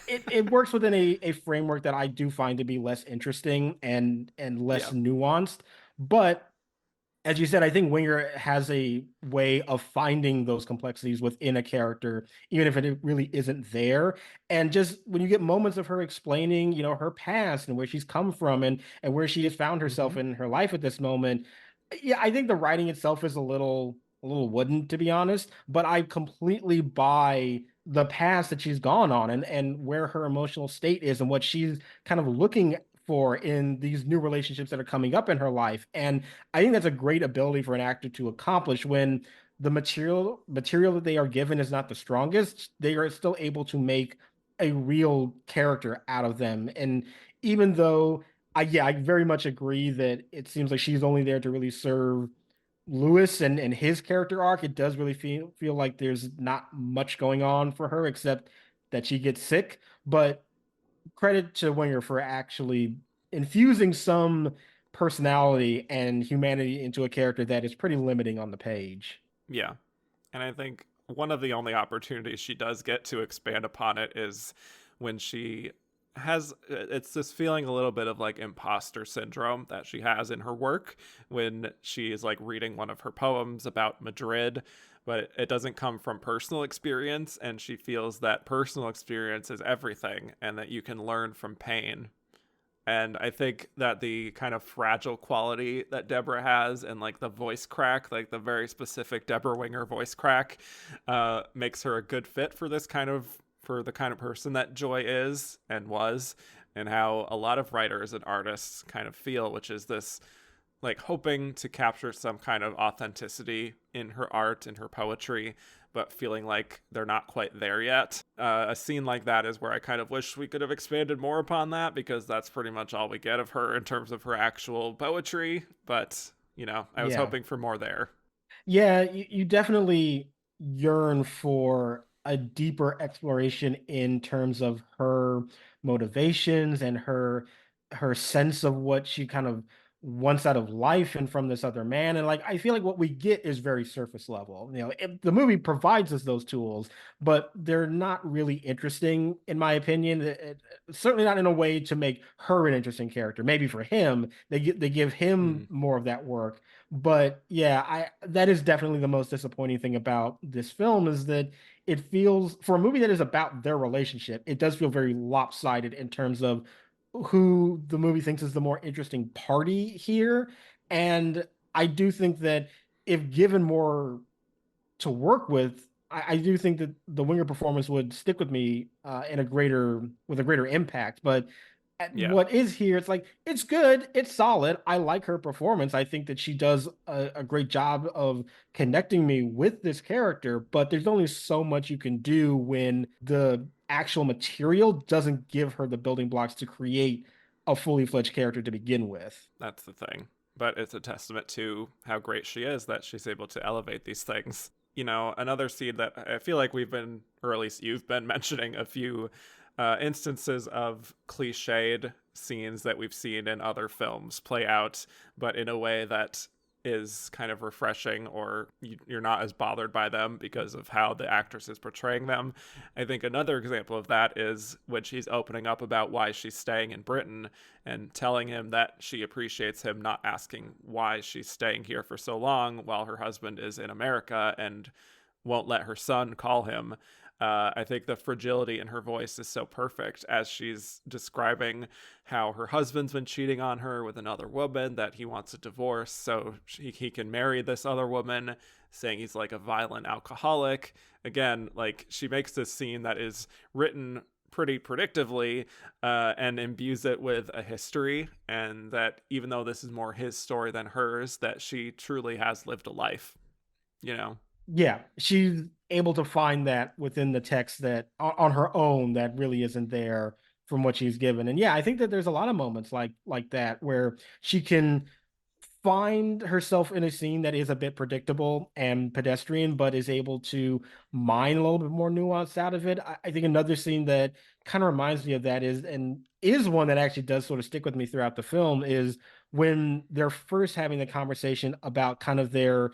it works within a framework that I do find to be less interesting and less Yeah. nuanced. But as you said, I think Winger has a way of finding those complexities within a character, even if it really isn't there. And just when you get moments of her explaining, her past and where she's come from and where she has found Mm-hmm. herself in her life at this moment, yeah, I think the writing itself is a little wooden, to be honest. But I completely buy the path that she's gone on and where her emotional state is and what she's kind of looking for in these new relationships that are coming up in her life. And I think that's a great ability for an actor to accomplish when the material that they are given is not the strongest. They are still able to make a real character out of them. And even though I very much agree that it seems like she's only there to really serve Lewis and his character arc, it does really feel like there's not much going on for her except that she gets sick. But credit to Winger for actually infusing some personality and humanity into a character that is pretty limiting on the page. Yeah. And I think one of the only opportunities she does get to expand upon it is when she has it's this feeling a little bit of like imposter syndrome that she has in her work when she is like reading one of her poems about Madrid, but it doesn't come from personal experience, and she feels that personal experience is everything and that you can learn from pain. And I think that the kind of fragile quality that Debra has, and like the voice crack, like the very specific Debra Winger voice crack, makes her a good fit for for the kind of person that Joy is and was, and how a lot of writers and artists kind of feel, which is this like hoping to capture some kind of authenticity in her art and her poetry, but feeling like they're not quite there yet. A scene like that is where I kind of wish we could have expanded more upon that, because that's pretty much all we get of her in terms of her actual poetry. But, I was Yeah. hoping for more there. Yeah, you definitely yearn for a deeper exploration in terms of her motivations and her sense of what she kind of wants out of life and from this other man. And like I feel like what we get is very surface level. The movie provides us those tools, but they're not really interesting, in my opinion. Certainly not in a way to make her an interesting character. Maybe for him, they give him Mm, more of that work. But yeah, I that is definitely the most disappointing thing about this film is that it feels for a movie that is about their relationship, it does feel very lopsided in terms of who the movie thinks is the more interesting party here. And I do think that if given more to work with, I do think that the Winger performance would stick with me in a greater with a greater impact. But at yeah, what is here, it's like it's good, it's solid. I like her performance. I think that she does a great job of connecting me with this character. But there's only so much you can do when the actual material doesn't give her the building blocks to create a fully fledged character to begin with. that's the thing. But it's a testament to how great she is that she's able to elevate these things. Another scene that I feel like we've been, or at least you've been mentioning a few instances of cliched scenes that we've seen in other films play out, but in a way that is kind of refreshing, or you're not as bothered by them because of how the actress is portraying them. I think another example of that is when she's opening up about why she's staying in Britain and telling him that she appreciates him not asking why she's staying here for so long while her husband is in America and won't let her son call him. I think the fragility in her voice is so perfect as she's describing how her husband's been cheating on her with another woman, that he wants a divorce so he can marry this other woman, saying he's like a violent alcoholic. Again, like she makes this scene that is written pretty predictively and imbues it with a history, and that even though this is more his story than hers, that she truly has lived a life, you know? Yeah, she's able to find that within the text that on her own that really isn't there from what she's given. And yeah, I think that there's a lot of moments like that where she can find herself in a scene that is a bit predictable and pedestrian, but is able to mine a little bit more nuance out of it. I think another scene that kind of reminds me of that is one that actually does sort of stick with me throughout the film is when they're first having the conversation about kind of their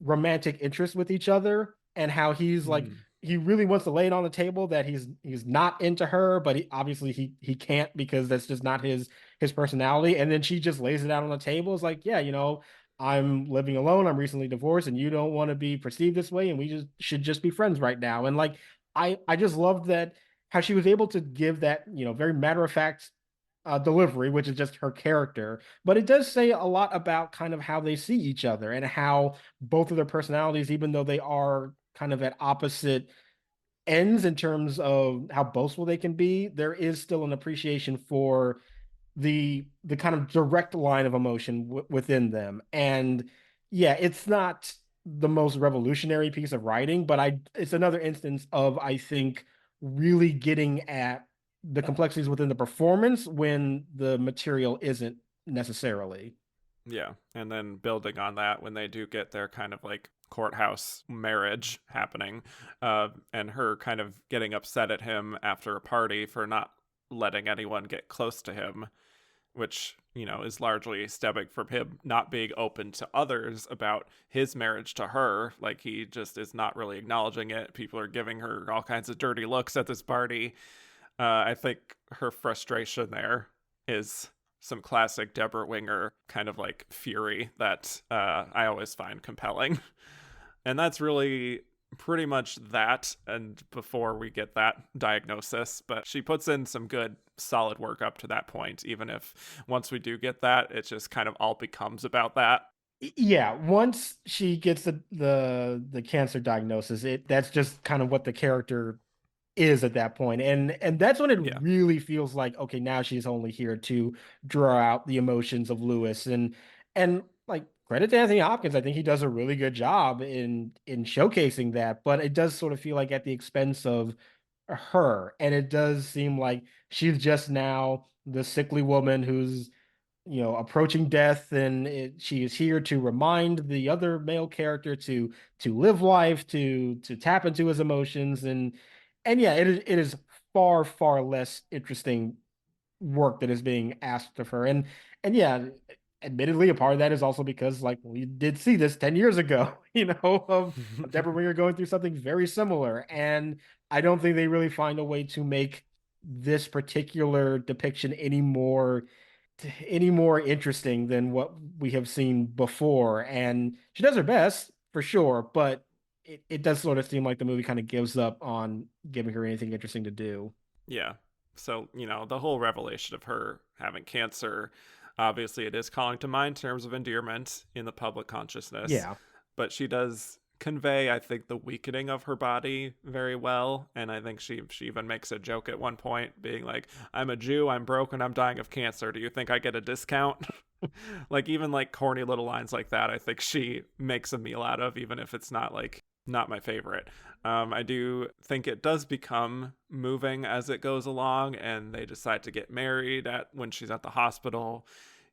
romantic interest with each other and how he's like Mm, he really wants to lay it on the table that he's not into her, but obviously he can't because that's just not his personality. And then she just lays it out on the table. It's like, yeah, I'm living alone, I'm recently divorced, and you don't want to be perceived this way, and we just should just be friends right now. And like I just loved that how she was able to give that, very matter of fact delivery, which is just her character. But it does say a lot about kind of how they see each other and how both of their personalities, even though they are kind of at opposite ends in terms of how boastful they can be, there is still an appreciation for the kind of direct line of emotion within them. And yeah, it's not the most revolutionary piece of writing, but I it's another instance of I think really getting at the complexities within the performance when the material isn't necessarily. yeah. And then building on that when they do get their kind of like courthouse marriage happening, and her kind of getting upset at him after a party for not letting anyone get close to him, which, is largely stemming from him not being open to others about his marriage to her. Like, he just is not really acknowledging it. People are giving her all kinds of dirty looks at this party. I think her frustration there is some classic Debra Winger kind of like fury that I always find compelling. And that's really pretty much that. And before we get that diagnosis, but she puts in some good, solid work up to that point, even if once we do get that, it just kind of all becomes about that. Yeah, once she gets the cancer diagnosis, it that's just kind of what the character is at that point. And that's when it Yeah. really feels like, okay, now she's only here to draw out the emotions of Lewis. And like credit to Anthony Hopkins, I think he does a really good job in showcasing that, but it does sort of feel like at the expense of her. And it does seem like she's just now the sickly woman who's approaching death, and she is here to remind the other male character to live life, to tap into his emotions, and yeah, it is far far less interesting work that is being asked of her, and yeah, admittedly, a part of that is also because like we did see this 10 years ago, of Debra Winger going through something very similar. And I don't think they really find a way to make this particular depiction any more interesting than what we have seen before. And she does her best for sure, but it does sort of seem like the movie kind of gives up on giving her anything interesting to do. Yeah. So, the whole revelation of her having cancer, obviously it is calling to mind terms of endearment in the public consciousness, Yeah. but she does convey, I think, the weakening of her body very well. And I think she even makes a joke at one point being like, I'm a Jew, I'm broke, and I'm dying of cancer. Do you think I get a discount? Like, even like corny little lines like that, I think she makes a meal out of, even if it's not my favorite. I do think it does become moving as it goes along, and they decide to get married at when she's at the hospital.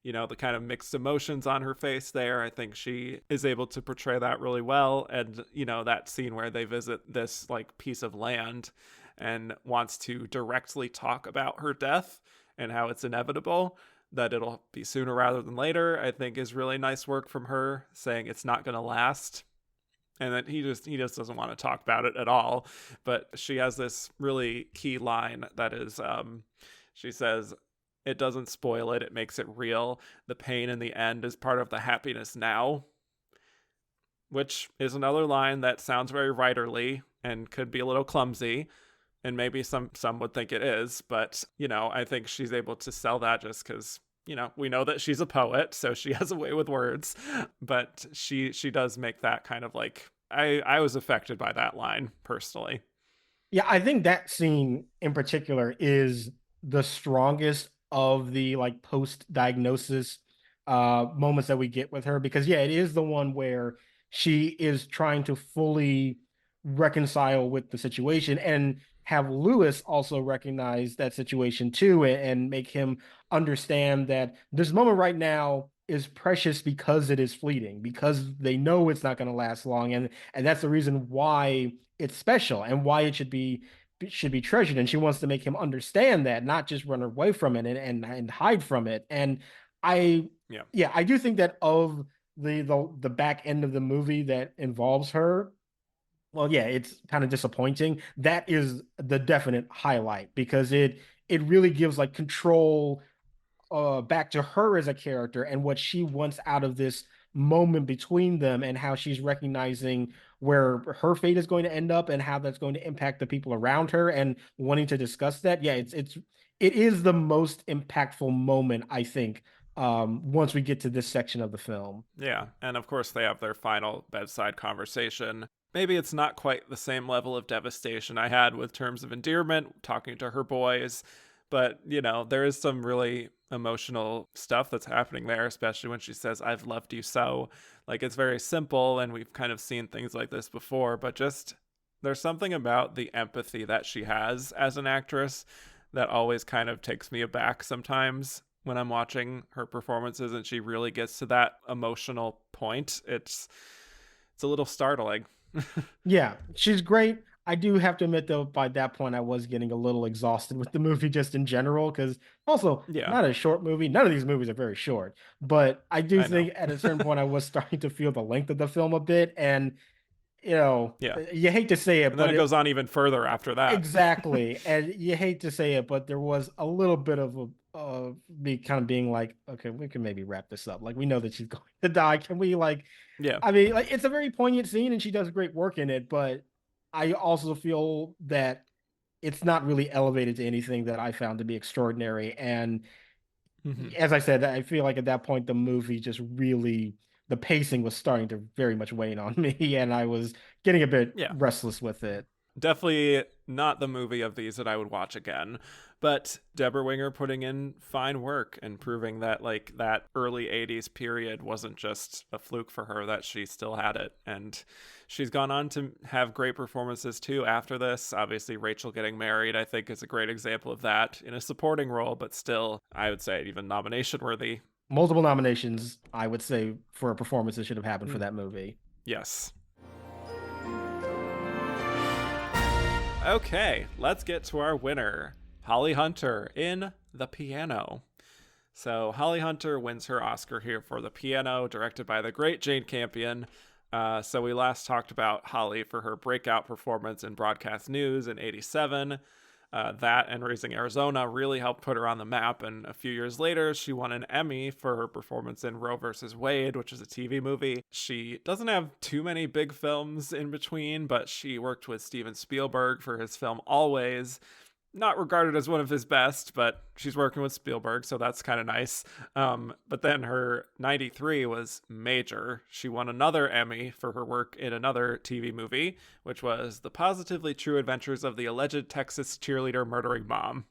The kind of mixed emotions on her face there. I think she is able to portray that really well. And, that scene where they visit this like piece of land and wants to directly talk about her death and how it's inevitable, that it'll be sooner rather than later, I think is really nice work from her, saying it's not going to last. And that he just doesn't want to talk about it at all. But she has this really key line that is, she says, it doesn't spoil it, it makes it real. The pain in the end is part of the happiness now. Which is another line that sounds very writerly and could be a little clumsy. And maybe some would think it is. But, I think she's able to sell that just because, we know that she's a poet, so she has a way with words. But she does make that kind of like, I was affected by that line personally. Yeah, I think that scene in particular is the strongest of the like post-diagnosis moments that we get with her because yeah, it is the one where she is trying to fully reconcile with the situation and have Lewis also recognize that situation too and make him understand that this moment right now is precious because it is fleeting, because they know it's not going to last long and that's the reason why it's special and why it should be treasured. And she wants to make him understand that, not just run away from it and hide from it. And I, Yeah. yeah, I do think that of the back end of the movie that involves her, well, yeah, it's kind of disappointing. That is the definite highlight because it really gives like control back to her as a character and what she wants out of this moment between them and how she's recognizing where her fate is going to end up and how that's going to impact the people around her and wanting to discuss that. Yeah, it is the most impactful moment, I think, once we get to this section of the film. Yeah. And of course, they have their final bedside conversation. Maybe it's not quite the same level of devastation I had with Terms of Endearment, talking to her boys, but, there is some really emotional stuff that's happening there, especially when she says, I've loved you so. Like, it's very simple, and we've kind of seen things like this before, but just there's something about the empathy that she has as an actress that always kind of takes me aback sometimes when I'm watching her performances and she really gets to that emotional point. It's a little startling. Yeah, she's great. I do have to admit, though, by that point, I was getting a little exhausted with the movie just in general, because also, Yeah, not a short movie. None of these movies are very short, but I do I know. think at a certain point, I was starting to feel the length of the film a bit. And, you know, Yeah. you hate to say it, And then but it goes on even further after that. exactly. And you hate to say it, but there was a little bit of me kind of being like, okay, we can maybe wrap this up. Like, we know that she's going to die. Can we, like, Yeah. I mean, like it's a very poignant scene and she does great work in it, but I also feel that it's not really elevated to anything that I found to be extraordinary. And Hmm. as I said, I feel like at that point the movie just really the pacing was starting to very much wane on me and I was getting a bit Yeah. restless with it. Definitely not the movie of these that I would watch again. But Debra Winger putting in fine work and proving that like that early 80s period wasn't just a fluke for her, that she still had it. And she's gone on to have great performances too after this. Obviously, Rachel getting married, I think, is a great example of that in a supporting role, but still, I would say even nomination worthy. Multiple nominations, I would say, for a performance that should have happened for Mm, that movie. yes. Okay, let's get to our winner, Holly Hunter in The Piano. So Holly Hunter wins her Oscar here for The Piano, directed by the great Jane Campion. So we last talked about Holly for her breakout performance in broadcast news in '87. That and Raising Arizona really helped put her on the map. And a few years later, she won an Emmy for her performance in Roe vs. Wade, which is a TV movie. She doesn't have too many big films in between, but she worked with Steven Spielberg for his film Always. Not regarded as one of his best, but she's working with Spielberg, so that's kind of nice. But then her '93 was major. She won another Emmy for her work in another TV movie, which was The Positively True Adventures of the Alleged Texas Cheerleader Murdering Mom.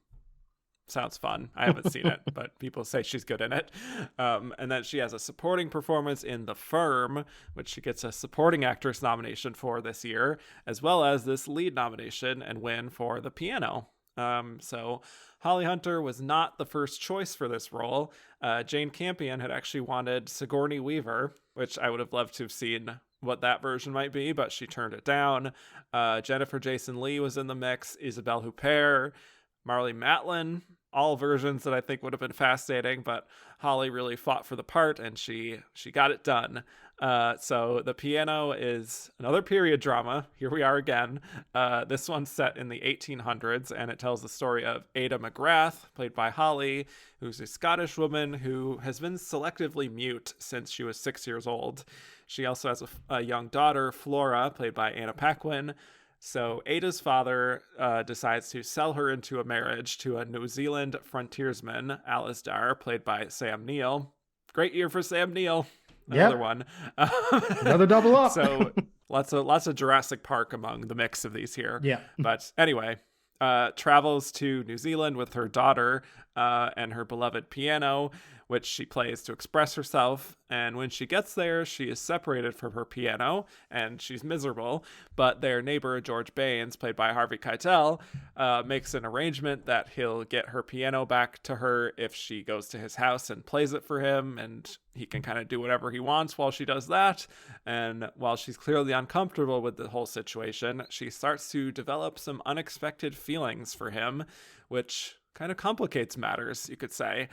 Sounds fun. I haven't seen it, but people say she's good in it. And then she has a supporting performance in The Firm, which she gets a supporting actress nomination for this year, as well as this lead nomination and win for The Piano. So Holly Hunter was not the first choice for this role. Jane Campion had actually wanted Sigourney Weaver, which I would have loved to have seen what that version might be, but she turned it down. Jennifer Jason Leigh was in the mix, Isabelle Huppert, Marlee Matlin, all versions that I think would have been fascinating, but Holly really fought for the part and she got it done. So The Piano is another period drama. Here we are again. This one's set in the 1800s, and it tells the story of Ada McGrath, played by Holly, who's a Scottish woman who has been selectively mute since she was 6 years old. She also has a young daughter, Flora, played by Anna Paquin. So Ada's father decides to sell her into a marriage to a New Zealand frontiersman, Alisdair, played by Sam Neill. Great year for Sam Neill. Another one. Another double up. So lots of Jurassic Park among the mix of these here. Yeah. But anyway, travels to New Zealand with her daughter and her beloved piano, which she plays to express herself. And when she gets there, she is separated from her piano and she's miserable. But their neighbor, George Baines, played by Harvey Keitel, makes an arrangement that he'll get her piano back to her if she goes to his house and plays it for him. And he can kind of do whatever he wants while she does that. And while she's clearly uncomfortable with the whole situation, she starts to develop some unexpected feelings for him, which kind of complicates matters, you could say.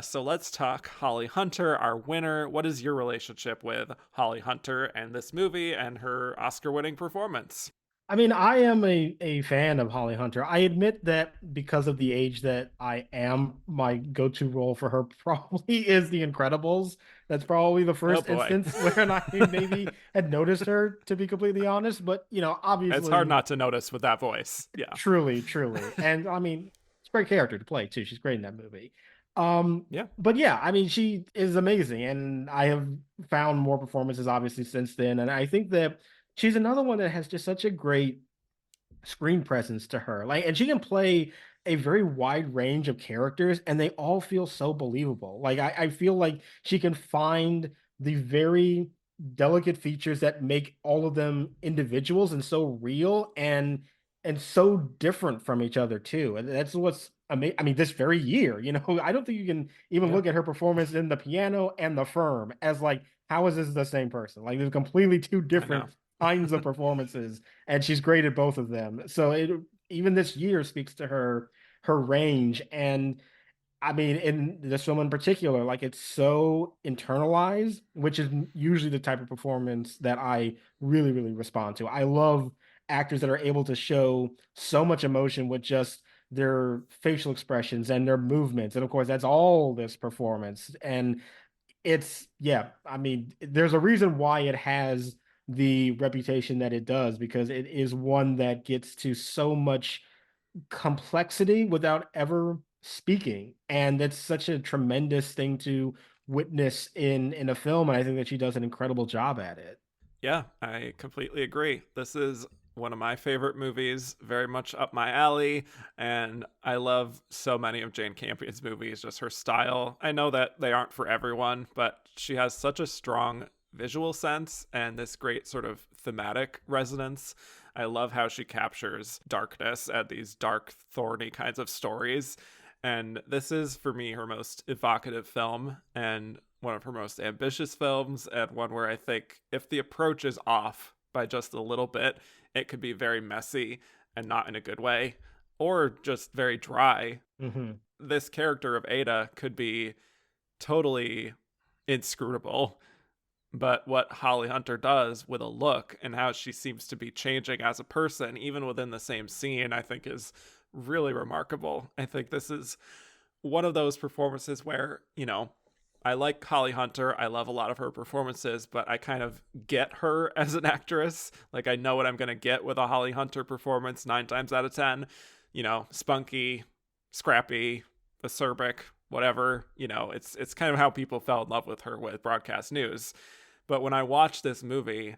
So let's talk Holly Hunter, our winner. What is your relationship with Holly Hunter and this movie and her Oscar-winning performance? I mean, I am a fan of Holly Hunter. I admit that because of the age that I am, my go-to role for her probably is The Incredibles. That's probably the first instance where I maybe had noticed her, to be completely honest. But, obviously... It's hard not to notice with that voice. Yeah. Truly. And, I mean, it's a great character to play, too. She's great in that movie. Yeah. But yeah, I mean, she is amazing. And I have found more performances, obviously, since then. And I think that she's another one that has just such a great screen presence to her. And she can play a very wide range of characters and they all feel so believable. I feel like she can find the very delicate features that make all of them individuals and so real and so different from each other too. And that's what's amazing. I mean, this very year, I don't think you can even look at her performance in The Piano and The Firm as how is this the same person? They're completely two different kinds of performances, and she's great at both of them. So even this year speaks to her range. And I mean, in this film in particular, it's so internalized, which is usually the type of performance that I really, really respond to. I love actors that are able to show so much emotion with just their facial expressions and their movements. And of course, that's all this performance. And I mean, there's a reason why it has the reputation that it does, because it is one that gets to so much complexity without ever speaking. And that's such a tremendous thing to witness in a film. And I think that she does an incredible job at it. Yeah, I completely agree. This is one of my favorite movies, very much up my alley, and I love so many of Jane Campion's movies, just her style. I know that they aren't for everyone, but she has such a strong visual sense and this great sort of thematic resonance. I love how she captures darkness and these dark, thorny kinds of stories. And this is, for me, her most evocative film and one of her most ambitious films, and one where I think if the approach is off by just a little bit, it could be very messy and not in a good way, or just very dry. Mm-hmm. this character of Ada could be totally inscrutable. But what Holly Hunter does with a look and how she seems to be changing as a person, even within the same scene, I think is really remarkable. I think this is one of those performances where, I like Holly Hunter. I love a lot of her performances, but I kind of get her as an actress. Like, I know what I'm going to get with a Holly Hunter performance 9 times out of 10. Spunky, scrappy, acerbic, whatever. It's kind of how people fell in love with her with broadcast news. But when I watch this movie,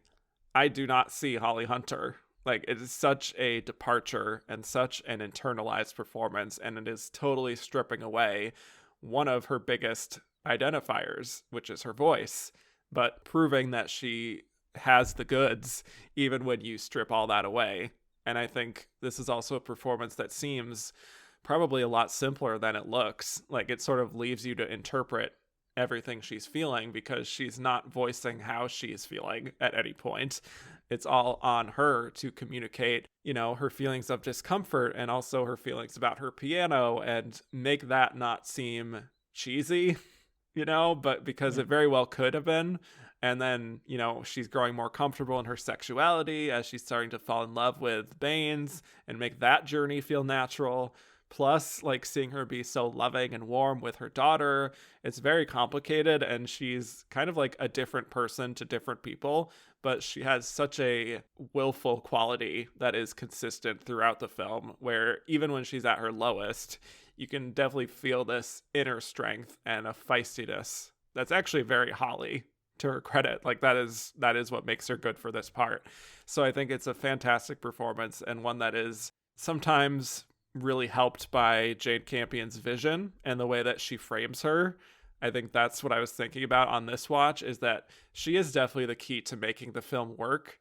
I do not see Holly Hunter. Like, it is such a departure and such an internalized performance, and it is totally stripping away one of her biggest identifiers, which is her voice, but proving that she has the goods even when you strip all that away. And I think this is also a performance that seems probably a lot simpler than it looks. Like, it sort of leaves you to interpret everything she's feeling because she's not voicing how she's feeling at any point. It's all on her to communicate, her feelings of discomfort and also her feelings about her piano and make that not seem cheesy, but because it very well could have been. And then, she's growing more comfortable in her sexuality as she's starting to fall in love with Baines and make that journey feel natural. Plus, like, seeing her be so loving and warm with her daughter, it's very complicated, and she's kind of like a different person to different people, but she has such a willful quality that is consistent throughout the film, where even when she's at her lowest, you can definitely feel this inner strength and a feistiness that's actually very Holly, to her credit. Like, that is what makes her good for this part. So I think it's a fantastic performance, and one that is sometimes really helped by Jane Campion's vision and the way that she frames her. I think that's what I was thinking about on this watch, is that she is definitely the key to making the film work,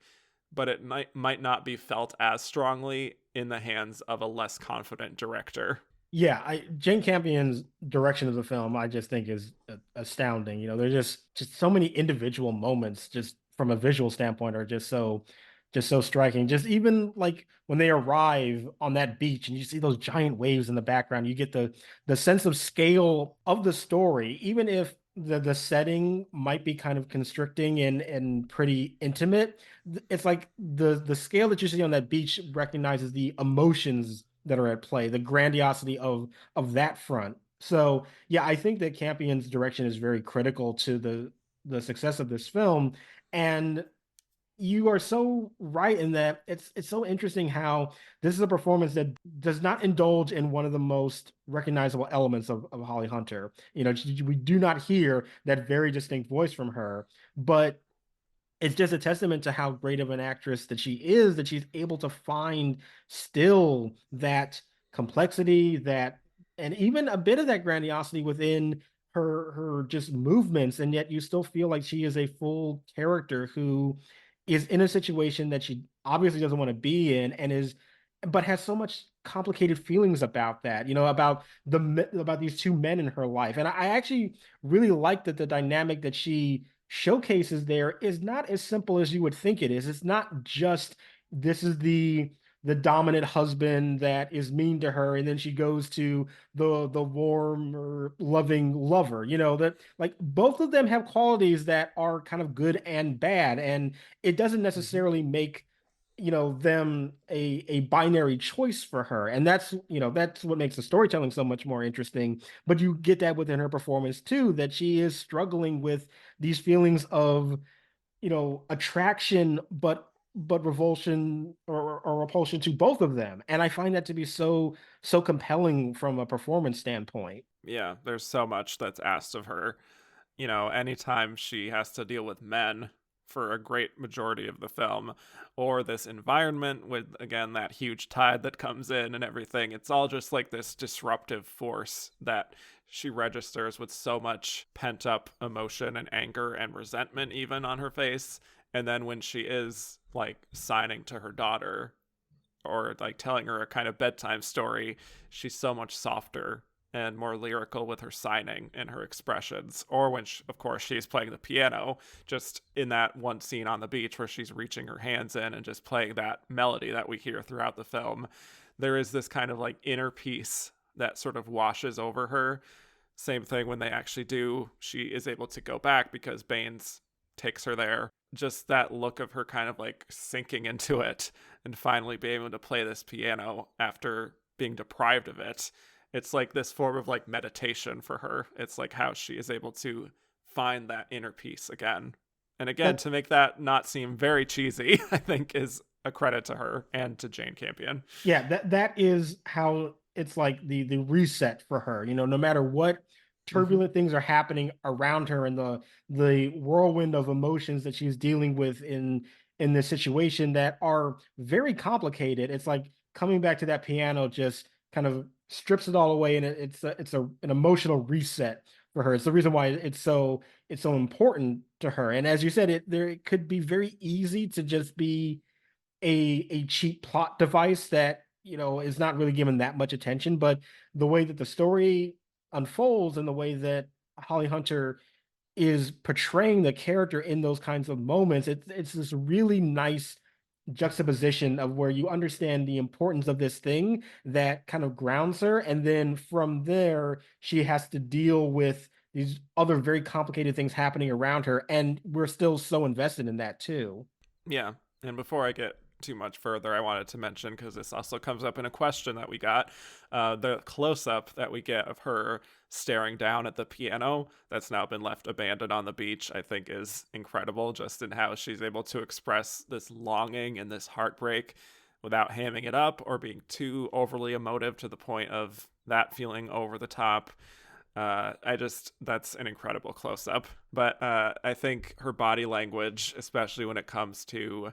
but it might not be felt as strongly in the hands of a less confident director. Yeah, Jane Campion's direction of the film, I just think is astounding. There's just so many individual moments, just from a visual standpoint, are just so striking. Just even like when they arrive on that beach and you see those giant waves in the background, you get the sense of scale of the story, even if the setting might be kind of constricting and pretty intimate. It's like the scale that you see on that beach recognizes the emotions that are at play, the grandiosity of that front. So yeah, I think that Campion's direction is very critical to the success of this film. And you are so right in that it's so interesting how this is a performance that does not indulge in one of the most recognizable elements of Holly Hunter. We do not hear that very distinct voice from her, but it's just a testament to how great of an actress that she is, that she's able to find still that complexity, that and even a bit of that grandiosity within her just movements, and yet you still feel like she is a full character who is in a situation that she obviously doesn't want to be in, and is but has so much complicated feelings about that, about these two men in her life. And I actually really like that the dynamic that she showcases there is not as simple as you would think it is. It's not just this is the dominant husband that is mean to her, and then she goes to the warm or loving lover. That, like, both of them have qualities that are kind of good and bad, and it doesn't necessarily make them a binary choice for her. And that's what makes the storytelling so much more interesting. But you get that within her performance too, that she is struggling with these feelings of attraction, but revulsion or repulsion to both of them. And I find that to be so compelling from a performance standpoint. Yeah, there's so much that's asked of her. Anytime she has to deal with men for a great majority of the film, or this environment with, again, that huge tide that comes in and everything, it's all just like this disruptive force that she registers with so much pent up emotion and anger and resentment, even on her face. And then when she is like signing to her daughter or like telling her a kind of bedtime story, she's so much softer and more lyrical with her signing and her expressions. Or when, of course, she's playing the piano, just in that one scene on the beach where she's reaching her hands in and just playing that melody that we hear throughout the film. There is this kind of like inner peace that sort of washes over her. Same thing when they actually do. She is able to go back because Baines takes her there. Just that look of her kind of like sinking into it and finally being able to play this piano after being deprived of it. It's like this form of like meditation for her. It's like how she is able to find that inner peace again. And again, That to make that not seem very cheesy, I think is a credit to her and to Jane Campion. yeah, that is how it's like the reset for her. No matter what Mm-hmm. turbulent things are happening around her and the whirlwind of emotions that she's dealing with in this situation that are very complicated. It's like coming back to that piano just kind of strips it all away, and an emotional reset for her. It's the reason why it's so important to her. And as you said, it could be very easy to just be a cheap plot device that is not really given that much attention. But the way that the story unfolds and the way that Holly Hunter is portraying the character in those kinds of moments, it's this really nice juxtaposition of where you understand the importance of this thing that kind of grounds her, and then from there she has to deal with these other very complicated things happening around her, and we're still so invested in that too. Yeah. And before I get too much further, I wanted to mention, because this also comes up in a question that we got, the close up that we get of her staring down at the piano that's now been left abandoned on the beach, I think is incredible, just in how she's able to express this longing and this heartbreak without hamming it up or being too overly emotive to the point of that feeling over the top. That's an incredible close up. But I think her body language, especially when it comes to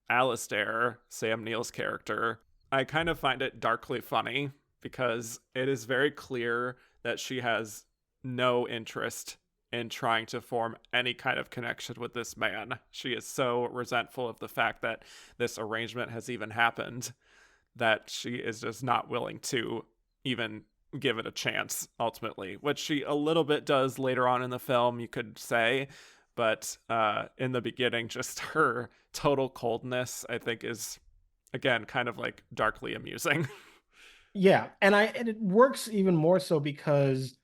Alistair, Sam Neill's character, I kind of find it darkly funny because it is very clear that she has no interest in trying to form any kind of connection with this man. She is so resentful of the fact that this arrangement has even happened that she is just not willing to even give it a chance ultimately, which she a little bit does later on in the film, you could say. But in the beginning, just her total coldness, I think, is again kind of like darkly amusing. Yeah, and it works even more so because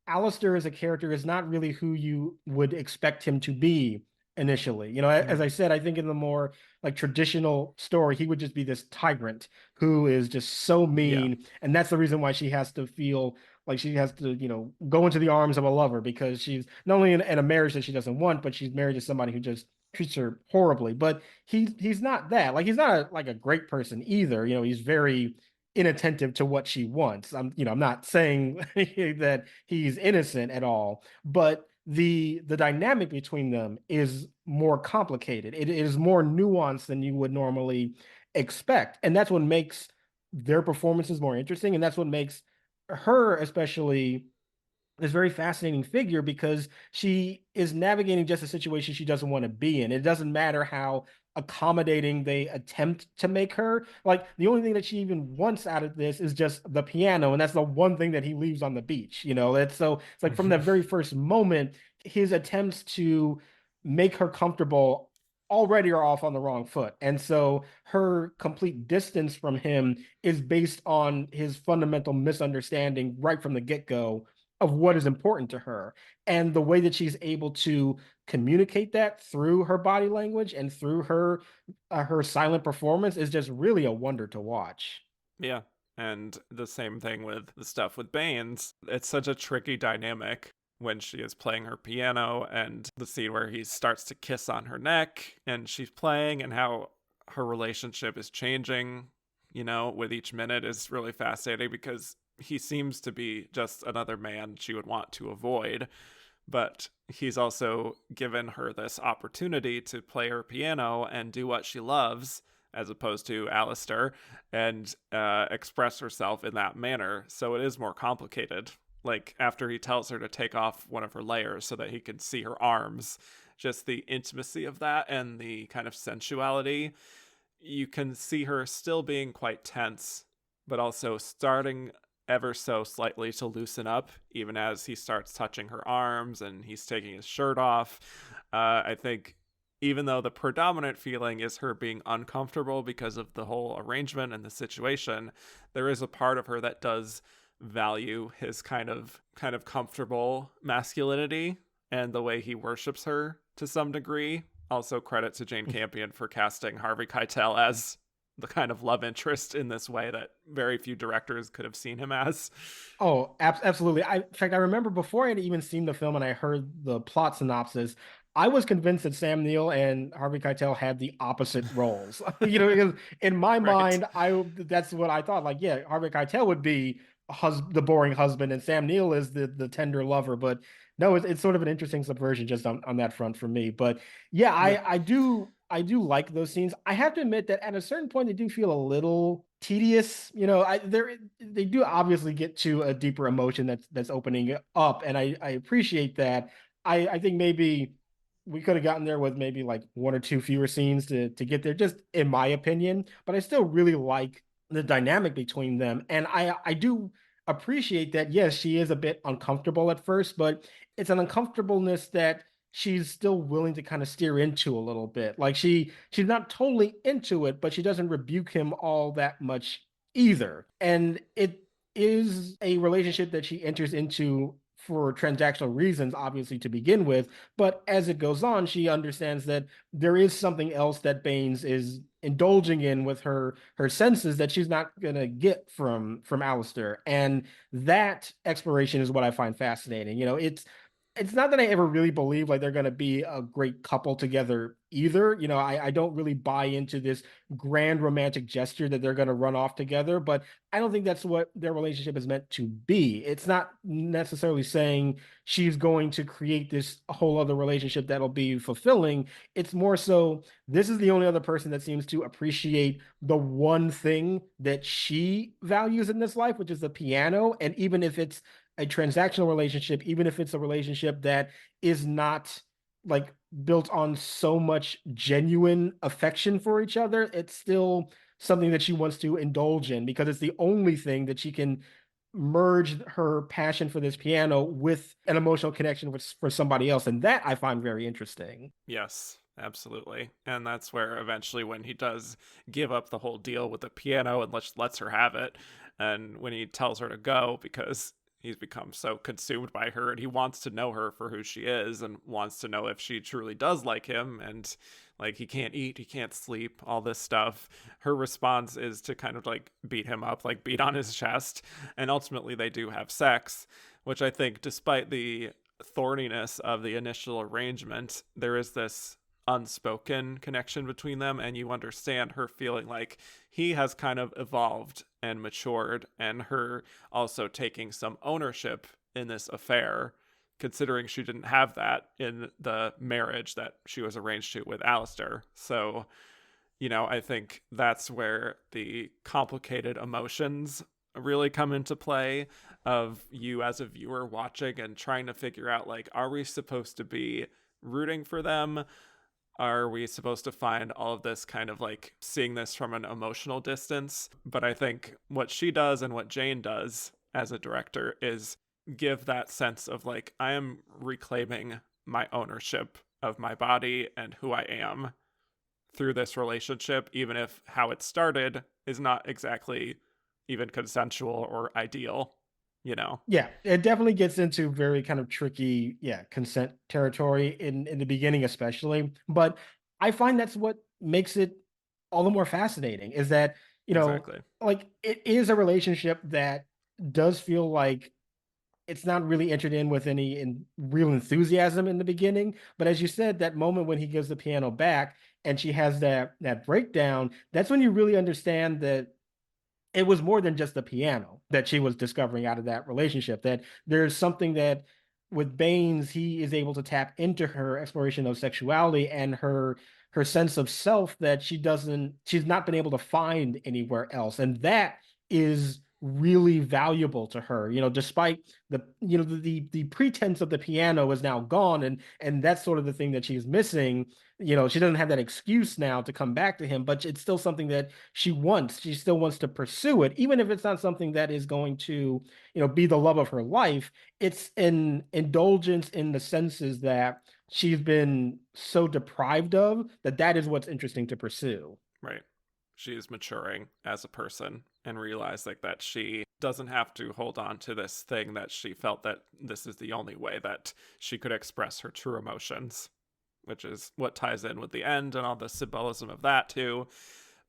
Alistair as a character is not really who you would expect him to be initially. As Mm, I said, I think in the more like traditional story, he would just be this tyrant who is just so yeah. mean, and that's the reason why she has to feel like she has to, go into the arms of a lover because she's not only in a marriage that she doesn't want, but she's married to somebody who just treats her horribly. But he's not that. Like he's not like a great person either. He's very inattentive to what she wants. I'm not saying that he's innocent at all, but the dynamic between them is more complicated. It is more nuanced than you would normally expect, and that's what makes their performances more interesting, and that's what makes her especially this very fascinating figure because she is navigating just a situation she doesn't want to be in. It doesn't matter how accommodating they attempt to make her. Like the only thing that she even wants out of this is just the piano, and that's the one thing that he leaves on the beach. That's so it's like from that very first moment, his attempts to make her comfortable already are off on the wrong foot. And so her complete distance from him is based on his fundamental misunderstanding right from the get-go of what is important to her, and the way that she's able to communicate that through her body language and through her silent performance is just really a wonder to watch. Yeah. And the same thing with the stuff with Baines. It's such a tricky dynamic when she is playing her piano and the scene where he starts to kiss on her neck and she's playing, and how her relationship is changing, with each minute is really fascinating because he seems to be just another man she would want to avoid. But he's also given her this opportunity to play her piano and do what she loves, as opposed to Alistair, and express herself in that manner. So it is more complicated. Like after he tells her to take off one of her layers so that he can see her arms, just the intimacy of that and the kind of sensuality, you can see her still being quite tense, but also starting ever so slightly to loosen up, even as he starts touching her arms and he's taking his shirt off. I think even though the predominant feeling is her being uncomfortable because of the whole arrangement and the situation, there is a part of her that does value his kind of comfortable masculinity and the way he worships her to some degree. Also, credit to Jane Campion for casting Harvey Keitel as the kind of love interest in this way that very few directors could have seen him as. Oh, absolutely. In fact, I remember before I had even seen the film and I heard the plot synopsis, I was convinced that Sam Neill and Harvey Keitel had the opposite roles. Because in my Right. mind, I that's what I thought. Like, yeah, Harvey Keitel would be the boring husband, and Sam Neill is the tender lover. But no, it's sort of an interesting subversion just on that front for me. But yeah, Yeah. I do like those scenes. I have to admit that at a certain point they do feel a little tedious. They do obviously get to a deeper emotion that's opening up, and I appreciate that. I think maybe we could have gotten there with maybe like one or two fewer scenes to get there, just in my opinion. But I still really like the dynamic between them, and I do appreciate that. Yes, she is a bit uncomfortable at first, but it's an uncomfortableness that she's still willing to kind of steer into a little bit. Like she's not totally into it, but she doesn't rebuke him all that much either. And it is a relationship that she enters into for transactional reasons, obviously, to begin with. But as it goes on, she understands that there is something else that Baines is indulging in with her senses that she's not gonna get from Alistair. And that exploration is what I find fascinating. It's not that I ever really believe like they're going to be a great couple together either. I don't really buy into this grand romantic gesture that they're going to run off together, but I don't think that's what their relationship is meant to be. It's not necessarily saying she's going to create this whole other relationship that'll be fulfilling. It's more so this is the only other person that seems to appreciate the one thing that she values in this life, which is the piano. And even if it's a transactional relationship, even if it's a relationship that is not like built on so much genuine affection for each other, it's still something that she wants to indulge in because it's the only thing that she can merge her passion for this piano with an emotional connection for somebody else. And that I find very interesting. Yes, absolutely. And that's where eventually when he does give up the whole deal with the piano and lets her have it, and when he tells her to go because he's become so consumed by her and he wants to know her for who she is and wants to know if she truly does like him, and like he can't eat, he can't sleep, all this stuff. Her response is to kind of like beat him up, like beat on his chest, and ultimately they do have sex, which I think despite the thorniness of the initial arrangement, there is this unspoken connection between them, and you understand her feeling like he has kind of evolved and matured, and her also taking some ownership in this affair, considering she didn't have that in the marriage that she was arranged to with Alistair. So, I think that's where the complicated emotions really come into play of you as a viewer watching and trying to figure out, like, are we supposed to be rooting for them? Are we supposed to find all of this kind of like seeing this from an emotional distance? But I think what she does and what Jane does as a director is give that sense of like, I am reclaiming my ownership of my body and who I am through this relationship, even if how it started is not exactly even consensual or ideal. Yeah, it definitely gets into very kind of tricky, yeah, consent territory in the beginning, especially. But I find that's what makes it all the more fascinating is that, Exactly. like it is a relationship that does feel like it's not really entered in with any real enthusiasm in the beginning. But as you said, that moment when he gives the piano back and she has that breakdown, that's when you really understand that it was more than just the piano that she was discovering out of that relationship. That there's something that with Baines, he is able to tap into her exploration of sexuality and her sense of self that she's not been able to find anywhere else. And that is really valuable to her. Despite the pretense of the piano is now gone, and that's sort of the thing that she's missing. She doesn't have that excuse now to come back to him, but it's still something that she still wants to pursue it, even if it's not something that is going to, be the love of her life. It's an indulgence in the senses that she's been so deprived of that is what's interesting to pursue. Right. She is maturing as a person and realize like that she doesn't have to hold on to this thing that she felt that this is the only way that she could express her true emotions, which is what ties in with the end and all the symbolism of that too.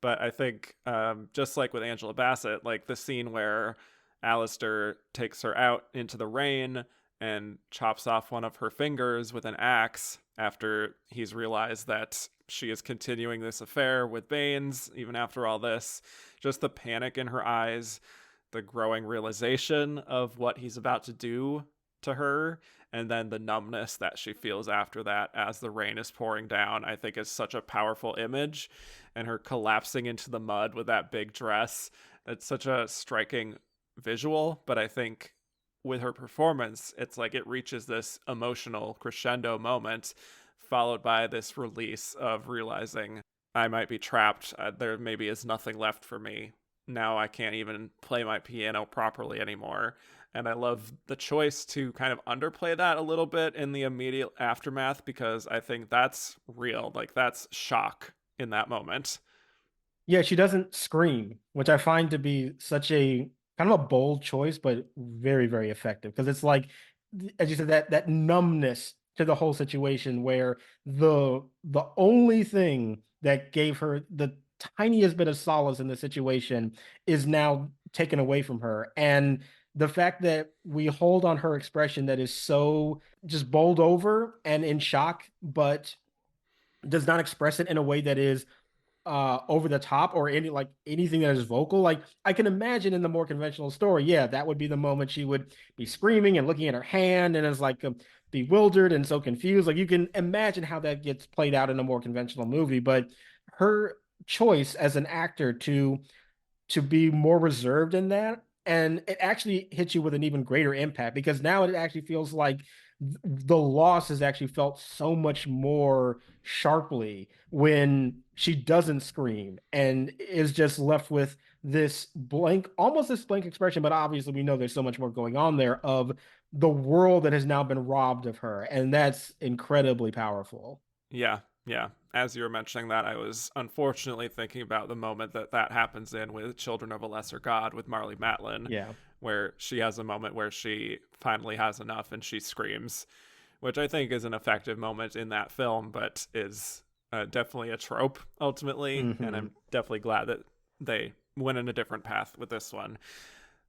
But I think just like with Angela Bassett, like the scene where Alistair takes her out into the rain and chops off one of her fingers with an axe after he's realized that she is continuing this affair with Baines, even after all this. Just the panic in her eyes, the growing realization of what he's about to do to her, and then the numbness that she feels after that as the rain is pouring down, I think is such a powerful image. And her collapsing into the mud with that big dress, it's such a striking visual. But I think with her performance, it's like it reaches this emotional crescendo moment, followed by this release of realizing I might be trapped. There maybe is nothing left for me. Now I can't even play my piano properly anymore. And I love the choice to kind of underplay that a little bit in the immediate aftermath, because I think that's real. Like, that's shock in that moment. Yeah, she doesn't scream, which I find to be such a kind of a bold choice, but very, very effective. Because it's like, as you said, that numbness to the whole situation where the only thing that gave her the tiniest bit of solace in the situation is now taken away from her. And the fact that we hold on her expression that is so just bowled over and in shock, but does not express it in a way that is over the top or anything that is vocal. Like I can imagine in the more conventional story, yeah, that would be the moment she would be screaming and looking at her hand and is like bewildered and so confused. Like you can imagine how that gets played out in a more conventional movie, but her choice as an actor to be more reserved in that. And it actually hits you with an even greater impact because now it actually feels like the loss is actually felt so much more sharply when she doesn't scream and is just left with this blank, almost this blank expression. But obviously, we know there's so much more going on there of the world that has now been robbed of her. And that's incredibly powerful. Yeah, yeah. As you were mentioning that, I was unfortunately thinking about the moment that that happens in with Children of a Lesser God with Marlee Matlin, Yeah. where she has a moment where she finally has enough and she screams, which I think is an effective moment in that film, but is definitely a trope ultimately. And Hmm. I'm definitely glad that they went in a different path with this one.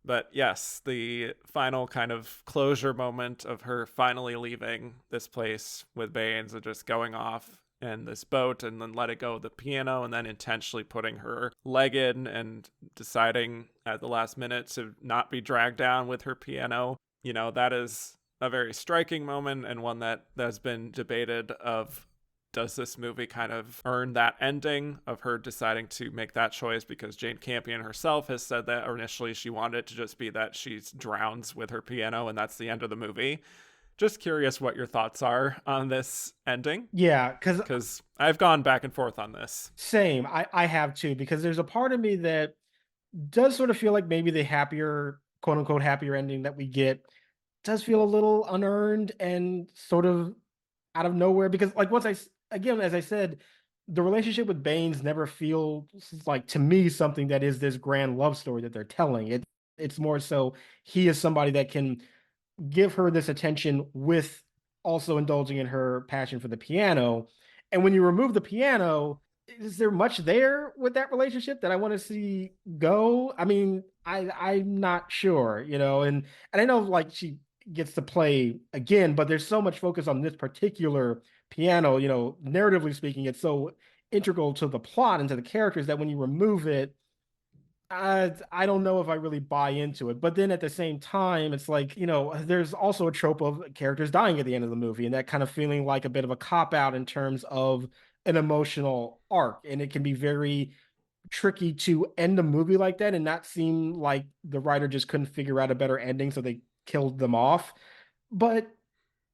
But yes, the final kind of closure moment of her finally leaving this place with Baines and just going off in this boat and then letting go of the piano and then intentionally putting her leg in and deciding at the last minute to not be dragged down with her piano. You know, that is a very striking moment and one that has been debated of, does this movie kind of earn that ending of her deciding to make that choice? Because Jane Campion herself has said that initially she wanted it to just be that she drowns with her piano and that's the end of the movie. Just curious what your thoughts are on this ending, Yeah, because because I've gone back and forth on this. same. I have too, because there's a part of me that does sort of feel like maybe the happier, quote unquote, happier ending that we get does feel a little unearned and sort of out of nowhere. Because, like, again, as I said, the relationship with Baines never feels like to me something that is this grand love story that they're telling. It's more so he is somebody that can give her this attention with also indulging in her passion for the piano. And when you remove the piano, is there much there with that relationship that I want to see go? I mean, I'm not sure, and I know like she gets to play again, but there's so much focus on this particular piano, narratively speaking, it's so integral to the plot and to the characters that when you remove it, I don't know if I really buy into it. But then at the same time, it's like, there's also a trope of characters dying at the end of the movie and that kind of feeling like a bit of a cop out in terms of an emotional arc. And it can be very tricky to end a movie like that and not seem like the writer just couldn't figure out a better ending. So they killed them off. But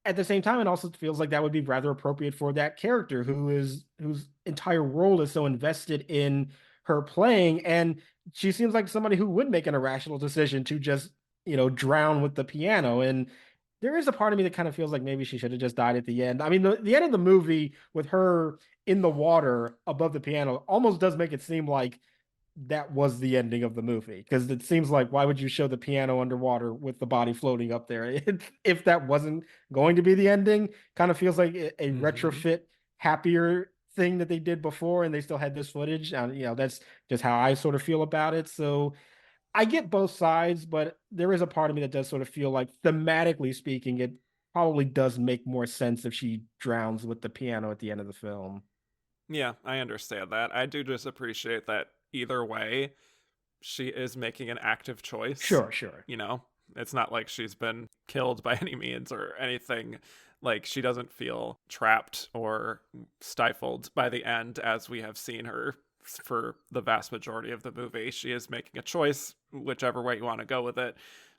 at the same time, it also feels like that would be rather appropriate for that character whose entire world is so invested in her playing, and she seems like somebody who would make an irrational decision to just drown with the piano. And there is a part of me that kind of feels like maybe she should have just died at the end. I mean, the end of the movie with her in the water above the piano almost does make it seem like that was the ending of the movie, because it seems like, why would you show the piano underwater with the body floating up there if that wasn't going to be the ending? Kind of feels like a Hmm. retrofit happier thing that they did before, and they still had this footage. And that's just how I sort of feel about it. So I get both sides, but there is a part of me that does sort of feel like, thematically speaking, it probably does make more sense if she drowns with the piano at the end of the film. Yeah, I understand that. I do just appreciate that either way, she is making an active choice. Sure, sure. You know, it's not like she's been killed by any means or anything. Like, she doesn't feel trapped or stifled by the end, as we have seen her for the vast majority of the movie. She is making a choice, whichever way you want to go with it.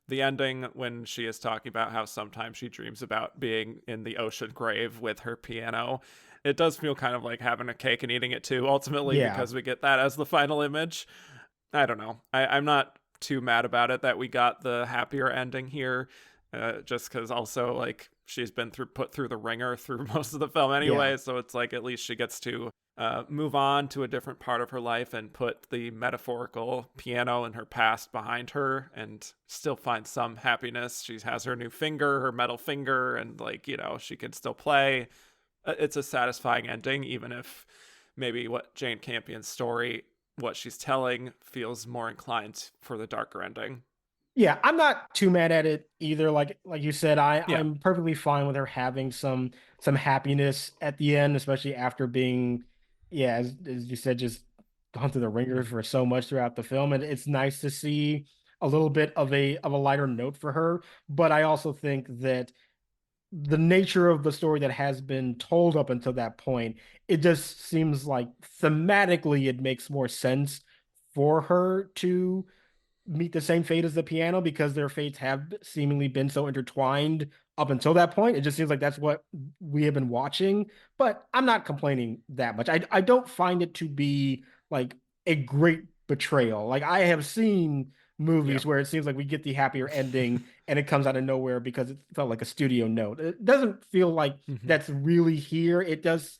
The ending, when she is talking about how sometimes she dreams about being in the ocean grave with her piano, it does feel kind of like having a cake and eating it too, ultimately, Yeah, because we get that as the final image. I don't know. I'm not too mad about it that we got the happier ending here, just because also like she's been put through the ringer through most of the film yeah, anyway, so it's like at least she gets to move on to a different part of her life and put the metaphorical piano in her past behind her and still find some happiness. She has her new finger, her metal finger, and like she can still play. It's a satisfying ending, even if maybe what Jane Campion's story, what she's telling, feels more inclined for the darker ending. yeah. I'm not too mad at it either. Like you said, Yeah. I'm perfectly fine with her having some happiness at the end, especially after being, yeah, as you said, just gone through the ringer Mm-hmm. for so much throughout the film. And it's nice to see a little bit of a lighter note for her. But I also think that the nature of the story that has been told up until that point, it just seems like thematically it makes more sense for her to meet the same fate as the piano, because their fates have seemingly been so intertwined up until that point. It just seems like that's what we have been watching. But I'm not complaining that much. I don't find it to be like a great betrayal. Like, I have seen Yeah. movies where it seems like we get the happier ending and it comes out of nowhere because it felt like a studio note. It doesn't feel like Mm-hmm. that's really here. It does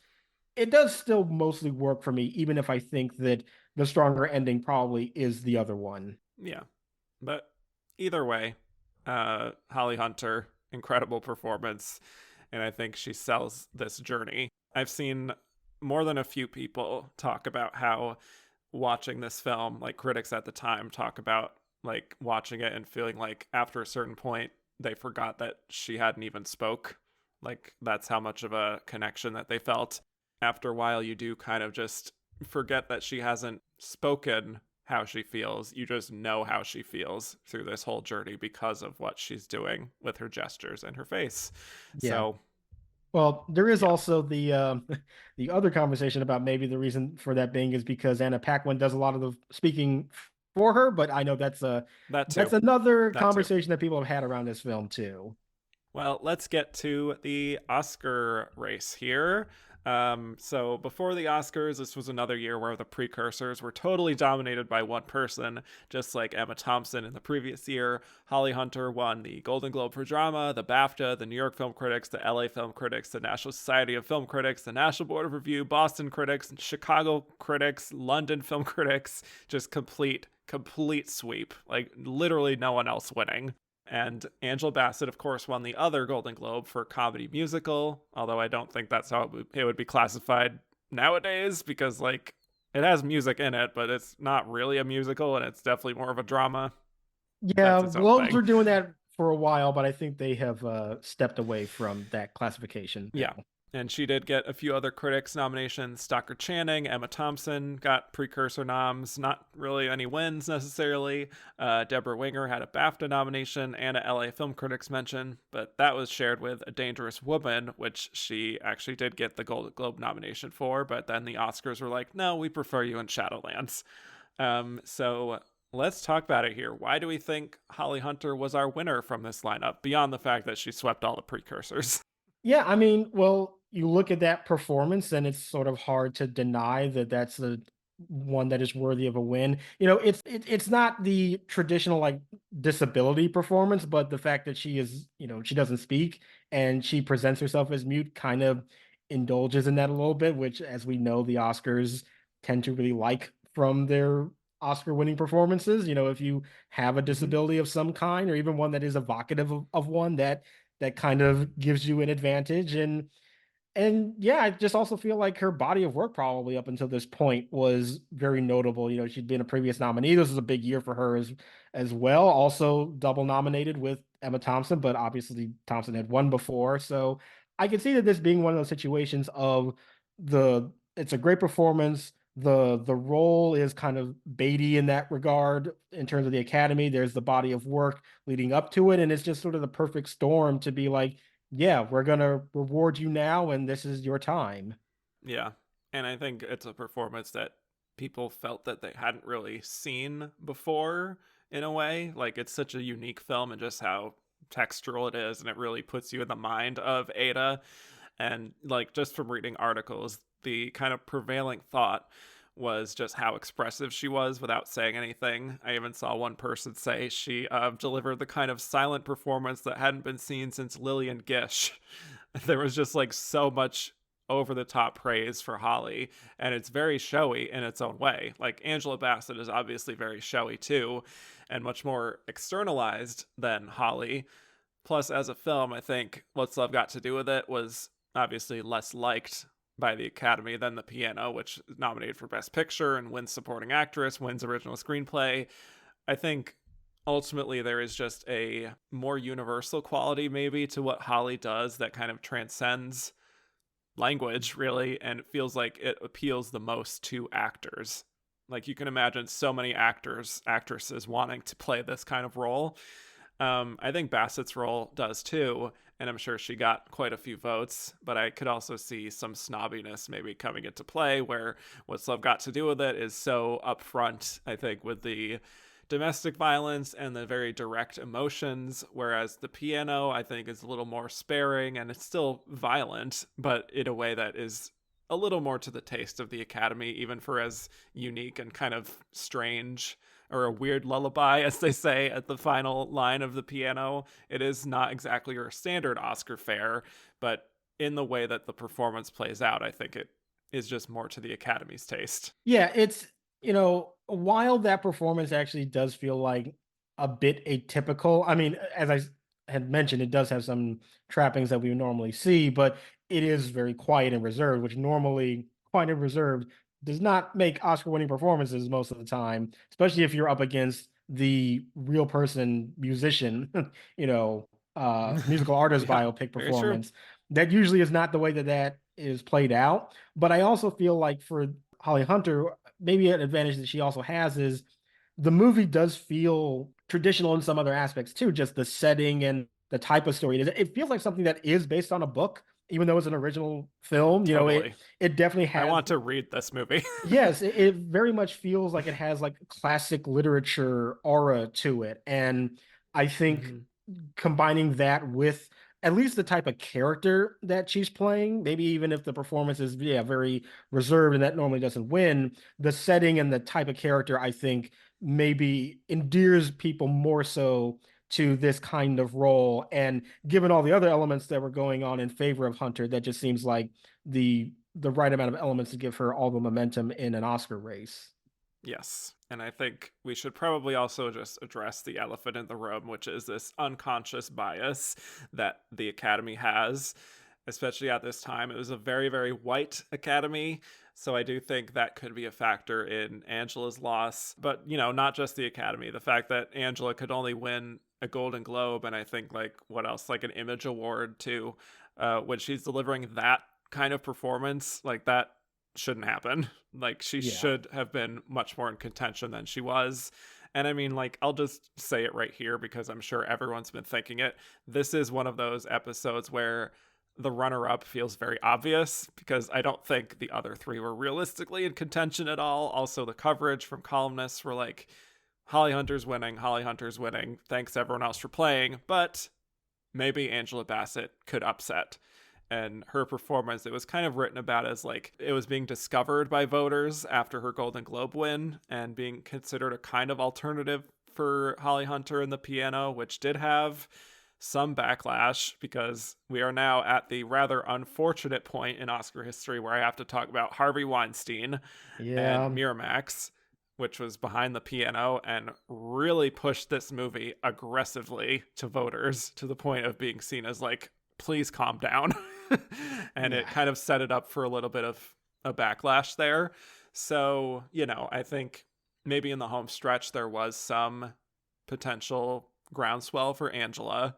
still mostly work for me, even if I think that the stronger ending probably is the other one. Yeah. But either way, Holly Hunter, incredible performance. And I think she sells this journey. I've seen more than a few people talk about how watching this film, like critics at the time, talk about like watching it and feeling like after a certain point, they forgot that she hadn't even spoke. Like, that's how much of a connection that they felt. After a while, you do kind of just forget that she hasn't spoken how she feels. You just know how she feels through this whole journey because of what she's doing with her gestures and her face. Yeah. So, Well, there is yeah, also the the other conversation about maybe the reason for that being is because Anna Paquin does a lot of the speaking for her, but I know that that's too. another That too. conversation that people have had around this film too. Well, let's get to the Oscar race here. So before the Oscars, this was another year where the precursors were totally dominated by one person, just like Emma Thompson in the previous year. Holly Hunter won the Golden Globe for Drama, the BAFTA, the New York Film Critics, the LA Film Critics, the National Society of Film Critics, the National Board of Review, Boston Critics, Chicago Critics, London Film Critics. Just complete sweep. Like, literally no one else winning. And Angela Bassett, of course, won the other Golden Globe for comedy musical, although I don't think that's how it would be classified nowadays, because, like, it has music in it, but it's not really a musical, and it's definitely more of a drama. That's Yeah, its own Globes thing. were doing that for a while, but I think they have stepped away from that classification Yeah. now. And she did get a few other critics nominations. Stockard Channing, Emma Thompson got precursor noms. Not really any wins necessarily. Debra Winger had a BAFTA nomination and a LA Film Critics mention, but that was shared with A Dangerous Woman, which she actually did get the Golden Globe nomination for. But then the Oscars were like, no, we prefer you in Shadowlands. So let's talk about it here. Why do we think Holly Hunter was our winner from this lineup, beyond the fact that she swept all the precursors? Yeah, I mean, well, you look at that performance, and it's sort of hard to deny that that's the one that is worthy of a win. It's not the traditional like disability performance, but the fact that she doesn't speak and she presents herself as mute kind of indulges in that a little bit, which, as we know, the Oscars tend to really like from their Oscar winning performances. If you have a Hmm. disability of some kind, or even one that is evocative of one that kind of gives you an advantage. And yeah, I just also feel like her body of work probably up until this point was very notable. She'd been a previous nominee. This was a big year for her as well. Also double nominated with Emma Thompson, but obviously Thompson had won before. So I can see that this being one of those situations of it's a great performance. The role is kind of baity in that regard in terms of the Academy. There's the body of work leading up to it, and it's just sort of the perfect storm to be like, yeah, we're gonna reward you now, and this is your time. Yeah. And I think it's a performance that people felt that they hadn't really seen before in a way. Like, it's such a unique film and just how textural it is, and it really puts you in the mind of Ada. And, like, just from reading articles, the kind of prevailing thought was just how expressive she was without saying anything. I even saw one person say she delivered the kind of silent performance that hadn't been seen since Lillian Gish. There was just like so much over the top praise for Holly, and it's very showy in its own way. Like, Angela Bassett is obviously very showy too, and much more externalized than Holly. Plus, as a film, I think What's Love Got to Do with It was obviously less liked by the Academy than The Piano, which is nominated for Best Picture and wins Supporting Actress, wins Original Screenplay. I think ultimately there is just a more universal quality maybe to what Holly does that kind of transcends language, really, and it feels like it appeals the most to actors. Like, you can imagine so many actresses wanting to play this kind of role. I think Bassett's role does too, and I'm sure she got quite a few votes, but I could also see some snobbiness maybe coming into play where What's Love Got to Do with It is so upfront, I think, with the domestic violence and the very direct emotions, whereas The Piano, I think, is a little more sparing and it's still violent, but in a way that is a little more to the taste of the Academy, even for as unique and kind of strange or a weird lullaby, as they say at the final line of The Piano. It is not exactly your standard Oscar fare, but in the way that the performance plays out, I think it is just more to the Academy's taste. Yeah, while that performance actually does feel like a bit atypical. I mean, as had mentioned, it does have some trappings that we would normally see, but it is very quiet and reserved, which normally quiet and reserved does not make Oscar-winning performances most of the time, especially if you're up against the real person musician, musical artist Yeah, biopic very true. performance. That usually is not the way that is played out. But I also feel like for Holly Hunter, maybe an advantage that she also has is the movie does feel traditional in some other aspects too, just the setting and the type of story it is. It feels like something that is based on a book, even though it's an original film. It Totally. it definitely I has. want to read this movie. Yes, it very much feels like it has like classic literature aura to it. And I think Hmm. combining that with at least the type of character that she's playing, maybe even if the performance is, yeah, very reserved and that normally doesn't win, the setting and the type of character, I think, maybe endears people more so to this kind of role. And given all the other elements that were going on in favor of Hunter, that just seems like the right amount of elements to give her all the momentum in an Oscar race. Yes. And I think we should probably also just address the elephant in the room, which is this unconscious bias that the Academy has, especially at this time. It was a very, very white Academy. So I do think that could be a factor in Angela's loss. But, not just the Academy. The fact that Angela could only win a Golden Globe and I think, like, what else? Like an Image Award, too, when she's delivering that kind of performance, like, that shouldn't happen. Like, she Yeah. should have been much more in contention than she was. And I mean, like, I'll just say it right here because I'm sure everyone's been thinking it. This is one of those episodes where the runner up feels very obvious because I don't think the other three were realistically in contention at all. Also, the coverage from columnists were like, Holly Hunter's winning, Holly Hunter's winning. Thanks everyone else for playing. But maybe Angela Bassett could upset. And her performance, it was kind of written about as like it was being discovered by voters after her Golden Globe win and being considered a kind of alternative for Holly Hunter and The Piano, which did have some backlash because we are now at the rather unfortunate point in Oscar history where I have to talk about Harvey Weinstein and Yeah. Miramax, which was behind the piano and really pushed this movie aggressively to voters to the point of being seen as like, please calm down. And Yeah. it kind of set it up for a little bit of a backlash there. So, I think maybe in the home stretch there was some potential groundswell for Angela,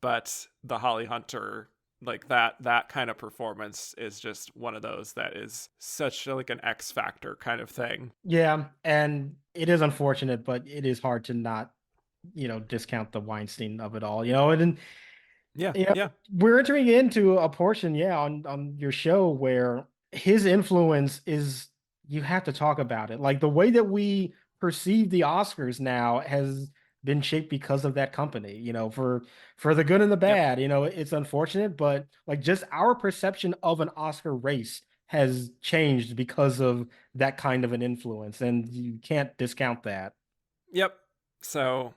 but the Holly Hunter, like that kind of performance is just one of those that is such like an X factor kind of thing. Yeah, and it is unfortunate, but it is hard to not, discount the Weinstein of it all, and Yeah, you know, yeah. we're entering into a portion, yeah, on your show where his influence is, you have to talk about it. Like the way that we perceive the Oscars now has been shaped because of that company, for the good and the Yep. bad. It's unfortunate, but like just our perception of an Oscar race has changed because of that kind of an influence, and you can't discount that. Yep. So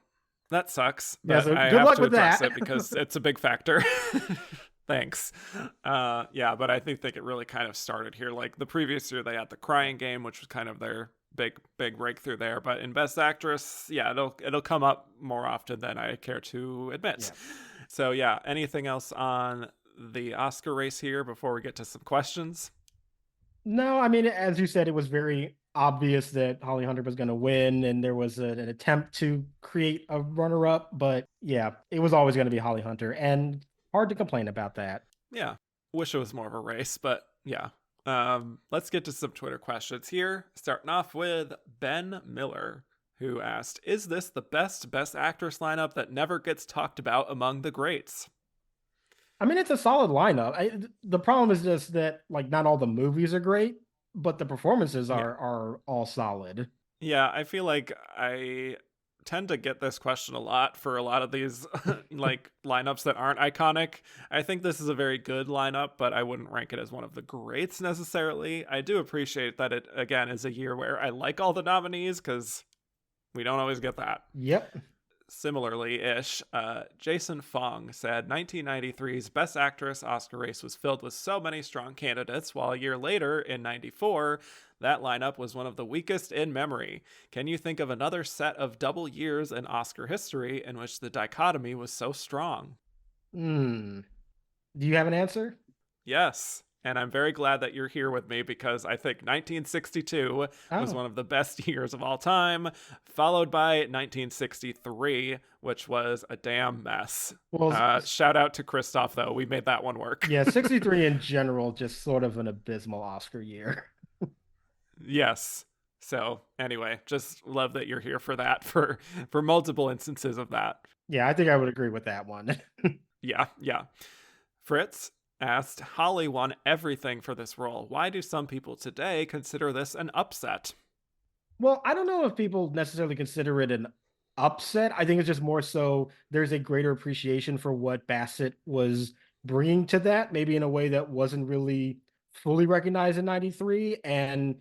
that sucks, Yeah, but so I good have luck to with address that. it because it's a big factor. Thanks. Yeah, but I think it really kind of started here. Like the previous year, they had the Crying Game, which was kind of their big breakthrough there. But in Best Actress, yeah, it'll come up more often than I care to admit. Yeah. So yeah, anything else on the Oscar race here before we get to some questions? No, I mean, as you said, it was very obvious that Holly Hunter was going to win, and there was an attempt to create a runner-up, but yeah, it was always going to be Holly Hunter, and hard to complain about that. Yeah, wish it was more of a race, but yeah. Let's get to some Twitter questions here. Starting off with Ben Miller, who asked, "Is this the best actress lineup that never gets talked about among the greats?" I mean, it's a solid lineup. The problem is just that like not all the movies are great, but the performances Yeah. are all solid. Yeah, I feel like I tend to get this question a lot for a lot of these like lineups that aren't iconic. I think this is a very good lineup, but I wouldn't rank it as one of the greats necessarily. I do appreciate that it again is a year where I like all the nominees because we don't always get that. Yep. Similarly ish, Jason Fong said 1993's Best Actress Oscar race was filled with so many strong candidates, while a year later, in 94, that lineup was one of the weakest in memory. Can you think of another set of double years in Oscar history in which the dichotomy was so strong? Hmm. Do you have an answer? Yes. And I'm very glad that you're here with me because I think 1962 was Oh, one of the best years of all time, followed by 1963, which was a damn mess. well, Shout out to Christoph, though. We made that one work. yeah, 63 in general, just sort of an abysmal Oscar year. Yes. So anyway, just love that you're here for that, for multiple instances of that. Yeah, I think I would agree with that one. Yeah, yeah. Fritz asked, Holly won everything for this role. Why do some people today consider this an upset? Well, I don't know if people necessarily consider it an upset. I think it's just more so there's a greater appreciation for what Bassett was bringing to that, maybe in a way that wasn't really fully recognized in 93. And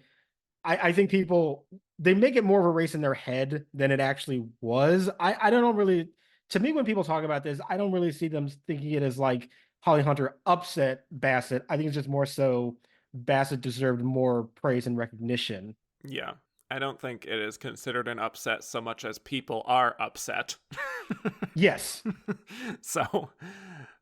I think people, they make it more of a race in their head than it actually was. I don't really, to me, when people talk about this, I don't really see them thinking it as like Holly Hunter upset Bassett. I think it's just more so Bassett deserved more praise and recognition. Yeah. I don't think it is considered an upset so much as people are upset. Yes. So,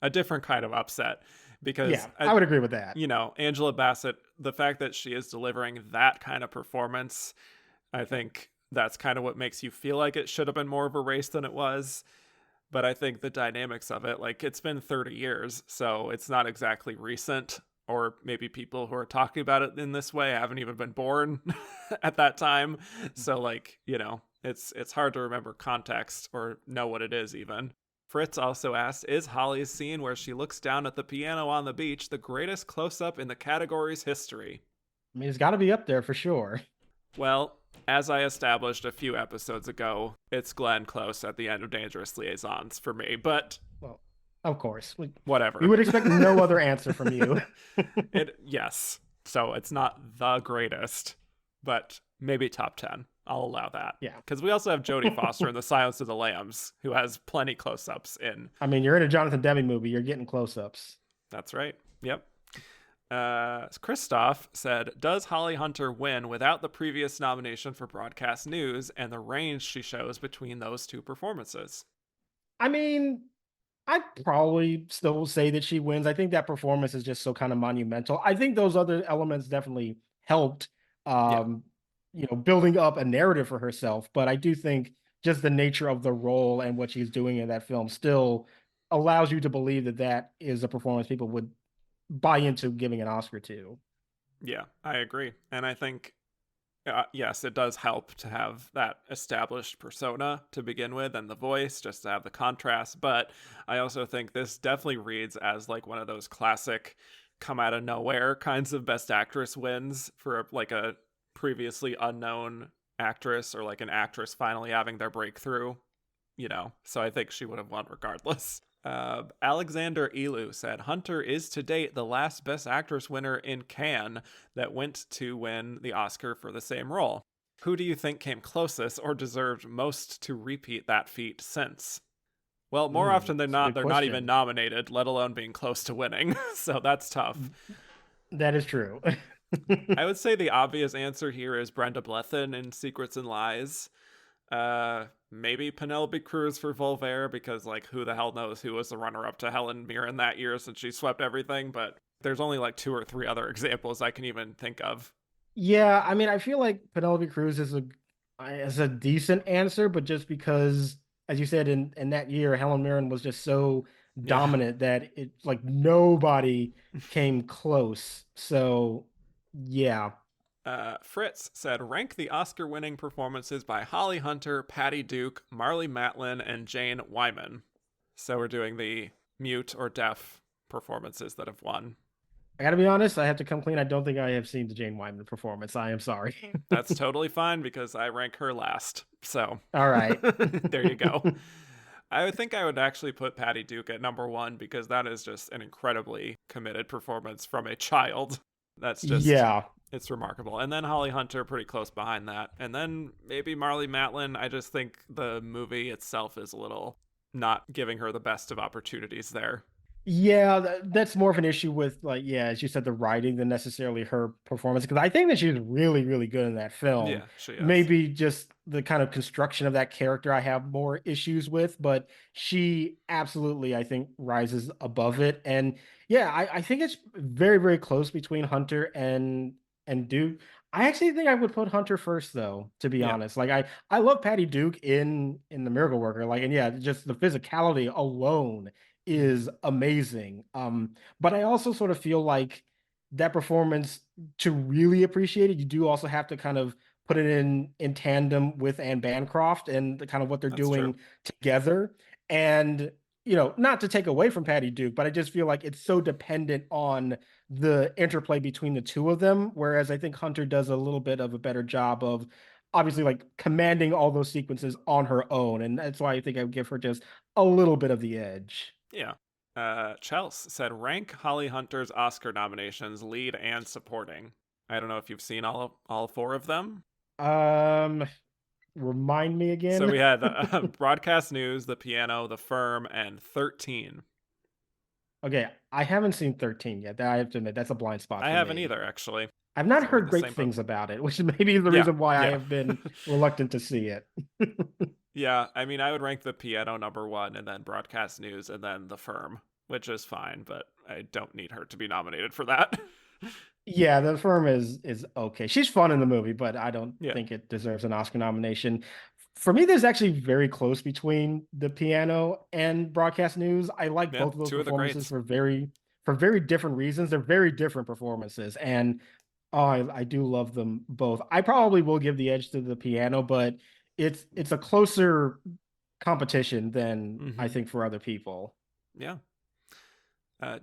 a different kind of upset because, Yeah, I would agree with that. Angela Bassett, the fact that she is delivering that kind of performance, I think that's kind of what makes you feel like it should have been more of a race than it was. But I think the dynamics of it, like it's been 30 years, so it's not exactly recent. Or maybe people who are talking about it in this way haven't even been born at that time. So like, it's hard to remember context or know what it is even. Fritz also asked, is Holly's scene where she looks down at the piano on the beach the greatest close-up in the category's history? I mean, it's got to be up there for sure. Well, as I established a few episodes ago, it's Glenn Close at the end of Dangerous Liaisons for me, but Well, of course. whatever. We would expect no other answer from you. Yes. So it's not the greatest, but maybe top 10. I'll allow that. Yeah. Because we also have Jodie Foster in The Silence of the Lambs, who has plenty close-ups in. I mean, you're in a Jonathan Demme movie. You're getting close-ups. That's right. Yep. Christoph said, does Holly Hunter win without the previous nomination for broadcast news and the range she shows between those two performances? I mean, I'd probably still say that she wins. I think that performance is just so kind of monumental. I think those other elements definitely helped, Yeah. um, building up a narrative for herself. But I do think just the nature of the role and what she's doing in that film still allows you to believe that that is a performance people would buy into giving an Oscar to. Yeah, I agree. And I think, yes, it does help to have that established persona to begin with and the voice just to have the contrast. But I also think this definitely reads as like one of those classic come out of nowhere kinds of best actress wins for like a previously unknown actress or like an actress finally having their breakthrough, So I think she would have won regardless. Alexander Elu said Hunter is to date the last Best Actress winner in Cannes that went to win the Oscar for the same role. Who do you think came closest or deserved most to repeat that feat since? Well, more often than It's a not, good they're not even question. nominated, let alone being close to winning. So that's tough. That is true. I would say the obvious answer here is Brenda Blethyn in Secrets and Lies. Maybe Penelope Cruz for Voltaire because like who the hell knows who was the runner-up to Helen Mirren that year since she swept everything. But there's only like two or three other examples I can even think of. Yeah, I mean, I feel like Penelope Cruz is a decent answer, but just because, as you said, in that year, Helen Mirren was just so Yeah. dominant that it like nobody came close. So yeah, Fritz said rank the Oscar-winning performances by Holly Hunter, Patty Duke, Marlee Matlin, and Jane Wyman. So we're doing the mute or deaf performances that have won. I gotta be honest, I have to come clean. I don't think I have seen the Jane Wyman performance. I am sorry. That's totally fine because I rank her last. So All right. there you go. I would think I would actually put Patty Duke at number one because that is just an incredibly committed performance from a child. That's just, Yeah. it's remarkable. And then Holly Hunter pretty close behind that. And then maybe Marlee Matlin. I just think the movie itself is a little not giving her the best of opportunities there. Yeah, that's more of an issue with like, yeah, as you said, the writing than necessarily her performance. Because I think that she's really, really good in that film. Yeah, she is. Maybe just the kind of construction of that character I have more issues with, but she absolutely, I think, rises above it. And yeah, I think it's very, very close between Hunter and Duke. I actually think I would put Hunter first, though, to be Yeah. honest. Like I love Patty Duke in The Miracle Worker. Like, and yeah, just the physicality alone is amazing. But I also sort of feel like that performance, to really appreciate it, you do also have to kind of put it in tandem with Anne Bancroft and the kind of what they're That's true. doing together. And not to take away from Patty Duke, but I just feel like it's so dependent on the interplay between the two of them. Whereas I think Hunter does a little bit of a better job of obviously like commanding all those sequences on her own. And that's why I think I would give her just a little bit of the edge. Yeah. Chels said rank Holly Hunter's Oscar nominations, lead and supporting. I don't know if you've seen all four of them. Um, Remind me So we again. had Broadcast News, The Piano, The Firm, and 13. Okay, I haven't seen 13 yet. That I have to admit, that's a blind spot I for haven't me. either, actually. I've not So we're in heard the great same boat. things about it, which is maybe the Yeah, reason why I yeah. have been reluctant to see it. Yeah, I mean, I would rank The Piano number one, and then Broadcast News, and then The Firm, which is fine, but I don't need her to be nominated for that. Yeah, the firm is okay. She's fun in the movie, but I don't Yeah, think it deserves an Oscar nomination. For me, there's actually very close between the piano and broadcast news. I like yeah, both of those two of the performances greats. for very different reasons. They're very different performances, and oh, I do love them both. I probably will give the edge to the piano, but it's a closer competition than I Mm-hmm. think for other people. Yeah.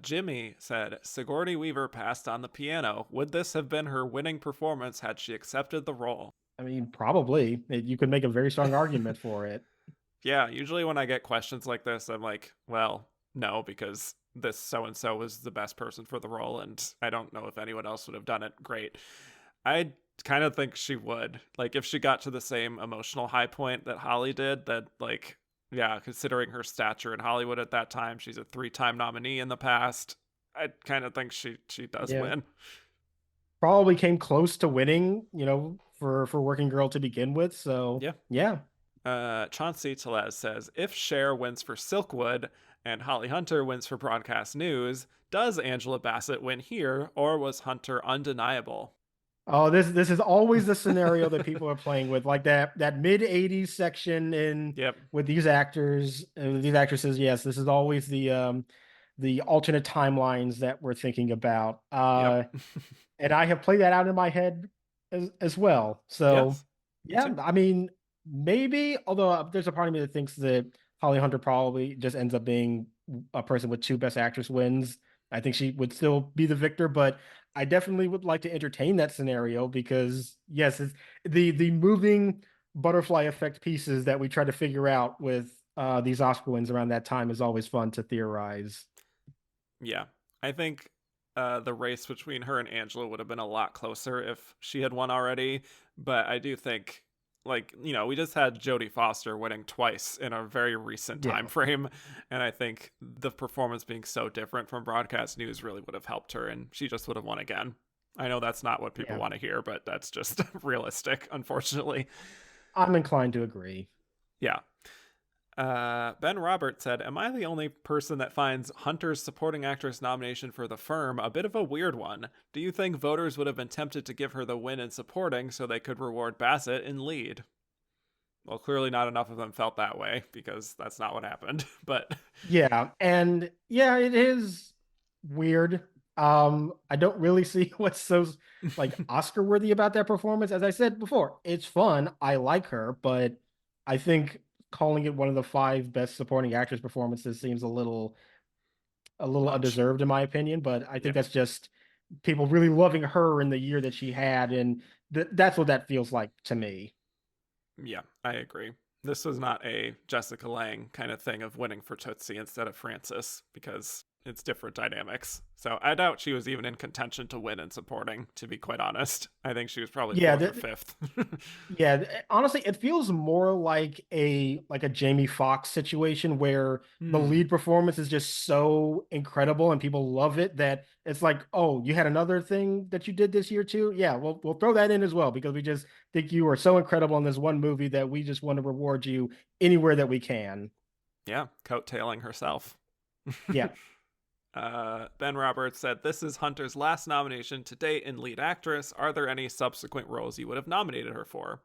Jimmy said Sigourney Weaver passed on the piano. Would this have been her winning performance had she accepted the role? I mean, probably you could make a very strong argument for it. Yeah, usually when I get questions like this, I'm like, well, no, because this so and so was the best person for the role, and I don't know if anyone else would have done it great. I kind of think she would. Like, if she got to the same emotional high point that Holly did, that, like, yeah, considering her stature in Hollywood at that time, she's a 3-time nominee in the past. I kind of think she does Yeah. win. Probably came close to winning, for Working Girl to begin with. So Yeah. yeah. Chauncey Tellez says if Cher wins for Silkwood and Holly Hunter wins for Broadcast News, does Angela Bassett win here, or was Hunter undeniable? Oh, this is always the scenario that people are playing with, like that mid '80s section in Yep. with these actors, these actresses. Yes, this is always the alternate timelines that we're thinking about. Yep. And I have played that out in my head as well. So Yes. Me yeah, too. I mean, maybe, although there's a part of me that thinks that Holly Hunter probably just ends up being a person with two Best Actress wins. I think she would still be the victor, but I definitely would like to entertain that scenario because yes, it's the moving butterfly effect pieces that we try to figure out with these Oscar wins around that time is always fun to theorize. Yeah. I think the race between her and Angela would have been a lot closer if she had won already. But I do think, like, we just had Jodie Foster winning twice in a very recent time Yeah, frame. And I think the performance being so different from Broadcast News really would have helped her, and she just would have won again. I know that's not what people yeah, want to hear, but that's just realistic, unfortunately. I'm inclined to agree. Yeah. Ben Roberts said, am I the only person that finds Hunter's supporting actress nomination for The Firm a bit of a weird one? Do you think voters would have been tempted to give her the win in supporting so they could reward Bassett in lead? Well, clearly not enough of them felt that way because that's not what happened. But Yeah, and yeah, it is weird. I don't really see what's so like Oscar worthy about that performance. As I said before, it's fun. I like her, but I think calling it one of the five best supporting actress performances seems a little much. undeserved in my opinion. But I Yeah. think that's just people really loving her in the year that she had, and that's what that feels like to me. Yeah, I agree. This was not a Jessica Lange kind of thing of winning for Tootsie instead of Frances because it's different dynamics. So I doubt she was even in contention to win in supporting, to be quite honest. I think she was probably Yeah, fourth or fifth. Yeah, honestly, it feels more like a Jamie Foxx situation where the Hmm. lead performance is just so incredible and people love it that it's like, oh, you had another thing that you did this year too? Yeah, we'll throw that in as well because we just think you are so incredible in this one movie that we just want to reward you anywhere that we can. Yeah, coattailing herself. Yeah. Ben Roberts said, this is Hunter's last nomination to date in lead actress. Are there any subsequent roles you would have nominated her for?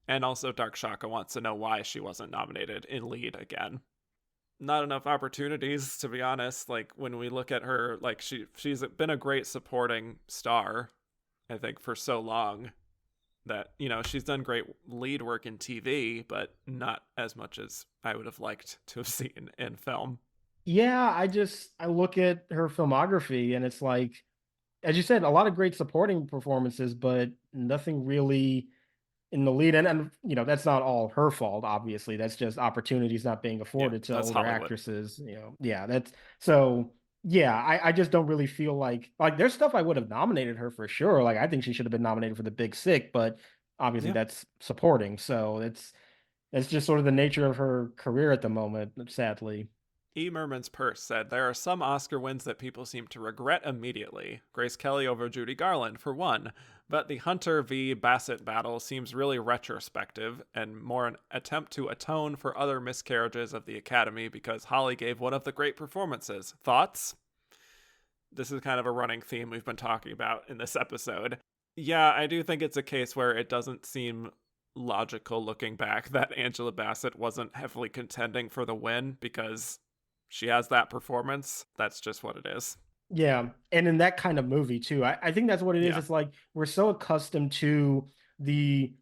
And also, Dark Shaka wants to know why she wasn't nominated in lead again. Not enough opportunities, to be honest. Like, when we look at her, like, she's been a great supporting star, I think, for so long that, she's done great lead work in TV, but not as much as I would have liked to have seen in film. Yeah, I look at her filmography and it's like, as you said, a lot of great supporting performances, but nothing really in the lead. And that's not all her fault, obviously. That's just opportunities not being Yeah, afforded to that's older Hollywood. actresses. Yeah, that's so yeah, I just don't really feel like there's stuff I would have nominated her for sure. Like I think she should have been nominated for The Big Sick, but obviously Yeah. that's supporting. So it's just sort of the nature of her career at the moment, sadly. E. Merman's Purse said, there are some Oscar wins that people seem to regret immediately. Grace Kelly over Judy Garland, for one. But the Hunter v. Bassett battle seems really retrospective and more an attempt to atone for other miscarriages of the Academy because Holly gave one of the great performances. Thoughts? This is kind of a running theme we've been talking about in this episode. Yeah, I do think it's a case where it doesn't seem logical looking back that Angela Bassett wasn't heavily contending for the win because she has that performance. That's just what it is. Yeah, and in that kind of movie too, I think that's what it is. Yeah, It's like we're so accustomed to the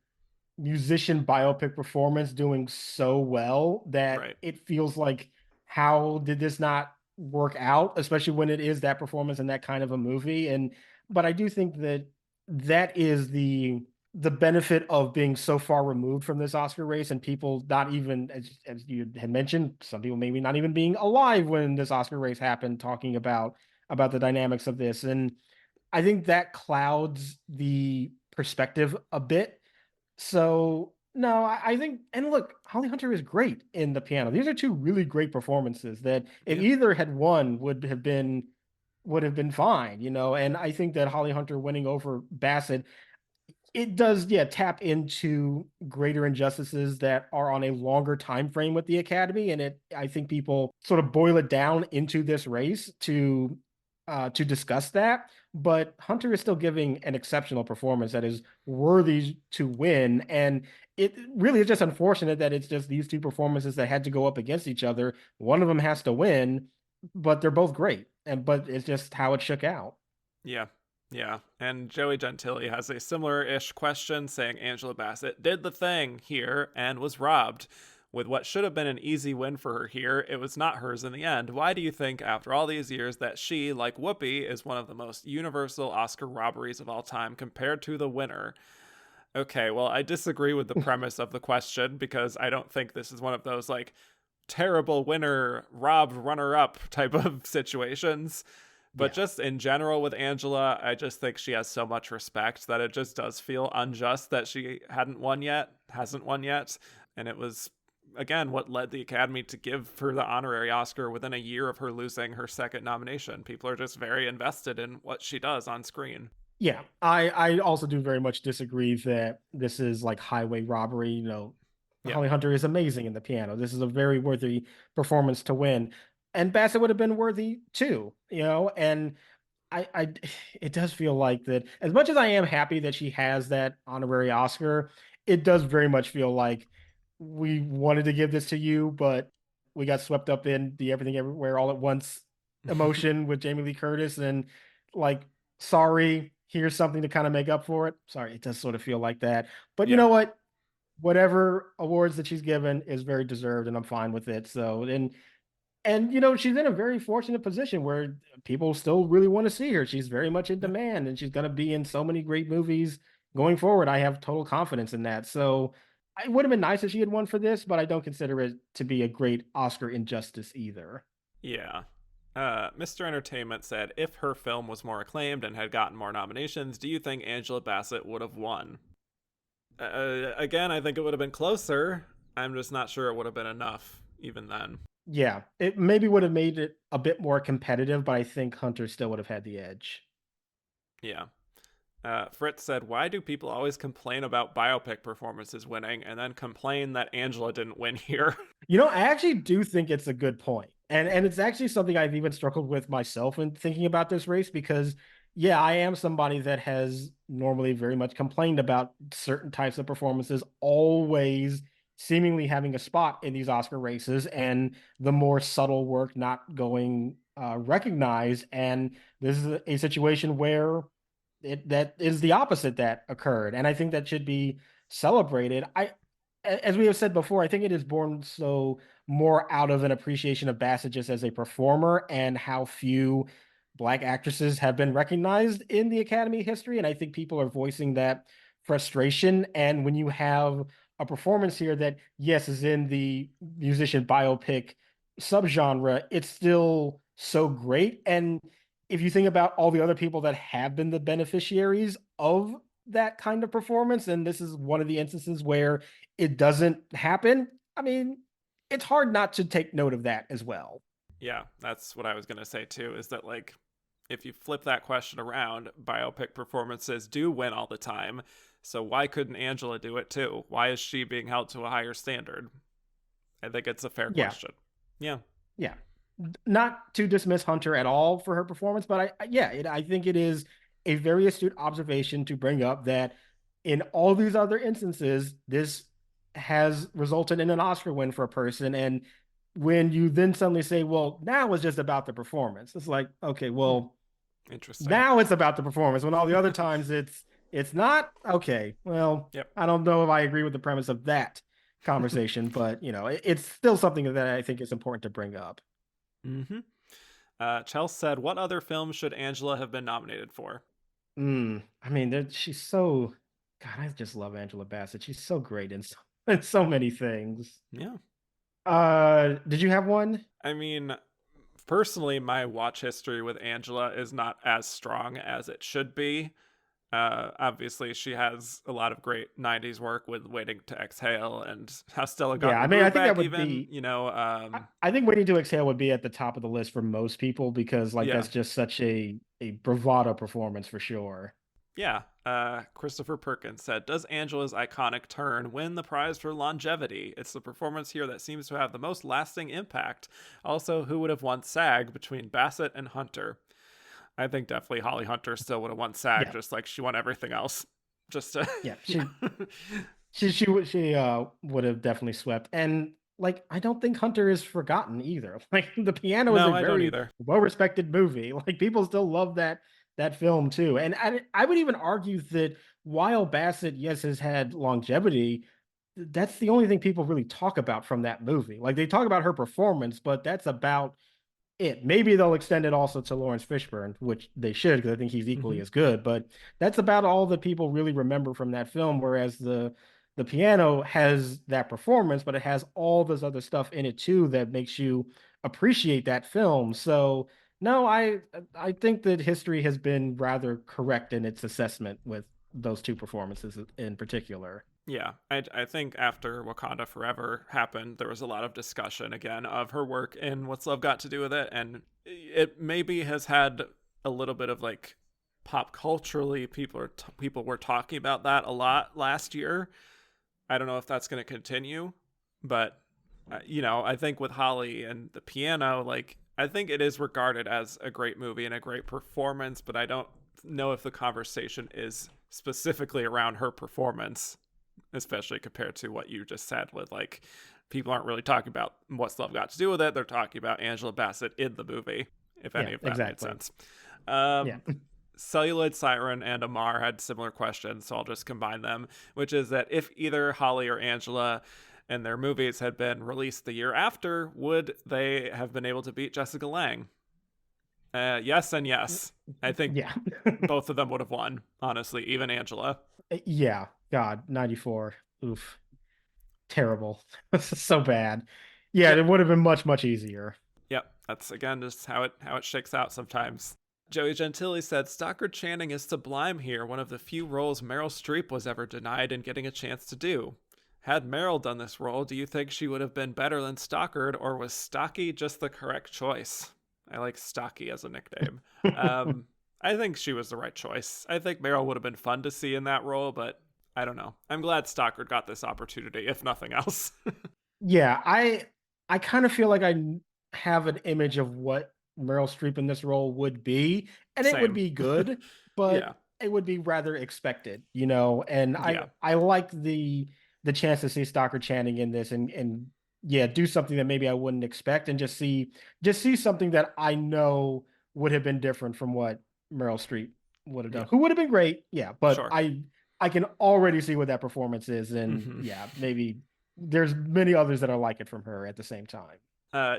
musician biopic performance doing so well that right. it feels like, how did this not work out, especially when it is that performance in that kind of a movie? And but I do think that that is the benefit of being so far removed from this Oscar race and people not even, as you had mentioned, some people maybe not even being alive when this Oscar race happened, talking about the dynamics of this. And I think that clouds the perspective a bit. So no, I think, and look, Holly Hunter is great in The Piano. These are two really great performances that if Yeah. either had won would have been would have been fine, and I think that Holly Hunter winning over Bassett, it does, yeah, tap into greater injustices that are on a longer time frame with the Academy, and I think people sort of boil it down into this race to discuss that. But Hunter is still giving an exceptional performance that is worthy to win, and it really is just unfortunate that it's just these two performances that had to go up against each other. One of them has to win, but they're both great, and but it's just how it shook out. Yeah. Yeah. And Joey Gentili has a similar ish question saying Angela Bassett did the thing here and was robbed. With what should have been an easy win for her here, it was not hers in the end. Why do you think, after all these years, that she, like Whoopi, is one of the most universal Oscar robberies of all time compared to the winner? Okay, well, I disagree with the premise of the question because I don't think this is one of those, like, terrible winner, robbed runner up type of situations. But Yeah. just in general with Angela, I just think she has so much respect that it just does feel unjust that she hasn't won yet. And it was, again, what led the Academy to give her the honorary Oscar within a year of her losing her second nomination. People are just very invested in what she does on screen. Yeah, I also do very much disagree that this is like highway robbery. Yeah. Holly Hunter is amazing in the piano. This is a very worthy performance to win, and Bassett would have been worthy too. And I it does feel like that. As much as I am happy that she has that honorary Oscar, it does very much feel like we wanted to give this to you, but we got swept up in the Everything Everywhere All at Once emotion with Jamie Lee Curtis, and like, sorry, here's something to kind of make up for it. Sorry, it does sort of feel like that. But you Yeah. know what? Whatever awards that she's given is very deserved, and I'm fine with it. So, and she's in a very fortunate position where people still really want to see her. She's very much in Yeah. demand, and she's going to be in so many great movies going forward. I have total confidence in that. So it would have been nice if she had won for this, but I don't consider it to be a great Oscar injustice either. Yeah. Mr. Entertainment said, if her film was more acclaimed and had gotten more nominations, do you think Angela Bassett would have won? Again, I think it would have been closer. I'm just not sure it would have been enough even then. Yeah, it maybe would have made it a bit more competitive, but I think Hunter still would have had the edge. Yeah. Fritz said, why do people always complain about biopic performances winning and then complain that Angela didn't win here? I actually do think it's a good point. And it's actually something I've even struggled with myself in thinking about this race because yeah, I am somebody that has normally very much complained about certain types of performances always seemingly having a spot in these Oscar races and the more subtle work not going recognized. And this is a situation where that is the opposite that occurred. And I think that should be celebrated. As we have said before, I think it is born so more out of an appreciation of Bassett just as a performer and how few Black actresses have been recognized in the Academy history. And I think people are voicing that frustration. And when you have a performance here that, yes, is in the musician biopic subgenre, it's still so great. And if you think about all the other people that have been the beneficiaries of that kind of performance, and this is one of the instances where it doesn't happen, I mean, it's hard not to take note of that as well. Yeah, that's what I was going to say too, is that, like, if you flip that question around, biopic performances do win all the time. So why couldn't Angela do it too? Why is she being held to a higher standard? I think it's a fair Yeah, question. Yeah. yeah. Not to dismiss Hunter at all for her performance, but yeah, I think it is a very astute observation to bring up that in all these other instances, this has resulted in an Oscar win for a person. And when you then suddenly say, well, now it's just about the performance, it's like, okay, Hmm. well, Interesting. now it's about the performance. When all the other times it's not, okay. Well, Yep. I don't know if I agree with the premise of that conversation, but it's still something that I think is important to bring up. Mm-hmm. Chelsea said, what other films should Angela have been nominated for? I mean, she's so God. I just love Angela Bassett. She's so great in in so many things. Yeah. Did you have one? I mean, personally, my watch history with Angela is not as strong as it should be. Obviously, she has a lot of great 90s work with Waiting to Exhale and How Stella Got Yeah, Her I mean, I Groove think that Back, would even, be. I think Waiting to Exhale would be at the top of the list for most people because like yeah. that's just such a bravado performance for sure. Yeah. Christopher Perkins said, "Does Angela's iconic turn win the prize for longevity? It's the performance here that seems to have the most lasting impact. Also, who would have won SAG between Bassett and Hunter?" I think definitely Holly Hunter still would have won SAG, Yeah, just like she won everything else. Just to, yeah, you know. she would have definitely swept. And like I don't think Hunter is forgotten either. Like The Piano is a No, I don't very either. well-respected movie. Like people still love that film too. And I would even argue that while Bassett, yes, has had longevity, that's the only thing people really talk about from that movie. Like they talk about her performance, but that's about it. Maybe they'll extend it also to Lawrence Fishburne, which they should, because I think he's Hmm. equally as good. But that's about all that people really remember from that film. Whereas the piano has that performance, but it has all this other stuff in it too that makes you appreciate that film. So no, I think that history has been rather correct in its assessment with those two performances in particular. Yeah, I think after Wakanda Forever happened, there was a lot of discussion again of her work and What's Love Got to Do with It, and it maybe has had a little bit of like pop culturally people were talking about that a lot last year. I don't know if that's going to continue, but I think with Holly and the piano, like I think it is regarded as a great movie and a great performance, but I don't know if the conversation is specifically around her performance, especially compared to what you just said with like people aren't really talking about What's Love Got to Do with It. They're talking about Angela Bassett in the movie, if Yeah, any of that made exactly. sense. Yeah. Um, Celluloid Siren and Amar had similar questions, so I'll just combine them, which is that if either Holly or Angela and their movies had been released the year after, would they have been able to beat Jessica Lange? Yes and yes. I think Yeah. both of them would have won, honestly, even Angela. Yeah. God, 94. Oof. Terrible. This is so bad. Yeah, Yep. it would have been much, much easier. Yep. That's again just how it shakes out sometimes. Joey Gentili said Stockard Channing is sublime here, one of the few roles Meryl Streep was ever denied in getting a chance to do. Had Meryl done this role, do you think she would have been better than Stockard, or was Stocky just the correct choice? I like Stocky as a nickname. Um, I think she was the right choice. I think Meryl would have been fun to see in that role, but I don't know. I'm glad Stockard got this opportunity, if nothing else. Yeah, I kind of feel like have an image of what Meryl Streep in this role would be, and it would Same. be good, but Yeah. it would be rather expected, you know. And Yeah. I like the chance to see Stockard Channing in this and yeah, do something that maybe I wouldn't expect and just see something that I know would have been different from what Meryl Streep would have done. Yeah. Who would have been great, yeah, but Sure. I can already see what that performance is, and Hmm. yeah, maybe there's many others that are like it from her at the same time.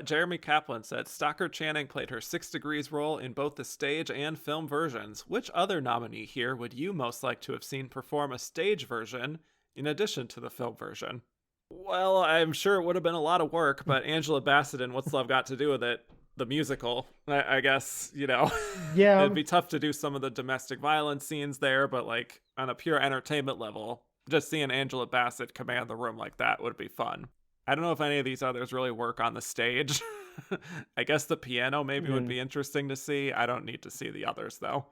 Jeremy Kaplan said Stockard Channing played her 6 Degrees role in both the stage and film versions. Which other nominee here would you most like to have seen perform a stage version in addition to the film version? Well, I'm sure it would have been a lot of work, but Angela Bassett and What's Love Got to Do with It, the musical, I guess, it'd Yeah, be tough to do some of the domestic violence scenes there, but like on a pure entertainment level, just seeing Angela Bassett command the room like that would be fun. I don't know if any of these others really work on the stage. I guess the piano maybe would and be interesting to see. I don't need to see the others though.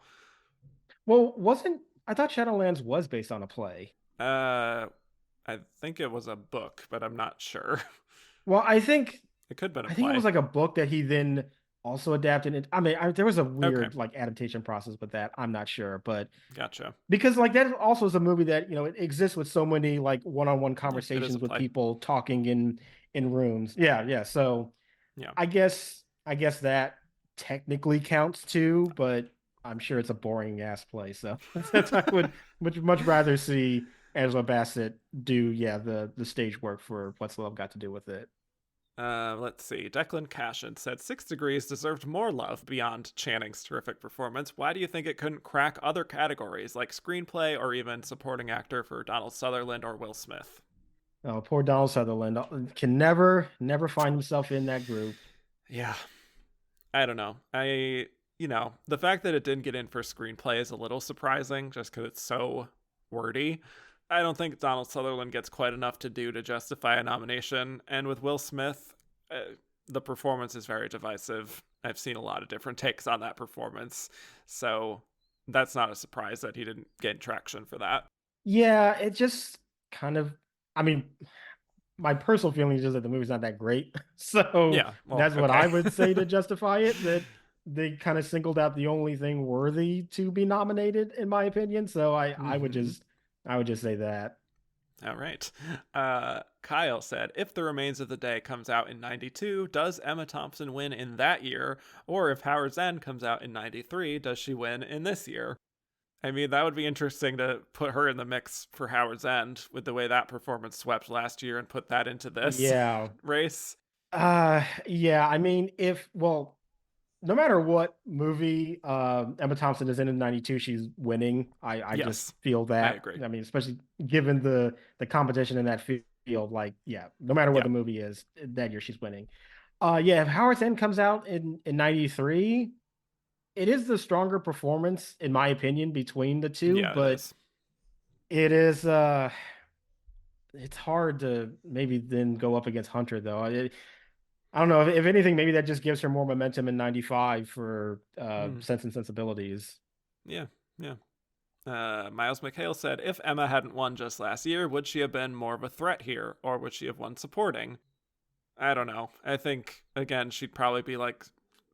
well, wasn't I thought Shadowlands was based on a play? Uh, I think it was a book, but I'm not sure. Well, It could have been a I think it was play. like a book that he then also adapted it. I mean, there was a Okay, weird like adaptation process with that. I'm not sure, but gotcha. because like that also is a movie that it exists with so many like one-on-one Yeah, it is a conversations with play. people talking in rooms. Yeah, yeah. So Yeah. I guess that technically counts too, but I'm sure it's a boring ass play. So that's I would much rather see Angela Bassett do the stage work for What's Love Got to Do with It. Let's see. Declan Cashin said 6 Degrees deserved more love beyond Channing's terrific performance. Why do you think it couldn't crack other categories like screenplay or even supporting actor for Donald Sutherland or Will Smith? Oh, poor Donald Sutherland can never find himself in that group. Yeah, I don't know. the fact that it didn't get in for screenplay is a little surprising just because it's so wordy. I don't think Donald Sutherland gets quite enough to do to justify a nomination. And with Will Smith, the performance is very divisive. I've seen a lot of different takes on that performance. So that's not a surprise that he didn't gain traction for that. Yeah, it just kind of, I mean, my personal feeling is just that the movie's not that great. So Yeah, well, that's what okay. I would say to justify it, that they kind of singled out the only thing worthy to be nominated, in my opinion. So Mm-hmm. I would just say that. All right. Kyle said, if The Remains of the Day comes out in 92, does Emma Thompson win in that year? Or if Howard's End comes out in 93, does she win in this year? I mean, that would be interesting to put her in the mix for Howard's End with the way that performance swept last year and put that into this Yeah. race. Yeah, I mean, no matter what movie Emma Thompson is in 92, she's winning. I just Yes, feel I that. agree. I mean, especially given the competition in that field, like, yeah, no matter what Yeah. the movie is, that year she's winning. Yeah, if Howard's End comes out in 93, it is the stronger performance, in my opinion, between the two, Yeah, it but is. it is it's hard to maybe then go up against Hunter though. I don't know. If anything, maybe that just gives her more momentum in 95 for Mm, Sense and Sensibilities. yeah, yeah. Miles McHale said, if Emma hadn't won just last year, would she have been more of a threat here, or would she have won supporting? I don't know. I think, again, she'd probably be like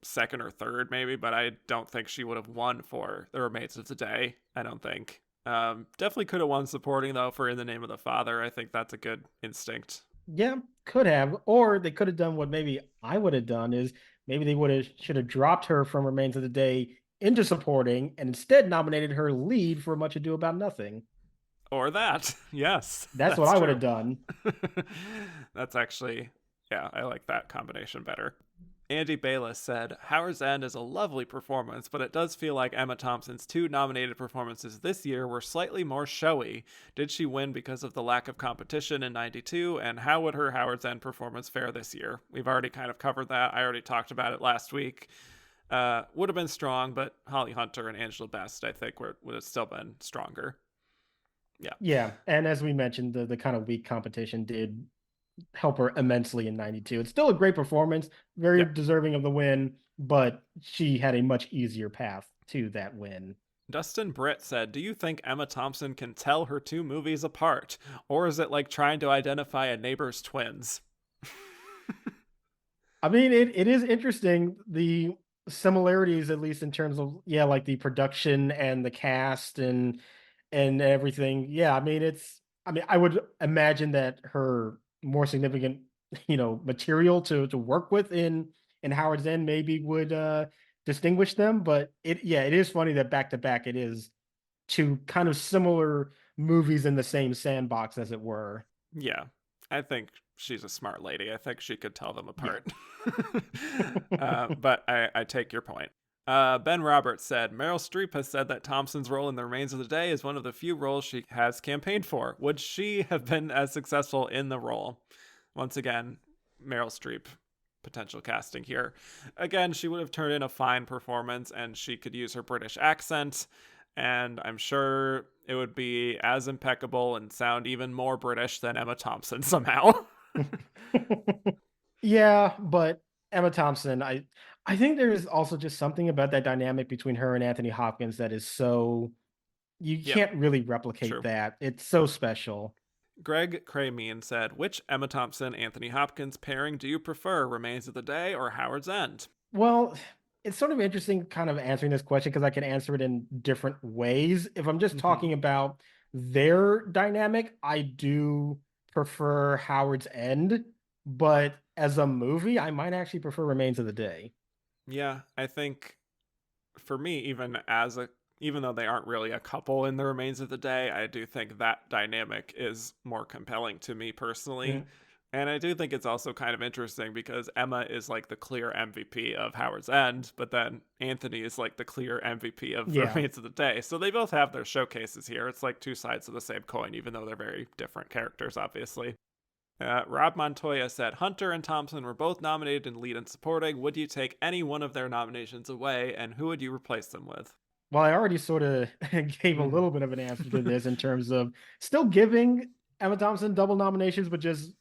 second or third, maybe, but I don't think she would have won for The Remains of the Day. I don't think. Definitely could have won supporting, though, for In the Name of the Father. I think that's a good instinct. Yeah, could have. Or they could have done what maybe I would have done, is maybe they would have should have dropped her from Remains of the Day into supporting and instead nominated her lead for Much Ado About Nothing. Or that. Yes, That's what that's I would have true. done. That's actually, yeah, I like that combination better. Andy Bayless said, Howard's End is a lovely performance, but it does feel like Emma Thompson's two nominated performances this year were slightly more showy. Did she win because of the lack of competition in 92? And how would her Howard's End performance fare this year? We've already kind of covered that. I already talked about it last week. Would have been strong, but Holly Hunter and Angela Bassett, I think, would have still been stronger. Yeah. Yeah, and as we mentioned, the kind of weak competition did help her immensely in 92. It's still a great performance, very Yeah. deserving of the win, but she had a much easier path to that win. Dustin Britt said, do you think Emma Thompson can tell her two movies apart? Or is it like trying to identify a neighbor's twins? I mean, it is interesting, the similarities, at least in terms of, yeah, like the production and the cast and everything. Yeah, I mean, I would imagine that her more significant, material to work with in Howard's End maybe would distinguish them. But it is funny that back to back it is two kind of similar movies in the same sandbox, as it were. Yeah, I think she's a smart lady. I think she could tell them Yeah. apart. But I take your point. Ben Roberts said Meryl Streep has said that Thompson's role in The Remains of the Day is one of the few roles she has campaigned for. Would she have been as successful in the role? Once again, Meryl Streep potential casting here. Again, she would have turned in a fine performance and she could use her British accent. And I'm sure it would be as impeccable and sound even more British than Emma Thompson somehow. Yeah, but Emma Thompson, I think there's also just something about that dynamic between her and Anthony Hopkins that is so, you Yep, can't really replicate true. that. It's so special. Greg Craymean said, which Emma Thompson Anthony Hopkins pairing do you prefer, Remains of the Day or Howard's End? Well, it's sort of interesting kind of answering this question because I can answer it in different ways. If I'm just Mm-hmm. talking about their dynamic, I do prefer Howard's End, but as a movie, I might actually prefer Remains of the Day. Yeah, I think for me, even though they aren't really a couple in The Remains of the Day, I do think that dynamic is more compelling to me personally. Mm, And I do think it's also kind of interesting because Emma is like the clear MVP of Howard's End, but then Anthony is like the clear MVP of The yeah. Remains of the Day. So they both have their showcases here. It's like two sides of the same coin, even though they're very different characters, obviously. Rob Montoya said Hunter and Thompson were both nominated in lead and supporting. Would you take any one of their nominations away, and who would you replace them with? Well, I already sort of gave a little bit of an answer to this in terms of still giving Emma Thompson double nominations, but just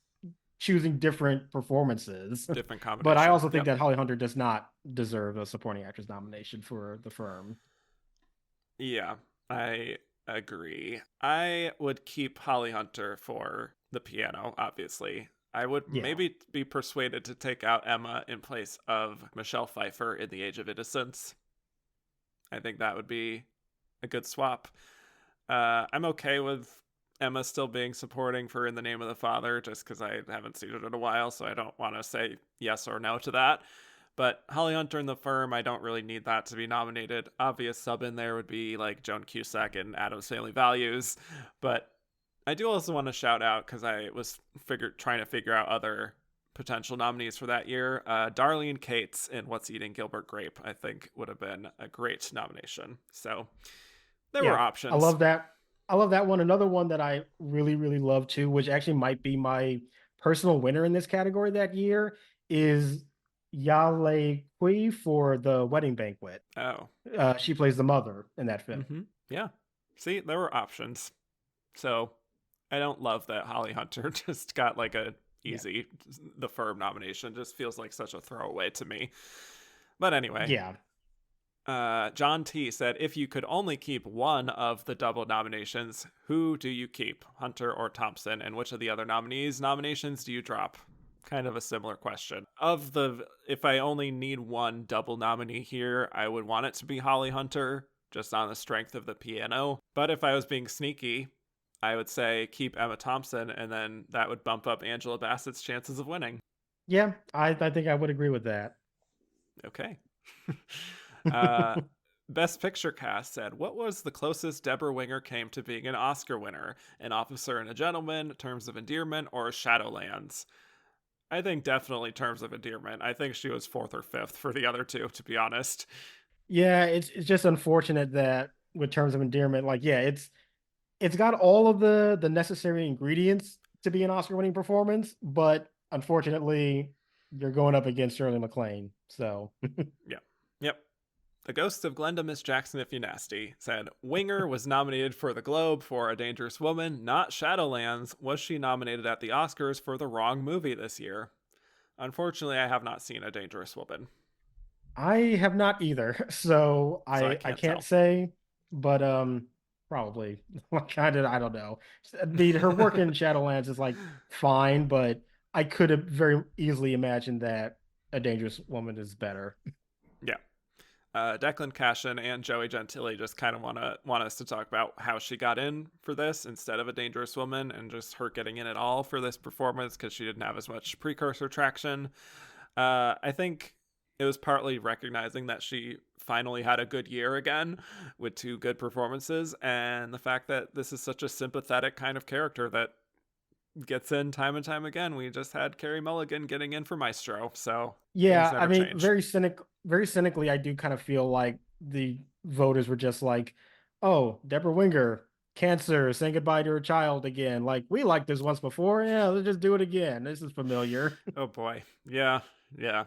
choosing different performances. Different But I combination. also think Yep. that Holly Hunter does not deserve a supporting actress nomination for The Firm. Yeah, I agree. I would keep Holly Hunter for the piano, obviously. I would Yeah. maybe be persuaded to take out Emma in place of Michelle Pfeiffer in The Age of Innocence. I think that would be a good swap. I'm okay with Emma still being supporting for In the Name of the Father, just because I haven't seen it in a while, so I don't want to say yes or no to that. But Holly Hunter in The Firm, I don't really need that to be nominated. Obvious sub in there would be like Joan Cusack and Addams Family Values. But I do also want to shout out, because I was trying to figure out other potential nominees for that year. Darlene Cates in What's Eating Gilbert Grape, I think, would have been a great nomination. So there were Yeah. I options. love that. I love that one. Another one that I really, really love too, which actually might be my personal winner in this category that year, is Yale Kui for The Wedding Banquet. Oh. She plays the mother in that film. Mm-hmm. Yeah. See, there were options. So I don't love that Holly Hunter just got like a Yeah. easy The Firm nomination. Just feels like such a throwaway to me. But anyway, Yeah. John T said, if you could only keep one of the double nominations, who do you keep, Hunter or Thompson? And which of the other nominees' nominations do you drop? Kind of a similar question. If I only need one double nominee here, I would want it to be Holly Hunter, just on the strength of the piano. But if I was being sneaky, I would say keep Emma Thompson, and then that would bump up Angela Bassett's chances of winning. Yeah, I think I would agree with that. Okay. uh, Best Picture cast said, what was the closest Debra Winger came to being an Oscar winner? An Officer and a Gentleman, Terms of Endearment, or Shadowlands? I think definitely Terms of Endearment. I think she was fourth or fifth for the other two, to be honest. Yeah, it's just unfortunate that with Terms of Endearment, like yeah, it's got all of the necessary ingredients to be an Oscar winning performance, but unfortunately, you're going up against Shirley MacLaine. So Yep. Yep. The Ghost of Glenda Miss Jackson If You Nasty said, Winger was nominated for the Globe for A Dangerous Woman, not Shadowlands. Was she nominated at the Oscars for the wrong movie this year? Unfortunately, I have not seen A Dangerous Woman, I have not either. So so I I can't can't tell. say, but probably kind of I don't know. Her work in Shadowlands is like fine, but I could have very easily imagined that A Dangerous Woman is better. Yeah. Declan Cashin and Joey Gentili just kind of want us to talk about how she got in for this instead of A Dangerous Woman, and just her getting in at all for this performance because she didn't have as much precursor traction. I think it was partly recognizing that she finally had a good year again with two good performances, and the fact that this is such a sympathetic kind of character that gets in time and time again. We just had Carey Mulligan getting in for Maestro, so things Yeah, I never mean, change. very cynically, I do kind of feel like the voters were just like, "Oh, Debra Winger, cancer, saying goodbye to her child again. Like we liked this once before. Yeah, let's just do it again. This is familiar." Oh boy. Yeah. Yeah.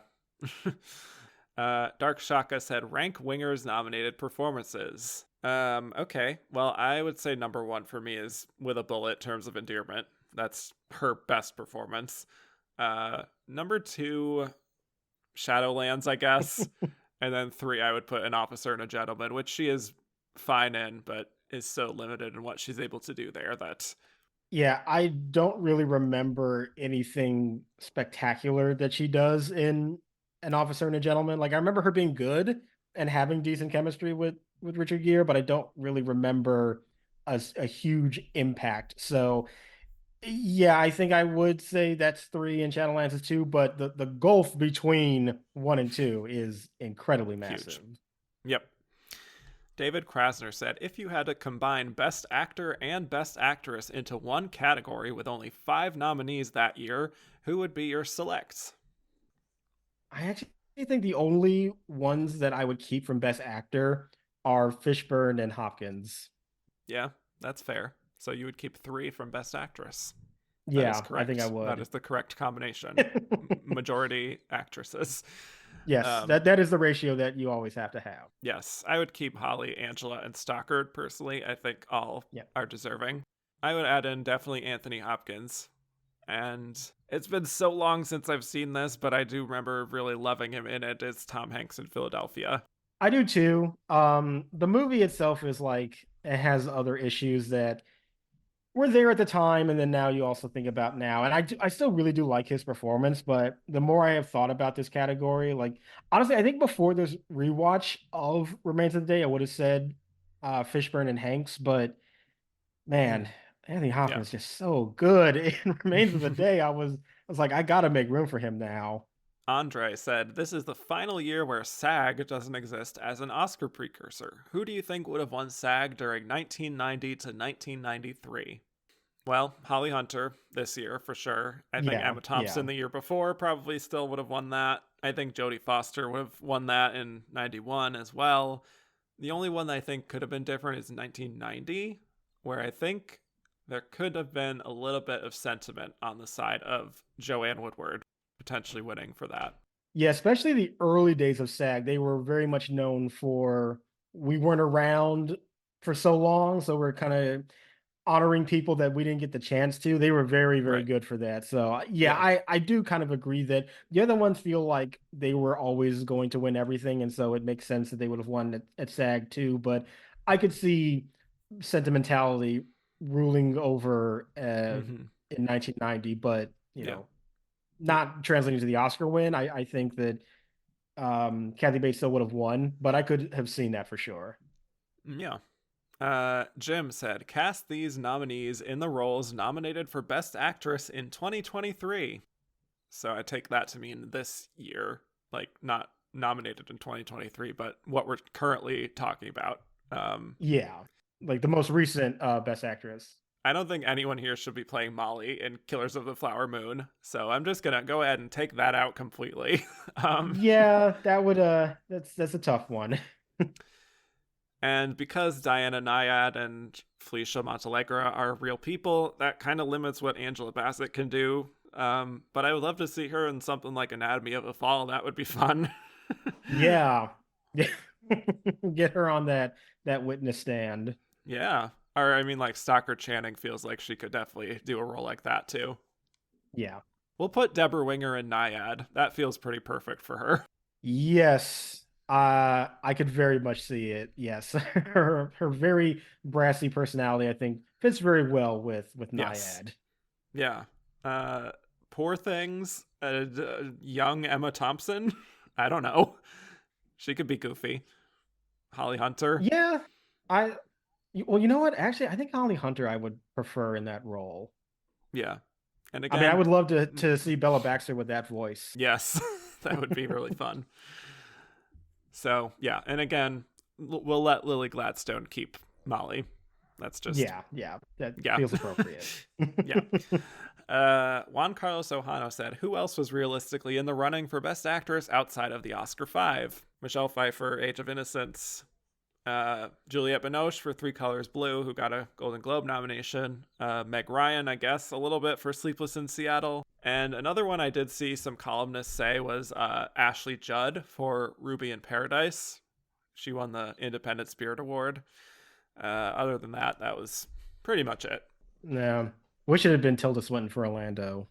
Dark Shaka said rank Winger's nominated performances. Okay. Well, I would say number one for me is With a Bullet, Terms of Endearment. That's her best performance. Number two, Shadowlands, I guess. And then three, I would put An Officer and a Gentleman, which she is fine in, but is so limited in what she's able to do there that. Yeah, I don't really remember anything spectacular that she does in An Officer and a Gentleman. Like I remember her being good and having decent chemistry with Richard Gere, but I don't really remember a huge impact. So yeah, I think I would say that's three and Shadowlands is two, but the gulf between one and two is incredibly Huge. massive. Yep. David Krasner said, if you had to combine Best Actor and Best Actress into one category with only 5 nominees that year, who would be your selects? I actually think the only ones that I would keep from Best Actor are Fishburne and Hopkins. Yeah, that's fair. So you would keep 3 from Best Actress. That is Yeah, I think I correct. That would. is the correct combination. Majority actresses. Yes, that is the ratio that you always have to have. Yes, I would keep Holly, Angela, and Stockard personally. I think all Yeah. are deserving. I would add in definitely Anthony Hopkins. And it's been so long since I've seen this, but I do remember really loving him in it. It's Tom Hanks in Philadelphia. I do too. The movie itself is like it has other issues that were there at the time, and then now you also think about now. And I still really do like his performance, but the more I have thought about this category, like honestly, I think before this rewatch of Remains of the Day, I would have said Fishburne and Hanks, but man, Mm, Anthony yeah. Hopkins is just so good in Remains of the Day. I was like, I gotta make room for him now. Andre said, "This is the final year where SAG doesn't exist as an Oscar precursor. Who do you think would have won SAG during 1990 to 1993? Well, Holly Hunter this year for sure. I think Yeah, Emma yeah. Thompson the year before probably still would have won that. I think Jodie Foster would have won that in 91 as well. The only one that I think could have been different is 1990, where I think there could have been a little bit of sentiment on the side of Joanne Woodward potentially winning for that. Yeah, especially the early days of SAG, they were very much known for we weren't around for so long, so we're kind of honoring people that we didn't get the chance to. They were very, very Right. good for that. So yeah, Yeah. I do kind of agree that the other ones feel like they were always going to win everything, and so it makes sense that they would have won at SAG too. But I could see sentimentality ruling over Mm-hmm. in 1990, but Yeah. Yeah. not translating to the Oscar win. I think that Kathy Bates still would have won, but I could have seen that for sure. Yeah. Jim said, cast these nominees in the roles nominated for Best Actress in 2023. So I take that to mean this year, like not nominated in 2023, but what we're currently talking about. Yeah, like the most recent Best Actress. I don't think anyone here should be playing Molly in Killers of the Flower Moon, so I'm just gonna go ahead and take that out completely. um, Yeah, that would that's a tough one. and because Diana Nyad and Felicia Montelegre are real people, that kind of limits what Angela Bassett can do. But I would love to see her in something like Anatomy of a Fall. That would be fun. Yeah. Yeah. Get her on that witness stand. Yeah. Or I mean, like Stockard Channing feels like she could definitely do a role like that too. Yeah. We'll put Debra Winger in Nyad. That feels pretty perfect for her. Yes. I could very much see it. Yes. Her very brassy personality, I think, fits very well with Yes. Nyad. Yeah. Uh, Poor Things. Young Emma Thompson. I don't know. She could be goofy. Holly Hunter. Yeah. I well, you know what? Actually, I think Holly Hunter I would prefer in that role. Yeah. And I mean, I again, would love to see Bella Baxter with that voice. yes, that would be really fun. So yeah, and again, we'll let Lily Gladstone keep Molly. That's just Yeah, yeah, that yeah, feels appropriate. yeah. Juan Carlos Ojano said, "Who else was realistically in the running for Best Actress outside of the Oscar 5? Michelle Pfeiffer, Age of Innocence, Juliette Binoche for Three Colors Blue, who got a Golden Globe nomination. Meg Ryan, I guess, a little bit for Sleepless in Seattle. And another one I did see some columnists say was Ashley Judd for Ruby in Paradise. She won the Independent Spirit Award. Other than that, that was pretty much it. No, wish it had been Tilda Swinton for Orlando.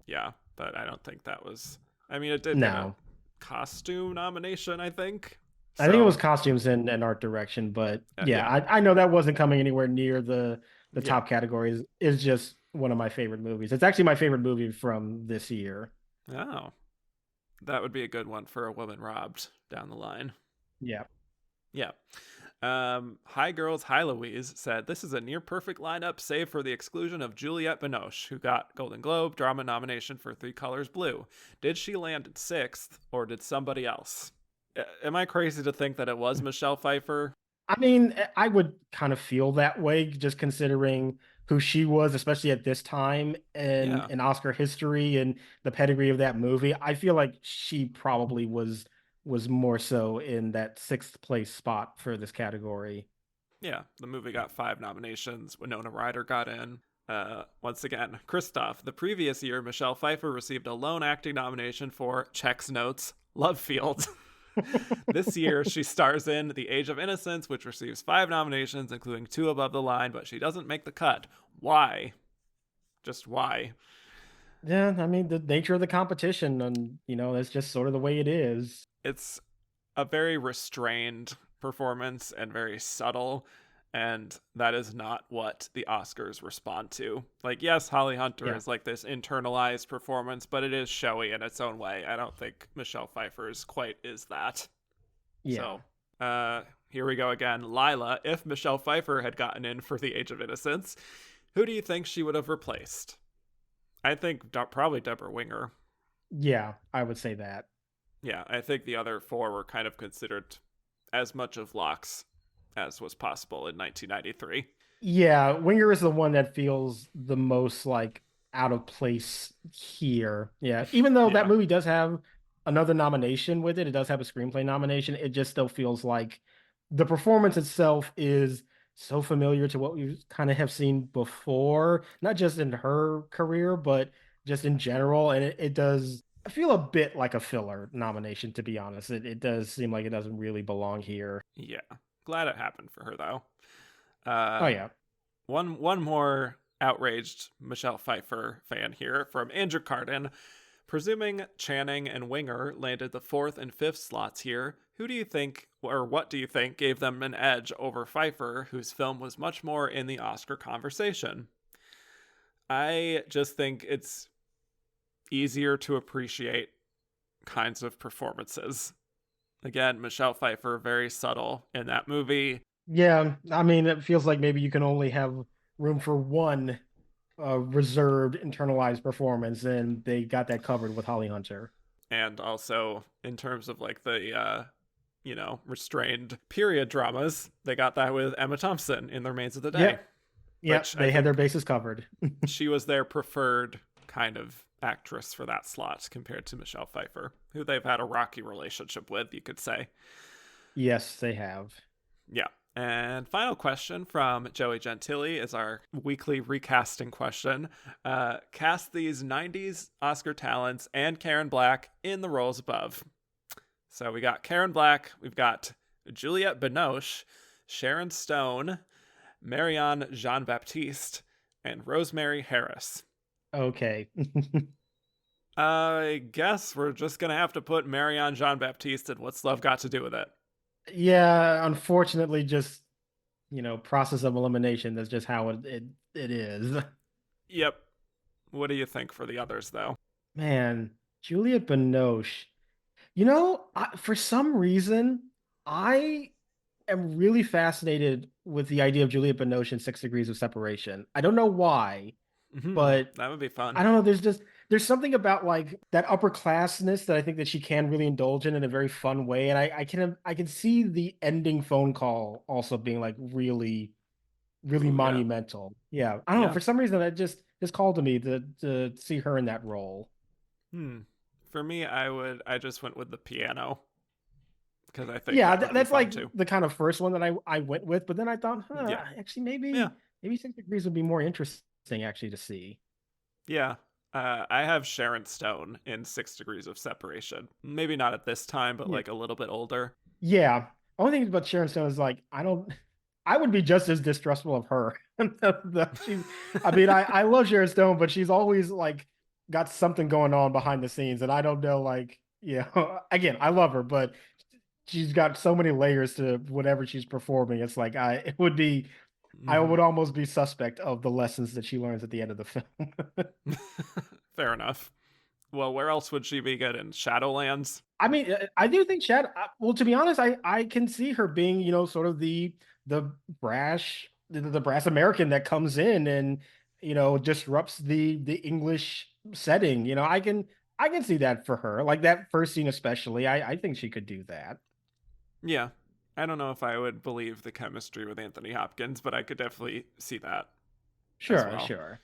Yeah, but I don't think that was. I mean, it did get a No, costume nomination, I think. I think it was So, costumes and art direction, but yeah, yeah. I know that wasn't coming anywhere near the Yeah. top categories. It's just one of my favorite movies. It's actually my favorite movie from this year. Oh, that would be a good one for a woman robbed down the line. Yeah. Yeah. Hi Girls, Hi Louise said, this is a near perfect lineup, save for the exclusion of Juliette Binoche, who got Golden Globe drama nomination for Three Colors Blue. Did she land sixth, or did somebody else? Am I crazy to think that it was Michelle Pfeiffer? I mean, I would kind of feel that way just considering who she was, especially at this time Yeah. in Oscar history and the pedigree of that movie. I feel like she probably was more so in that sixth place spot for this category. Yeah. The movie got 5 nominations. Winona Ryder got in. Once again, Christoph. The previous year, Michelle Pfeiffer received a lone acting nomination for Checks Notes, Love Field. This year, she stars in The Age of Innocence, which receives 5 nominations, including 2 above the line, but she doesn't make the cut. Why? Just why? Yeah, I mean the nature of the competition, and that's just sort of the way it is. It's a very restrained performance and very subtle, and that is not what the Oscars respond to. Like, yes, Holly Hunter Yeah, is like this internalized performance, but it is showy in its own way. I don't think Michelle Pfeiffer's quite is that. yeah, So, here we go again. Lila, if Michelle Pfeiffer had gotten in for The Age of Innocence, who do you think she would have replaced? I think probably Debra Winger. yeah. I would say that. Yeah, I think the other 4 were kind of considered as much of locks as was possible in 1993. Yeah, Winger is the one that feels the most like out of place here. Yeah, even though that Yeah, movie does have another nomination with it, it does have a screenplay nomination. It just still feels like the performance itself is so familiar to what we kind of have seen before, not just in her career, but just in general. And it does feel a bit like a filler nomination, to be honest. It does seem like it doesn't really belong here. yeah. Glad it happened for her though. Oh Uh, yeah. one more outraged Michelle Pfeiffer fan here from Andrew Carden. Presuming Channing and Winger landed the 4th and 5th slots here, who do you think, or what do you think, gave them an edge over Pfeiffer, whose film was much more in the Oscar conversation? I just think it's easier to appreciate kinds of performances. Again, Michelle Pfeiffer, very subtle in that movie. Yeah, I mean, it feels like maybe you can only have room for one reserved, internalized performance, and they got that covered with Holly Hunter. And also, in terms of like the, restrained period dramas, they got that with Emma Thompson in The Remains of the Day, Yep, yep, which I they had their think bases covered. she was their preferred kind of actress for that slot compared to Michelle Pfeiffer, who they've had a rocky relationship with, you could say. Yes, they have. Yeah. And final question from Joey Gentili is our weekly recasting question. Cast these 90s Oscar talents and Karen Black in the roles above. So we got Karen Black, we've got Juliette Binoche, Sharon Stone, Marianne Jean-Baptiste, and Rosemary Harris. Okay. I guess we're just going to have to put Marianne Jean-Baptiste in What's Love Got to Do with It. Yeah, unfortunately, just process of elimination. That's just how it is. Yep. What do you think for the others, though? Man, Juliette Binoche. For some reason, I am really fascinated with the idea of Juliette Binoche in 6 Degrees of Separation. I don't know why, but That would be fun. I don't know. There's something about like that upperclassness that I think that she can really indulge in a very fun way, and I can see the ending phone call also being like really really Ooh, yeah. monumental. Yeah, I don't know. Yeah. For some reason, that just called to me to see her in that role. Hmm. For me, I just went with the piano because I think Yeah, that would be that's fun like too. the kind of first one that I went with, but then I thought, Yeah. actually Yeah. maybe 6 Degrees would be more interesting actually to see. Yeah. I have Sharon Stone in 6 Degrees of Separation. Maybe not at this time, but Yeah, like a little bit older. yeah. Only thing about Sharon Stone is like I would be just as distrustful of her. I mean, I love Sharon Stone, but she's always like got something going on behind the scenes, and I don't know, like, again, I love her, but she's got so many layers to whatever she's performing. It's like I Hmm. would almost be suspect of the lessons that she learns at the end of the film. Fair enough. Well, where else would she be good in Shadowlands? I mean, I do think well, to be honest, I can see her being, sort of the the brass American that comes in and disrupts the English setting. I can see that for her, like that first scene especially. I think she could do that. Yeah. I don't know if I would believe the chemistry with Anthony Hopkins, but I could definitely see that as Sure, well. sure.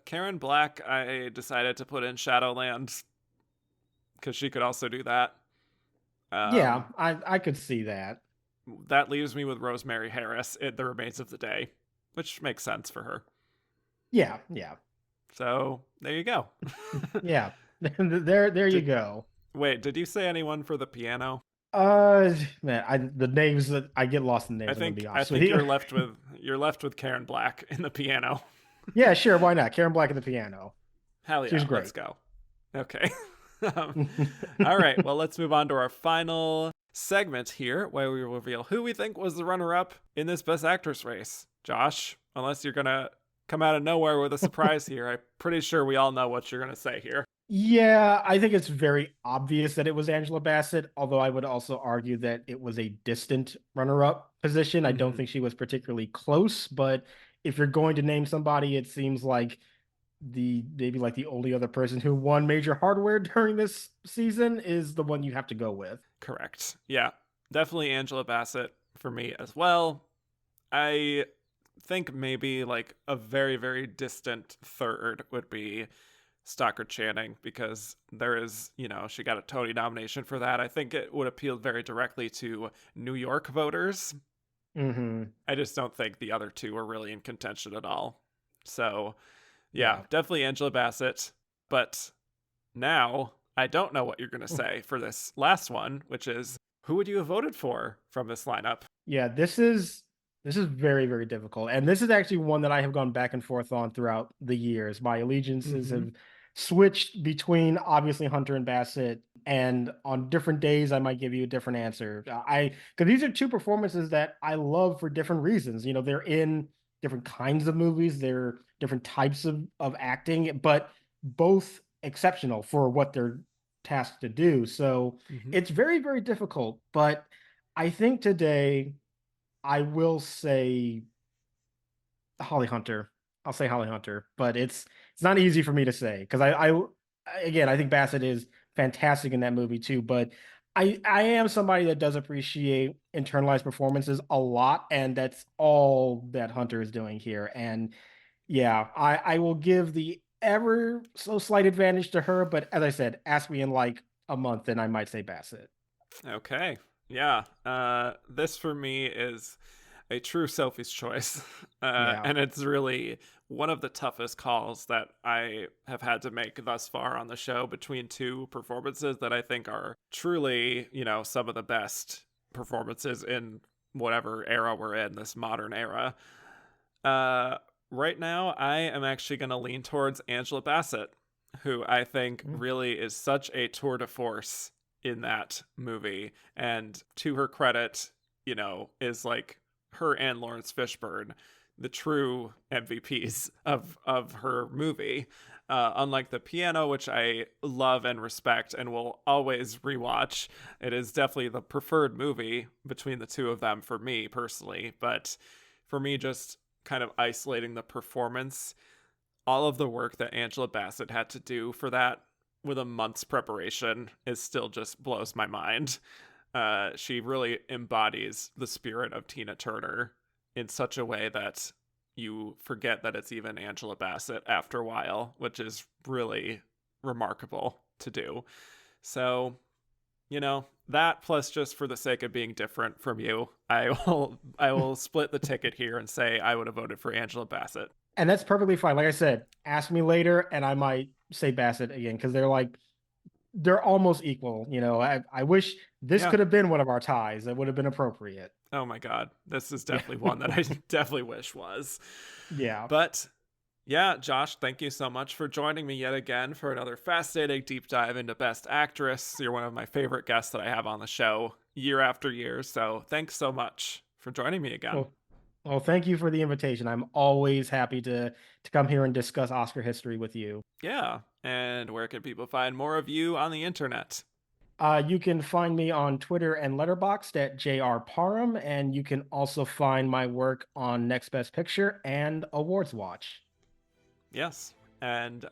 Karen Black, I decided to put in Shadowlands because she could also do that. Yeah, Um, I could see that. that leaves me with Rosemary Harris in The Remains of the Day, which makes sense for her. Yeah, yeah, So there you go. yeah. There you did go. Wait, did you say anyone for the piano? Man, the names that I get lost in I names. I'm gonna be think I honest with think you. you're left with Karen Black in the piano. Yeah, sure, why not? Karen Black at the piano. Hell She was yeah, let's great. go. Okay. All right, well, let's move on to our final segment here where we reveal who we think was the runner up in this Best Actress race. Josh, unless you're going to come out of nowhere with a surprise here, I'm pretty sure we all know what you're going to say here. Yeah, I think it's very obvious that it was Angela Bassett, although I would also argue that it was a distant runner-up position. I don't Mm-hmm. think she was particularly close, but if you're going to name somebody, it seems like the maybe like the only other person who won major hardware during this season is the one you have to go with. Correct. Yeah, definitely Angela Bassett for me as well. I think maybe like a very, very distant third would be Stockard Channing because there is, she got a Tony nomination for that. I think it would appeal very directly to New York voters. Hmm. I just don't think the other two are really in contention at all. So, yeah, Yeah. definitely Angela Bassett. But now I don't know what you're going to say for this last one, which is who would you have voted for from this lineup? Yeah, this is very, very difficult. And this is actually one that I have gone back and forth on throughout the years. My allegiances Mm-hmm. have switched between obviously Hunter and Bassett, and on different days I might give you a different answer. I because these are two performances that I love for different reasons. They're in different kinds of movies, they're different types of acting, but both exceptional for what they're tasked to do. So Mm-hmm. it's very, very difficult, but I think today I will say Holly Hunter. I'll say Holly Hunter, but it's not easy for me to say because again I think Bassett is fantastic in that movie too, but I am somebody that does appreciate internalized performances a lot, and that's all that Hunter is doing here. And yeah, I will give the ever so slight advantage to her, but as I said, ask me in like a month and I might say Bassett. Okay. Yeah. This for me is a true Sophie's choice. Yeah. And it's really one of the toughest calls that I have had to make thus far on the show between two performances that I think are truly, some of the best performances in whatever era we're in, this modern era. Uh, right now, I am actually going to lean towards Angela Bassett, who I think Mm. really is such a tour de force in that movie. And to her credit, is like her and Lawrence Fishburne, the true MVPs of her movie. Unlike the piano, which I love and respect and will always rewatch, it is definitely the preferred movie between the two of them for me personally. But for me, just kind of isolating the performance, all of the work that Angela Bassett had to do for that with a month's preparation is still just blows my mind. She really embodies the spirit of Tina Turner in such a way that you forget that it's even Angela Bassett after a while, which is really remarkable to do. So, that plus just for the sake of being different from you, I will split the ticket here and say I would have voted for Angela Bassett. And that's perfectly fine. Like I said, ask me later and I might say Bassett again because they're almost equal. I wish this Yeah. could have been one of our ties. That would have been appropriate. Oh my god. This is Yeah. definitely one that I definitely wish was. Yeah. But yeah, Josh, thank you so much for joining me yet again for another fascinating deep dive into Best Actress. You're one of my favorite guests that I have on the show year after year. So thanks so much for joining me again. Well, well, thank you for the invitation. I'm always happy to come here and discuss Oscar history with you. Yeah. And where can people find more of you on the internet? You can find me on Twitter and Letterboxd at JR Parham, and you can also find my work on Next Best Picture and Awards Watch. Yes. And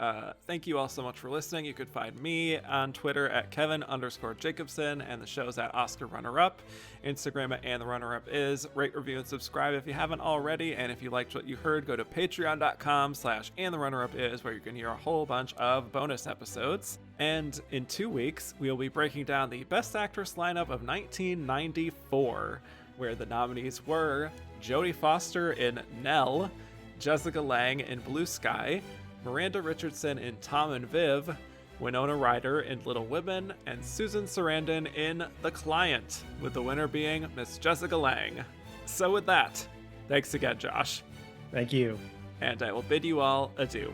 thank you all so much for listening. You could find me on Twitter at Kevin_Jacobson and the show's at Oscar Runner Up, Instagram at And the Runner Up is. Rate, review, and subscribe if you haven't already. And if you liked what you heard, go to patreon.com/And the Runner Up is, where you can hear a whole bunch of bonus episodes. And in 2 weeks, we'll be breaking down the Best Actress lineup of 1994, where the nominees were Jodie Foster in Nell, Jessica Lange in Blue Sky, Miranda Richardson in Tom and Viv, Winona Ryder in Little Women, and Susan Sarandon in The Client, with the winner being Miss Jessica Lange. So with that, thanks again, Josh. Thank you. And I will bid you all adieu.